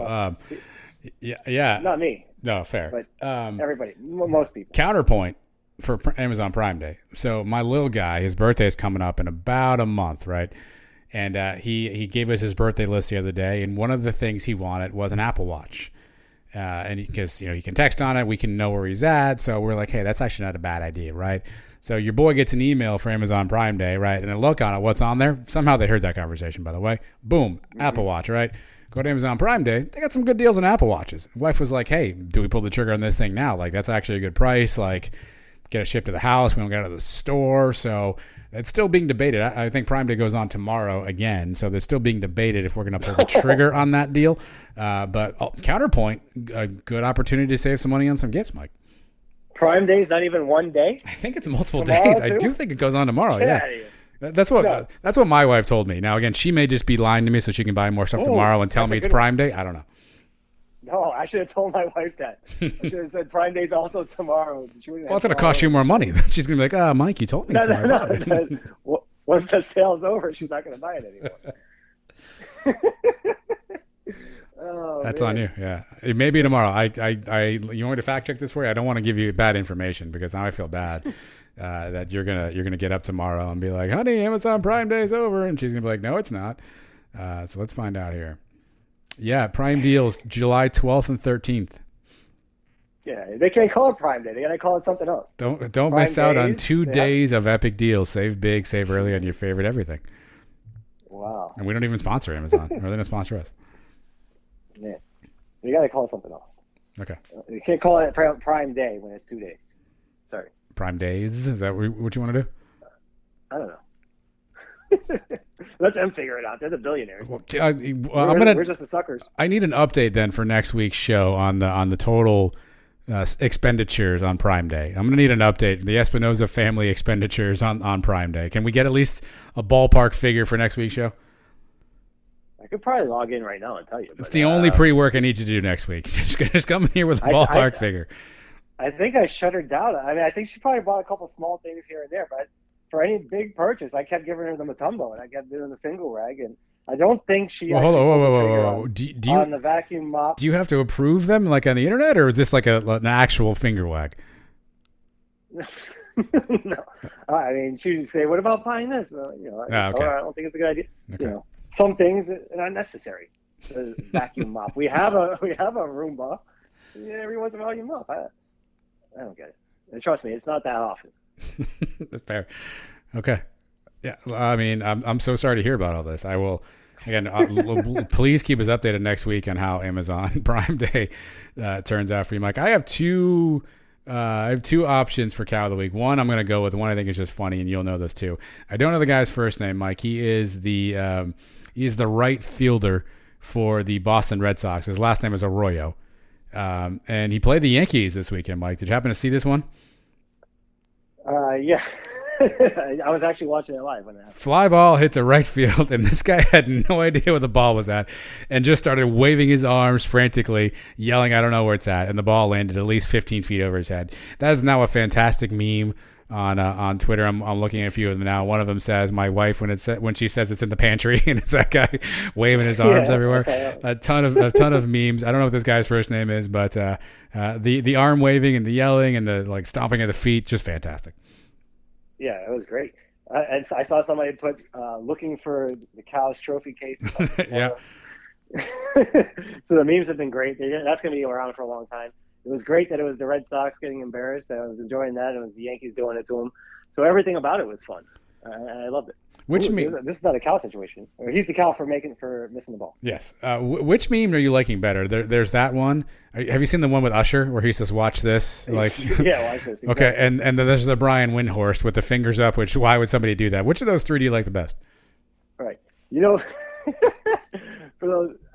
Yeah. Not me. No, fair. But everybody, most people. Counterpoint for Amazon Prime Day. So my little guy, his birthday is coming up in about a month, right? And he gave us his birthday list the other day, and one of the things he wanted was an Apple Watch. and because he can text on it, we can know where he's at. So we're like, hey, that's actually not a bad idea, right? So your boy gets an email for Amazon Prime Day, right? And I look on it, what's on there? Somehow they heard that conversation, by the way. Boom, Apple Watch, right? Go to Amazon Prime Day. They got some good deals on Apple Watches. Wife was like, hey, do we pull the trigger on this thing now? Like, that's actually a good price. Like, get it shipped to the house. We don't get it out of the store. So it's still being debated. I think Prime Day goes on tomorrow again. So they're still being debated if we're going to pull the trigger on that deal. But counterpoint, a good opportunity to save some money on some gifts, Mike. Prime Day is not even one day? I think it's multiple Tomorrow days. too? I do think it goes on tomorrow. Get Yeah. out of here. That's what my wife told me. Now, again, she may just be lying to me so she can buy more stuff tomorrow and tell me it's Prime Day. I don't know. No, I should have told my wife that. I should have said Prime Day's also tomorrow. Well, it's going to cost you more money. She's going to be like, Mike, you told me. No. Once the sale's over, she's not going to buy it anymore. That's on you. Yeah, it may be tomorrow. You want me to fact check this for you? I don't want to give you bad information because now I feel bad that you're gonna get up tomorrow and be like, honey, Amazon Prime Day is over, and she's gonna be like, no, it's not. So let's find out here. Yeah, Prime deals July 12th and 13th. Yeah, they can't call it Prime Day. They got to call it something else. Don't miss out on 2 days of epic deals. Save big, save early on your favorite everything. Wow. And we don't even sponsor Amazon, or they're gonna sponsor us. Man, you got to call it something else. Okay. You can't call it Prime Day when it's 2 days. Sorry. Prime days? Is that what you want to do? I don't know. Let them figure it out. They're the billionaires. Well, we're just the suckers. I need an update then for next week's show on the total expenditures on Prime Day. I'm going to need an update. The Espinoza family expenditures on Prime Day. Can we get at least a ballpark figure for next week's show? I could probably log in right now and tell you. It's the only pre-work I need you to do next week. Just come in here with a ballpark figure. I think I shut her down. I mean, I think she probably bought a couple small things here and there, but for any big purchase, I kept giving her the Matumbo and I kept doing the finger rag, and I don't think she. Well, hold on, whoa. Do you, on the vacuum mop. Do you have to approve them like on the internet, or is this like an actual finger wag? No, I mean, she would say, "What about buying this?" Okay. I don't think it's a good idea. Okay. Some things are not necessary. The vacuum mop. We have a Roomba. Yeah, every once in a while you mop. I don't get it. And trust me, it's not that often. Fair. Okay. Yeah. I mean, I'm so sorry to hear about all this. I will, again, please keep us updated next week on how Amazon Prime Day turns out for you, Mike. I have two options for Cow of the Week. One I'm going to go with. One I think is just funny, and you'll know this too. I don't know the guy's first name, Mike. He is the right fielder for the Boston Red Sox. His last name is Arroyo. And he played the Yankees this weekend, Mike. Did you happen to see this one? Yeah. I was actually watching it live when it happened. Fly ball hit to right field, and this guy had no idea where the ball was at and just started waving his arms frantically, yelling, I don't know where it's at, and the ball landed at least 15 feet over his head. That is now a fantastic meme on Twitter. I'm looking at a few of them now. One of them says, my wife, when she says it's in the pantry, and it's that guy waving his arms everywhere. A ton of memes. I don't know what this guy's first name is, but the arm waving and the yelling and the like stomping of the feet, just fantastic. Yeah, it was great. And I saw somebody put looking for the Cow's trophy case. Yeah. So the memes have been great. That's going to be around for a long time. It was great that it was the Red Sox getting embarrassed. I was enjoying that. It was the Yankees doing it to them. So everything about it was fun. I loved it. This is not a Cow situation. Or he's the Cow for missing the ball. Yes. Which meme are you liking better? There's that one. Have you seen the one with Usher where he says, "Watch this"? Like, yeah, watch this. Exactly. Okay, and then there's the Brian Windhorst with the fingers up. Which why would somebody do that? Which of those three do you like the best? Right.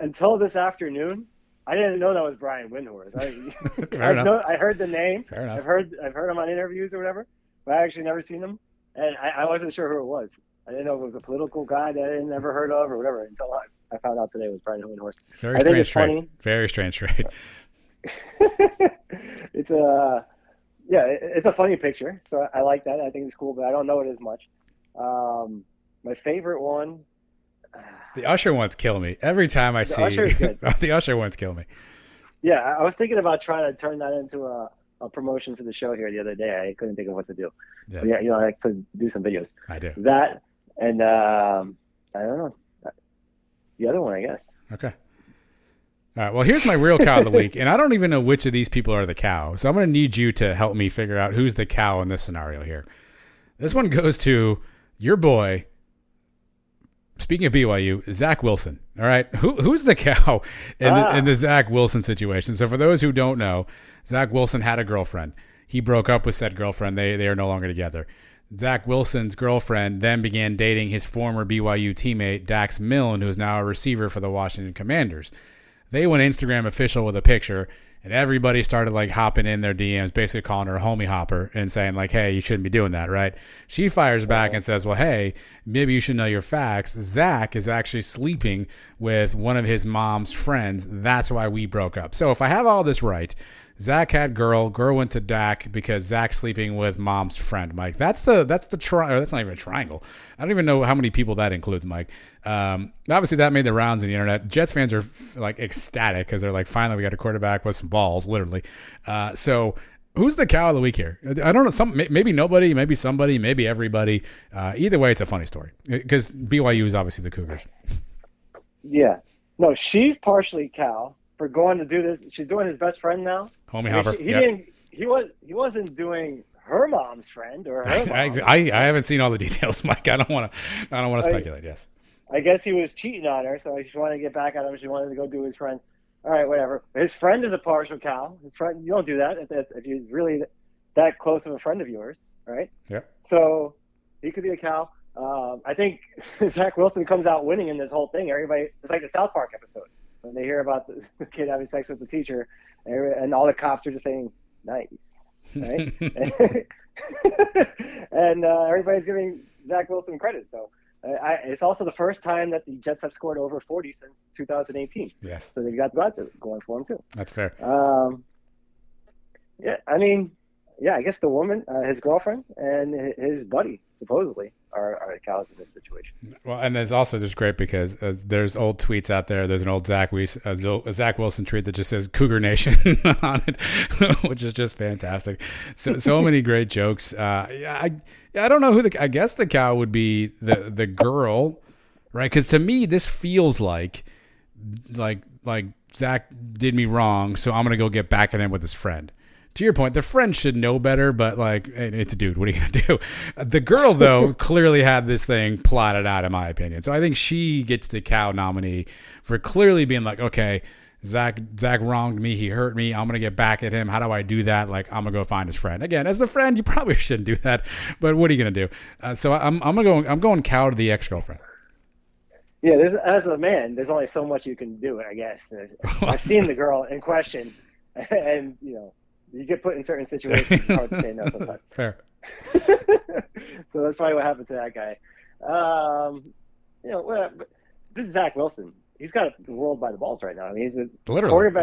Until this afternoon, I didn't know that was Brian Windhorst. I heard the name. Fair enough. I've heard him on interviews or whatever, but I actually never seen him, and I wasn't sure who it was. I didn't know if it was a political guy that I had never heard of or whatever until I found out today it was Brian Windhorst. Very strange trade. Very strange trade. It's a funny picture, so I like that. I think it's cool, but I don't know it as much. My favorite one. The Usher ones kill me every time I see. Usher's good. The Usher ones kill me. Yeah, I was thinking about trying to turn that into a promotion for the show here the other day. I couldn't think of what to do. Yeah, I like to do some videos. I do that, and I don't know the other one, I guess. Okay. All right. Well, here's my real cow of the week, and I don't even know which of these people are the cow. So I'm going to need you to help me figure out who's the cow in this scenario here. This one goes to your boy. Speaking of BYU, Zach Wilson. All right, who's the cow in the Zach Wilson situation? So for those who don't know, Zach Wilson had a girlfriend. He broke up with said girlfriend. They are no longer together. Zach Wilson's girlfriend then began dating his former BYU teammate Dax Milne, who is now a receiver for the Washington Commanders. They went Instagram official with a picture, and everybody started like hopping in their DMs, basically calling her a homie hopper and saying like, hey, you shouldn't be doing that, right? She fires back and says, well, hey, maybe you should know your facts. Zach is actually sleeping with one of his mom's friends. That's why we broke up. So if I have all this right, Zach had girl went to Dak because Zach's sleeping with mom's friend, Mike. That's the that's not even a triangle. I don't even know how many people that includes, Mike. Obviously that made the rounds on the internet. Jets fans are like ecstatic because they're like, finally we got a quarterback with some balls, literally. So who's the cow of the week here? I don't know. Maybe nobody, maybe somebody, maybe everybody. Either way, it's a funny story because BYU is obviously the Cougars. Yeah, no, she's partially cow for going to do this. She's doing his best friend now. Homie hopper. He wasn't doing her mom's friend or her mom. I haven't seen all the details, Mike. I don't want to speculate. Yes. I guess he was cheating on her, so she wanted to get back at him. She wanted to go do his friend. All right, whatever. His friend is a partial cow. His friend, you don't do that if he's really that close of a friend of yours, right? Yeah. So he could be a cow. I think Zach Wilson comes out winning in this whole thing. Everybody, it's like the South Park episode when they hear about the kid having sex with the teacher, and all the cops are just saying, nice, right? And everybody's giving Zach Wilson credit. So it's also the first time that the Jets have scored over 40 since 2018. Yes. So they've got that going for them, too. That's fair. I guess the woman, his girlfriend, and his buddy, supposedly, are the cows in this situation. Well, and it's also just great because there's old tweets out there. There's an old Zach Wilson tweet that just says Cougar Nation on it, which is just fantastic. So many great jokes. I don't know who I guess the cow would be the girl, right? Because to me, this feels like Zach did me wrong, so I'm going to go get back at him with his friend. To your point, the friend should know better, but like, it's a dude. What are you going to do? The girl, though, clearly had this thing plotted out, in my opinion. So I think she gets the cow nominee for clearly being like, okay, Zach wronged me. He hurt me. I'm going to get back at him. How do I do that? Like, I'm going to go find his friend. Again, as the friend, you probably shouldn't do that, but what are you going to do? So I'm going cow to the ex-girlfriend. Yeah, as a man, there's only so much you can do, I guess. I've seen the girl in question, and, you get put in certain situations, it's hard to say no sometimes. Fair. So that's probably what happened to that guy. This is Zach Wilson. He's got the world by the balls right now. I mean, he's a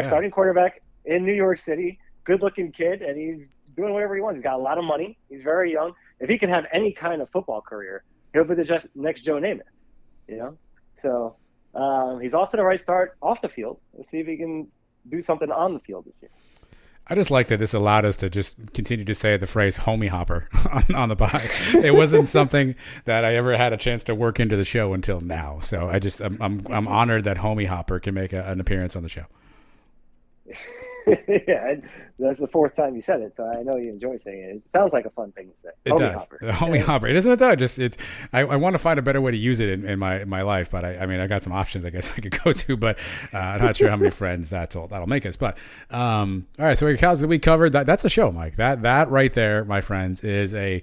starting quarterback in New York City, good-looking kid, and he's doing whatever he wants. He's got a lot of money. He's very young. If he can have any kind of football career, he'll be the next Joe Namath, So he's off to the right start off the field. Let's see if he can do something on the field this year. I just like that this allowed us to just continue to say the phrase homie hopper on the pod. It wasn't something that I ever had a chance to work into the show until now. So I'm honored that homie hopper can make an appearance on the show. Yeah, that's the fourth time you said it, so I know you enjoy saying it. It sounds like a fun thing to say. It does. Hopper. Homie hopper. Isn't it though? I want to find a better way to use it in my life, but I got some options I guess I could go to, but I'm not sure how many friends that'll make us. But all right, so your cows that we covered, that's a show, Mike. That right there, my friends, is a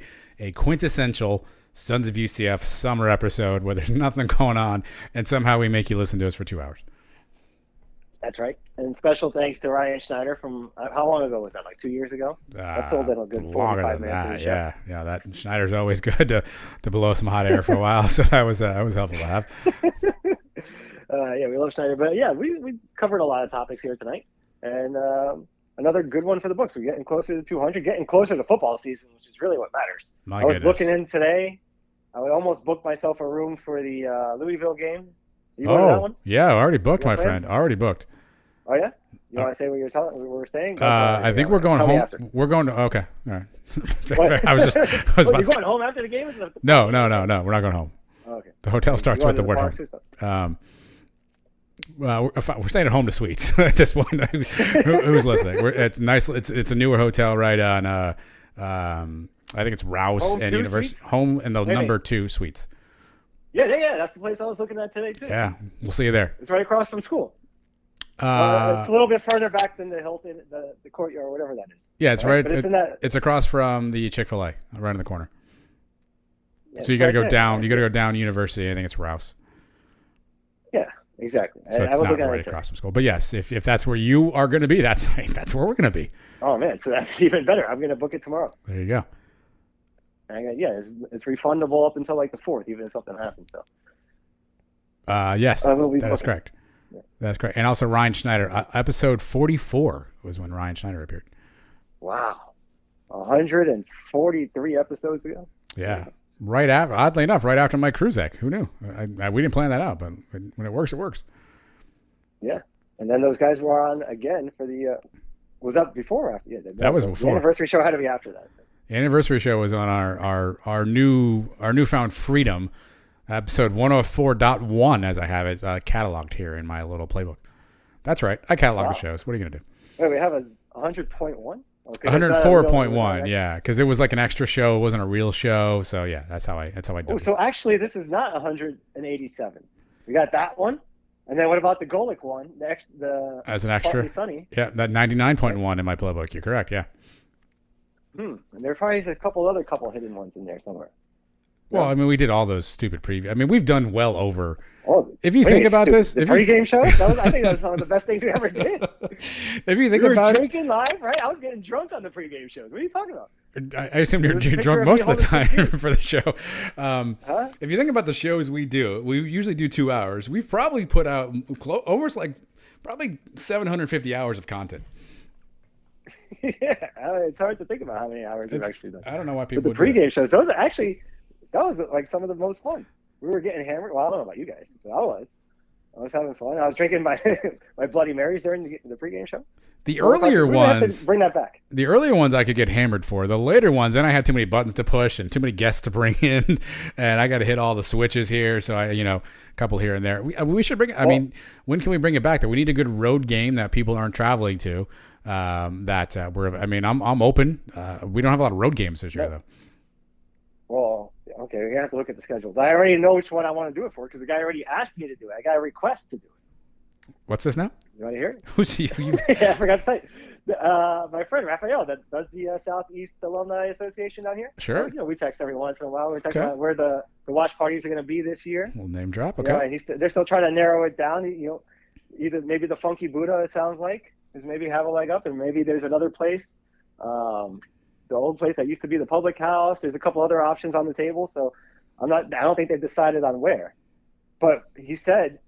quintessential Sons of UCF summer episode where there's nothing going on, and somehow we make you listen to us for 2 hours. That's right. And special thanks to Ryan Schneider from, how long ago was that, like 2 years ago? That told in a good 45 minutes. Yeah. That Schneider's always good to blow some hot air for a while, so that was helpful to have. We love Schneider. But yeah, we covered a lot of topics here tonight. And another good one for the books. We're getting closer to 200, getting closer to football season, which is really what matters. I was looking in today. I would almost book myself a room for the Louisville game. You going to that one? Yeah, I already booked, my friend. Already booked. Oh yeah, you want to say what we're saying? I think we're going home. We're going to okay. All right. I was you going home after the game? No. We're not going home. Oh, okay. The hotel starts with the word home. We're staying at Home to Suites at this point. Who's listening? It's nice. It's a newer hotel right on. I think it's Rouse Home and 2 University Suites? Home and the Wait. number 2 suites. Yeah. That's the place I was looking at today too. Yeah, we'll see you there. It's right across from school. It's a little bit further back than the Hilton, the courtyard, or whatever that is. Yeah, it's right. But it's in that. It's across from the Chick-fil-A, right in the corner. Yeah, So you it's got to right go there. down. You got to go down University. I think it's Rouse. Yeah, exactly. So I it's was not looking at right it across from school. But yes, if that's where you are going to be, that's where we're going to be. Oh man, so that's even better. I'm gonna book it tomorrow. There you go. And it's refundable up until like the 4th, even if something happens. So. Yes, I will be that is booking. correct. That's correct. And also Ryan Schneider, episode 44 was when Ryan Schneider appeared. Wow, 143 episodes ago. Yeah, right after. Oddly enough, right after Mike Kruzcek. Who knew? We didn't plan that out, but when it works, it works. Yeah, and then those guys were on again for the. Was that before or after? Yeah, That was the before. anniversary show had to be after that. The anniversary show was on our newfound freedom, episode 104.1, as I have it cataloged here in my little playbook. That's right. I catalog the shows. What are you gonna do? Wait, we have a 100.1. Okay, 104.1. Yeah, because it was like an extra show. It wasn't a real show. So yeah, that's how I did Oh, it. so actually, this is not 187. We got that one, and then what about the Golic one? The As an extra. Partly Sunny. Yeah, that 99.1 in my playbook. You're correct. Yeah. And there probably is a couple hidden ones in there somewhere. Well, I mean, we did all those stupid previews. I mean, we've done well over. Oh, If you think about this, the if you, pregame show, I think that was some of the best things we ever did. if you think We were about it, drinking live, right? I was getting drunk on the pregame shows. What are you talking about? I assume you're There's a picture drunk of most me of the time holding the for the show. Huh? If you think about the shows we usually do 2 hours. We've probably put out almost like probably 750 hours of content. Yeah, it's hard to think about how many hours we've actually done. I don't know why But people the would do pregame shows, those are actually, that was like some of the most fun. We were getting hammered. Well, I don't know about you guys, but I was having fun. I was drinking my my Bloody Marys during the pregame show. The earlier We're gonna have to ones, bring that back. the earlier ones I could get hammered for. The later ones, then I had too many buttons to push and too many guests to bring in, and I got to hit all the switches here. So a couple here and there. We should bring it. I mean, when can we bring it back? That we need a good road game that people aren't traveling to. I'm open. We don't have a lot of road games this year though. Well, okay, we're gonna have to look at the schedule. I already know which one I want to do it for because the guy already asked me to do it. I got a request to do it. What's this now? You want to hear it? Who's you? Yeah, I forgot to say. My friend Raphael that does the Southeast Alumni Association down here. Sure. We text every once in a while. We're texting Okay. about where the watch parties are going to be this year. We'll name drop. You Okay. know, and they're still trying to narrow it down. Either maybe the Funky Buddha, it sounds like, is maybe have a leg up, and maybe there's another place, the old place that used to be the Public House. There's a couple other options on the table, so I don't think they've decided on where. But he said,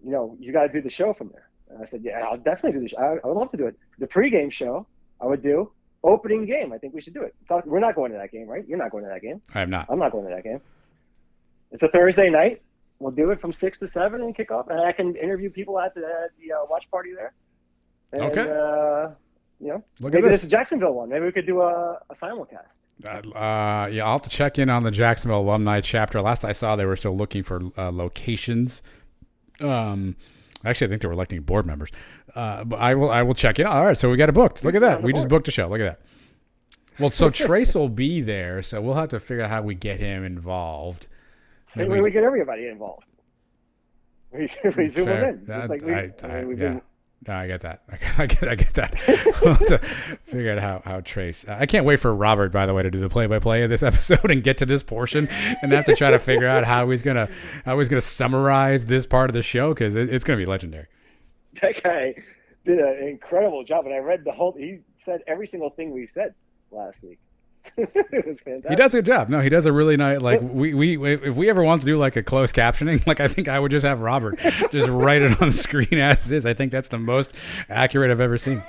you got to do the show from there. And I said, yeah, I'll definitely do the show. I would love to do it. The pregame show, I would do. Opening game, I think we should do it. We're not going to that game, right? You're not going to that game. I am not. I'm not going to that game. It's a Thursday night. We'll do it from 6 to 7 and kick off. And I can interview people at the watch party there. And, Okay. Look maybe at this this. Jacksonville one. Maybe we could do a simulcast. I'll have to check in on the Jacksonville alumni chapter. Last I saw, they were still looking for locations. Actually, I think they were electing board members. But I will check in. All right, so we got it booked. Look at that. We just booked a show. Look at that. Well, so Trace will be there, so we'll have to figure out how we get him involved. Same way we get everybody involved. We zoom them in. Just like No, I get that. I get that. We'll have to figure out how Trace. I can't wait for Robert, by the way, to do the play-by-play of this episode and get to this portion, and have to try to figure out how he's gonna summarize this part of the show because it's gonna be legendary. That guy did an incredible job, and I read he said every single thing we said last week. It was fantastic. He does a good job. No, he does a really nice. Like we if we ever want to do like a closed captioning, like I think I would just have Robert just write it on the screen as is. I think that's the most accurate I've ever seen,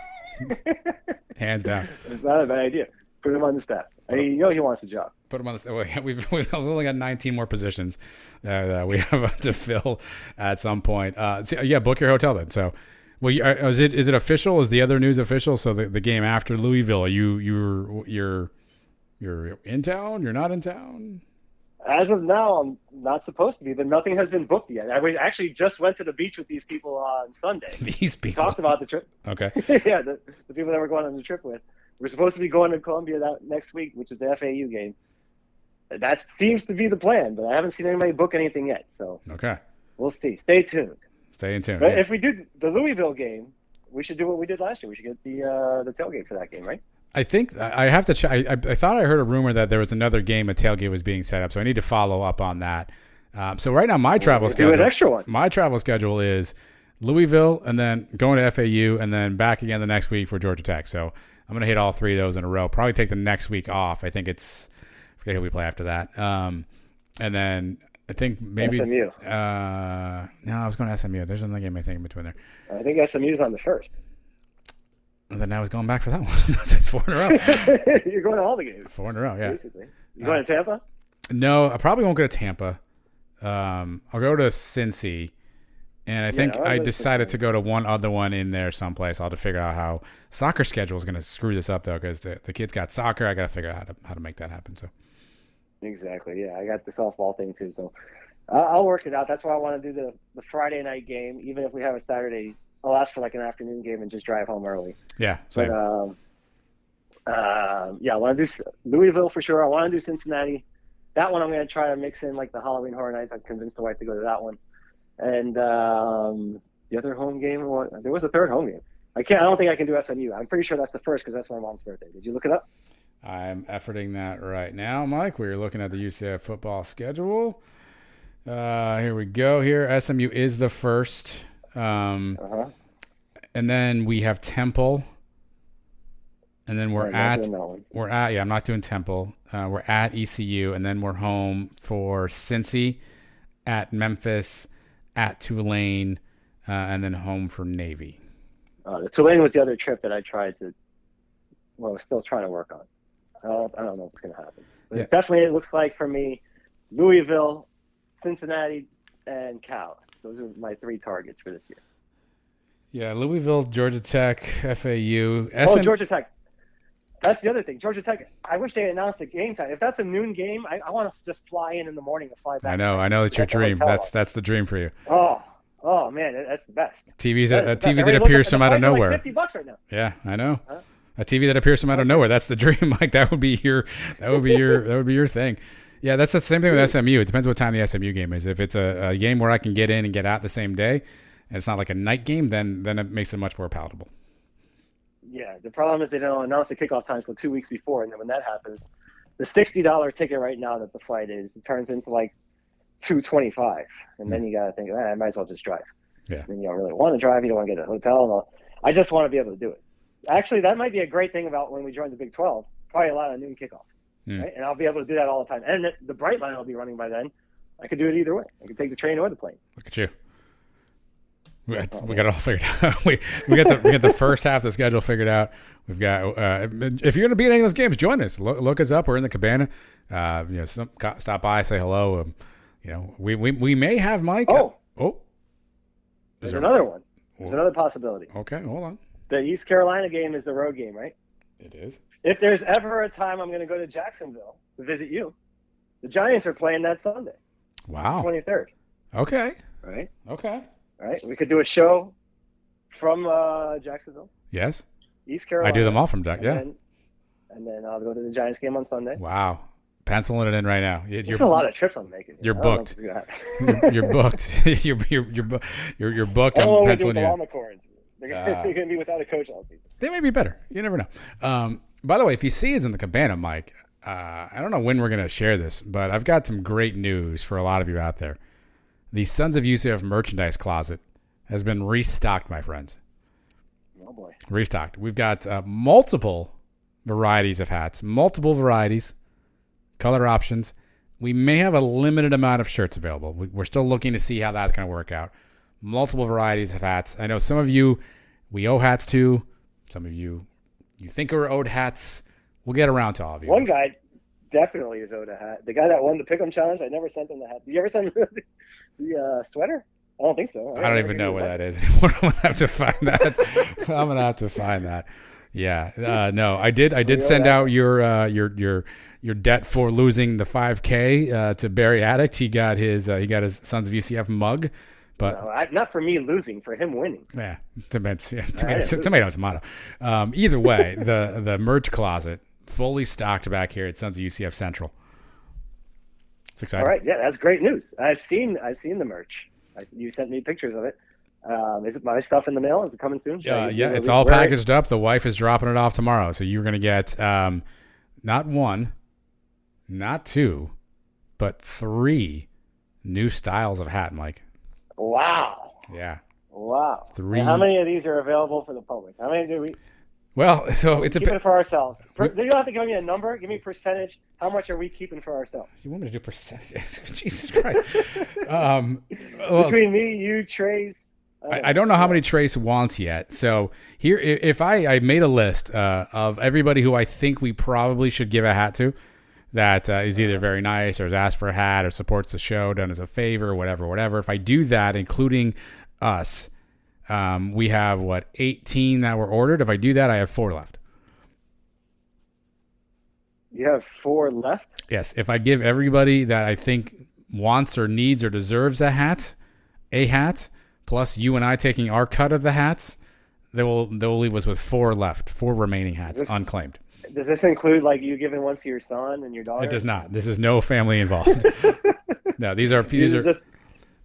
hands down. It's not a bad idea. Put him on the staff. He wants the job. Put him on the. We've only got 19 more positions that we have to fill at some point. Book your hotel then. So. Well, is it official? Is the other news official? So the game after Louisville, you're in town? You're not in town? As of now, I'm not supposed to be, but nothing has been booked yet. Actually just went to the beach with these people on Sunday. These We people. talked about the trip. Okay. Yeah, the people that we're going on the trip with. We're supposed to be going to Columbia that next week, which is the FAU game. That seems to be the plan, but I haven't seen anybody book anything yet. So Okay. we'll see. Stay tuned. Stay in tune. But Yeah. if we do the Louisville game, we should do what we did last year. We should get the tailgate for that game, right? I think I have to check. I thought I heard a rumor that there was another game, a tailgate was being set up, so I need to follow up on that. So right now, my travel We'll schedule. do an extra one. My travel schedule is Louisville, and then going to FAU, and then back again the next week for Georgia Tech. So I'm going to hit all three of those in a row. Probably take the next week off. I think I forget who we play after that. And then I think maybe SMU. No, I was going to SMU. There's another game I think in between there. I think SMU's on the first. And then I was going back for that one. It's 4 in a row. You're going to all the games. 4 in a row. Yeah. Basically. You going to Tampa? No, I probably won't go to Tampa. I'll go to Cincy. And I think I'll I go to decided Cincy. to go to one other one in there someplace. I'll have to figure out how soccer schedule is going to screw this up, though, because the kids got soccer. I got to figure out how to make that happen. So Exactly. Yeah, I got the softball thing too, so I'll work it out. That's why I want to do the Friday night game, even if we have a Saturday. I'll ask for like an afternoon game and just drive home early. yeah, But same. yeah, I want to do Louisville for sure. I want to do Cincinnati. That one I'm going to try to mix in like the Halloween Horror Nights. I've convinced the wife to go to that one. And the other home game, there was a third home game. I don't think I can do SMU. I'm pretty sure that's the first because that's my mom's birthday. Did you look it up? I'm efforting that right now, Mike. We're looking at the UCF football schedule. Here we go. Here, SMU is the first. And then we have Temple. And then we're I'm not doing that one. I'm not doing Temple. We're at ECU, and then we're home for Cincy, at Memphis, at Tulane, and then home for Navy. The Tulane was the other trip that I tried to. Well, we're still trying to work on. I don't know what's going to happen. But Yeah. definitely, it looks like for me, Louisville, Cincinnati, and Cal. Those are my three targets for this year. Yeah, Louisville, Georgia Tech, FAU. Georgia Tech. That's the other thing. Georgia Tech. I wish they announced the game time. If that's a noon game, I want to just fly in the morning and fly back. I know it's your At the dream. hotel. That's the dream for you. Oh man, that's the best. TV That's the that best. appears The from out of flights are nowhere. like $50 right now. Yeah, I know. Huh? A TV that appears from out of nowhere. That's the dream, Mike. That would be your thing. Yeah, that's the same thing with SMU. It depends what time the SMU game is. If it's a game where I can get in and get out the same day, and it's not like a night game, then it makes it much more palatable. Yeah, the problem is they don't announce the kickoff time until 2 weeks before, and then when that happens, the $60 ticket right now that the flight is, it turns into like $225, and then you got to think, I might as well just drive. Yeah. And you don't really want to drive. You don't want to get a hotel. And all. I just want to be able to do it. Actually, that might be a great thing about when we join the Big 12. Probably a lot of noon kickoffs, right? And I'll be able to do that all the time. And the bright line will be running by then. I could do it either way. I could take the train or the plane. Look at you. We got it all figured out. we got the first half of the schedule figured out. We've got if you're going to be at any of those games, join us. Look us up. We're in the cabana. Stop by, say hello. We may have Mike. There's another one. There's another possibility. Okay, hold on. The East Carolina game is the road game, right? It is. If there's ever a time I'm going to go to Jacksonville to visit you, the Giants are playing that Sunday. Wow. 23rd. Okay. Right? Okay. All right. We could do a show from Jacksonville, Yes. East Carolina. I do them all from Jack. Yeah. And then I'll go to the Giants game on Sunday. Wow. Penciling it in right now. There's a lot of trips I'm making. You're I don't know booked. if it's gonna happen. You're booked. You're booked. I don't I'm want to do penciling you. the Corns. They're going to be without a coach all season. They may be better. You never know. By the way, if you see us in the cabana, Mike, I don't know when we're going to share this, but I've got some great news for a lot of you out there. The Sons of UCF merchandise closet has been restocked, my friends. Oh, boy. Restocked. We've got multiple varieties of hats, multiple varieties, color options. We may have a limited amount of shirts available. We're still looking to see how that's going to work out. Multiple varieties of hats. I know some of you we owe hats to. Some of you think are owed hats. We'll get around to all of you. One guy definitely is owed a hat. The guy that won the Pick'em Challenge, I never sent him the hat. Did you ever send him the sweater? I don't think so. I don't even know where that is. I'm going to have to find that. Yeah. No, I did send out your debt for losing the 5K to Barry Addict. He got his Sons of UCF mug, but No, not for me losing, for him winning. yeah, tomato. Either way, the merch closet fully stocked back here at Sons of UCF Central. It's exciting. All right, yeah, that's great news. I've seen the merch. You sent me pictures of it. Is it my stuff in the mail? Is it coming soon? Yeah, it's all packaged up. The wife is dropping it off tomorrow, so you're going to get not one, not two, but 3 new styles of hat, Mike. Wow. Yeah. Wow. 3. And how many of these are available for the public? How many do we? Well, so it's keep it for ourselves. You don't have to give me a number. Give me a percentage. How much are we keeping for ourselves? You want me to do percentage? Jesus Christ. Between me, you, Trace. I don't know how many Trace wants yet. So here, if I made a list of everybody who I think we probably should give a hat to, that is either very nice or has asked for a hat or supports the show, done us a favor, whatever. If I do that, including us, we have 18 that were ordered. If I do that, I have 4 left. You have 4 left? Yes. If I give everybody that I think wants or needs or deserves a hat, plus you and I taking our cut of the hats, they will leave us with 4 left, 4 remaining hats unclaimed. Does this include you giving one to your son and your daughter? It does not. This is no family involved. No, these are just...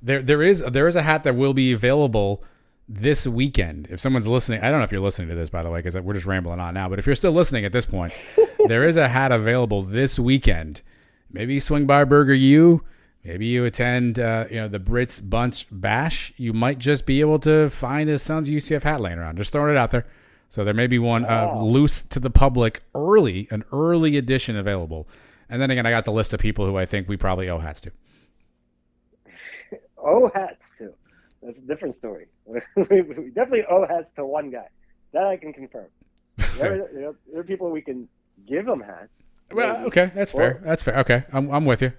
There is a hat that will be available this weekend. If someone's listening, I don't know if you're listening to this, by the way, because we're just rambling on now. But if you're still listening at this point, there is a hat available this weekend. Maybe you swing by Burger U. Maybe you attend, the Brits Bunch Bash. You might just be able to find a Sons of UCF hat laying around. Just throwing it out there. So there may be one loose to the public an early edition available. And then again, I got the list of people who I think we probably owe hats to. Owe hats to? That's a different story. We definitely owe hats to one guy. That I can confirm. There are people we can give them hats. Well, okay, that's fair. That's fair. Okay, I'm with you.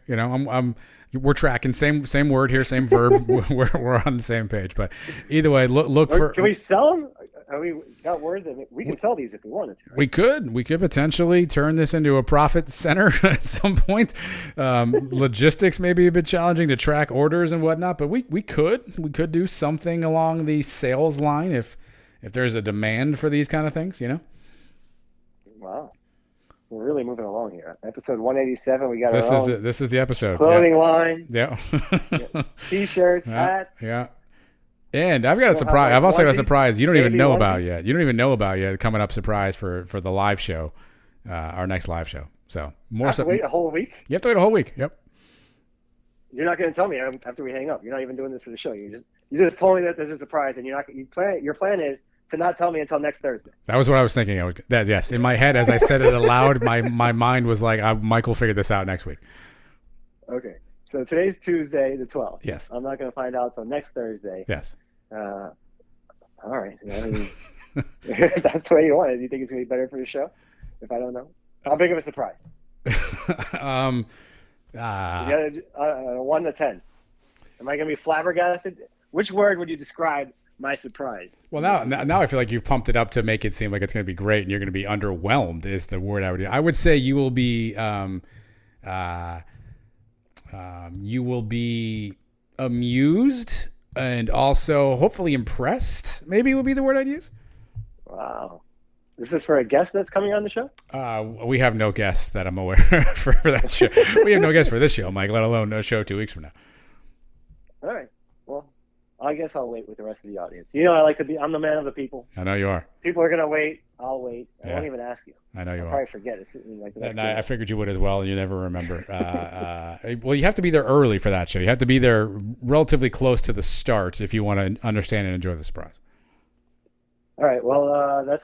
We're tracking same word here, same verb. we're on the same page. But either way, look for. Can we sell them? Have we got word that we can sell these if we wanted to? Right? We could potentially turn this into a profit center at some point. Logistics may be a bit challenging to track orders and whatnot, but we could do something along the sales line if there's a demand for these kind of things. Wow. We're really moving along here. Episode 187. We got this is the episode. Clothing line. Yeah. T-shirts, hats. Yeah. And I've got a surprise. I've also got a surprise you don't even know about yet. You don't even know about yet. Coming up surprise for the live show, our next live show. So more. Have to wait a whole week. You have to wait a whole week. Yep. You're not going to tell me after we hang up. You're not even doing this for the show. You just told me that there's a surprise, and your plan is to not tell me until next Thursday. That was what I was thinking. Yes, in my head as I said it aloud, my mind was like, Mike will figure this out next week. Okay. So today's Tuesday, the 12th. Yes. I'm not going to find out until next Thursday. Yes. All right. If that's the way you want it. Do you think it's going to be better for the show if I don't know? How big of a surprise? 1 to 10. Am I going to be flabbergasted? Which word would you describe my surprise? Well, now I feel like you've pumped it up to make it seem like it's going to be great, and you're going to be underwhelmed is the word I would use. I would say you will be amused and also hopefully impressed, maybe would be the word I'd use. Wow. Is this for a guest that's coming on the show? We have no guests that I'm aware of for that show. We have no guests for this show, Mike, let alone no show 2 weeks from now. All right. Well, I guess I'll wait with the rest of the audience. I'm the man of the people. I know you are. People are going to wait. I'll wait. I won't even ask you. I know you I'll are. probably forget. It's I figured you would as well, and you never remember. Well, you have to be there early for that show. You have to be there relatively close to the start if you want to understand and enjoy the surprise. All right. Well,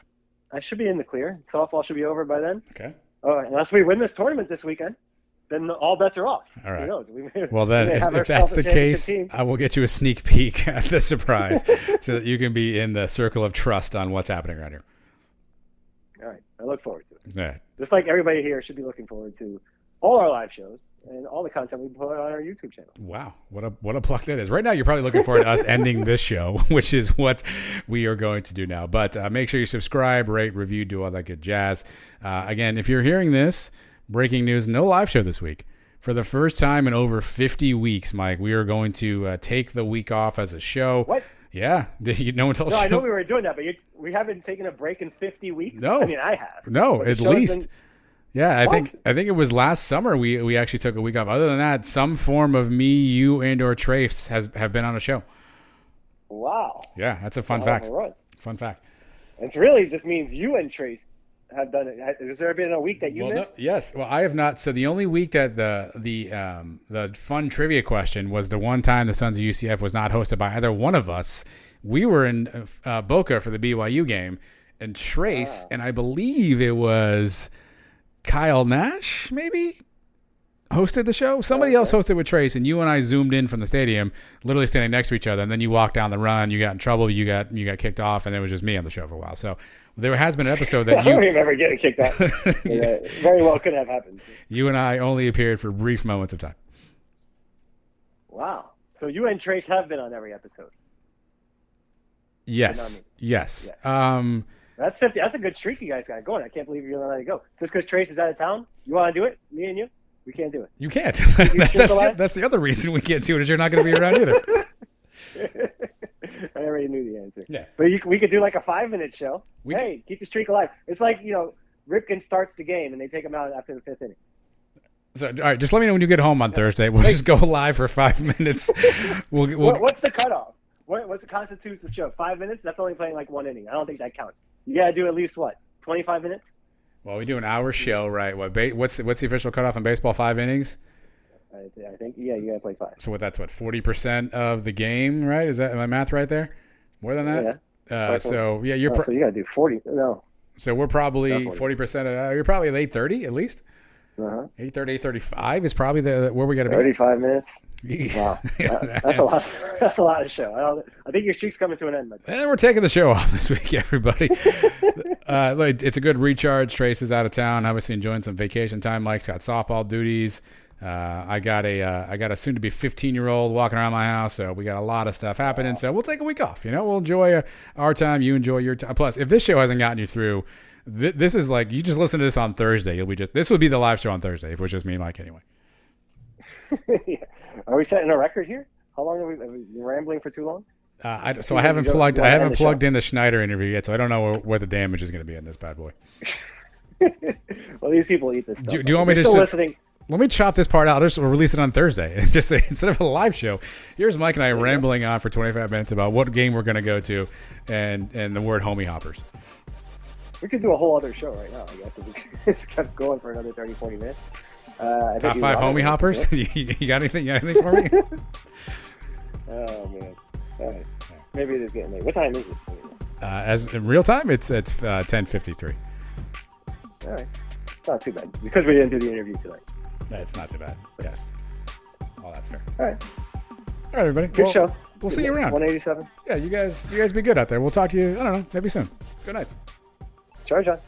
I should be in the clear. Softball should be over by then. Okay. Oh, unless we win this tournament this weekend, then all bets are off. All right. Who knows? Well, then, if that's the case, I will get you a sneak peek at the surprise so that you can be in the circle of trust on what's happening around here. All right. I look forward to it. Yeah. Just like everybody here should be looking forward to all our live shows and all the content we put on our YouTube channel. Wow, what a pluck that is. Right now, you're probably looking forward to us ending this show, which is what we are going to do now. But make sure you subscribe, rate, review, do all that good jazz. Again, if you're hearing this, breaking news, no live show this week. For the first time in over 50 weeks, Mike, we are going to take the week off as a show. What? Yeah. No one told you? No, I know we were doing that, but we haven't taken a break in 50 weeks? No. I mean, I have. No, at least. Yeah, I What? think it was last summer we actually took a week off. Other than that, some form of me, you, and or Trace have been on a show. Wow. Yeah, that's a fun Hell of fact. a run. Fun fact. It really just means you and Trace have done it. Has there been a week that you missed? Yes. Well, I have not. So the only week that the fun trivia question was the one time the Sons of UCF was not hosted by either one of us. We were in Boca for the BYU game, and Trace, and I believe it was Kyle Nash, maybe, hosted the show. Somebody else hosted with Trace, and you and I zoomed in from the stadium, literally standing next to each other. And then you walked down the run. You got in trouble. You got kicked off, and it was just me on the show for a while. So there has been an episode that I don't remember getting kicked out. Very well could have happened. You and I only appeared for brief moments of time. Wow. So you and Trace have been on every episode. Yes. Yes. That's 50. That's a good streak you guys got going. I can't believe you're going to let it go. Just because Trace is out of town? You want to do it? Me and you? We can't do it. You can't. That's the other reason we can't do it is you're not going to be around either. I already knew the answer. Yeah. But we could do like a 5-minute show. Keep the streak alive. It's like, Ripken starts the game and they take him out after the 5th inning. So, all right, just let me know when you get home on Thursday. We'll just go live for 5 minutes. What's the cutoff? What's the constitutes the show? 5 minutes? That's only playing like 1 inning. I don't think that counts. You got to do at least, 25 minutes? Well, we do an hour show, right? What's the official cutoff in baseball? 5 innings? I think, you got to play 5. So that's 40% of the game, right? Is that my math right there? More than that? Yeah. So you got to do 40. No. So we're probably 40%. You're probably at 8:30 at least. 8:30, 8:35 is probably where we got to be. 35 minutes. Wow, that's a lot. That's a lot of show. I think your streak's coming to an end. And we're taking the show off this week, everybody. It's a good recharge. Trace is out of town, obviously enjoying some vacation time. Mike's got softball duties. I got a soon-to-be 15-year-old walking around my house, so we got a lot of stuff happening. So we'll take a week off. We'll enjoy our time. You enjoy your time. Plus, if this show hasn't gotten you through, this is like you just listen to this on Thursday. This would be the live show on Thursday if it was just me and Mike anyway. Yeah. Are we setting a record here? How long have we been rambling for too long? I haven't plugged in the Schneider interview yet, so I don't know what the damage is going to be in this bad boy. Well, these people eat this stuff. Do you want me to listening? Let me chop this part out. We'll release it on Thursday and just say instead of a live show, here's Mike and I rambling on for 25 minutes about what game we're going to go to and the word homie hoppers. We could do a whole other show right now, I guess, if we just kept going for another 30, 40 minutes. Top 5 homie hoppers? you got anything for me? Oh, man. All right. Maybe it is getting late. What time is it? As in real time, it's 10:53. All right. It's not too bad. Because we didn't do the interview tonight. That's not too bad. Yes. Oh, that's fair. All right. All right, everybody. Good show. We'll see you around. 187. Yeah, you guys be good out there. We'll talk to you, I don't know, maybe soon. Good night. Charge on.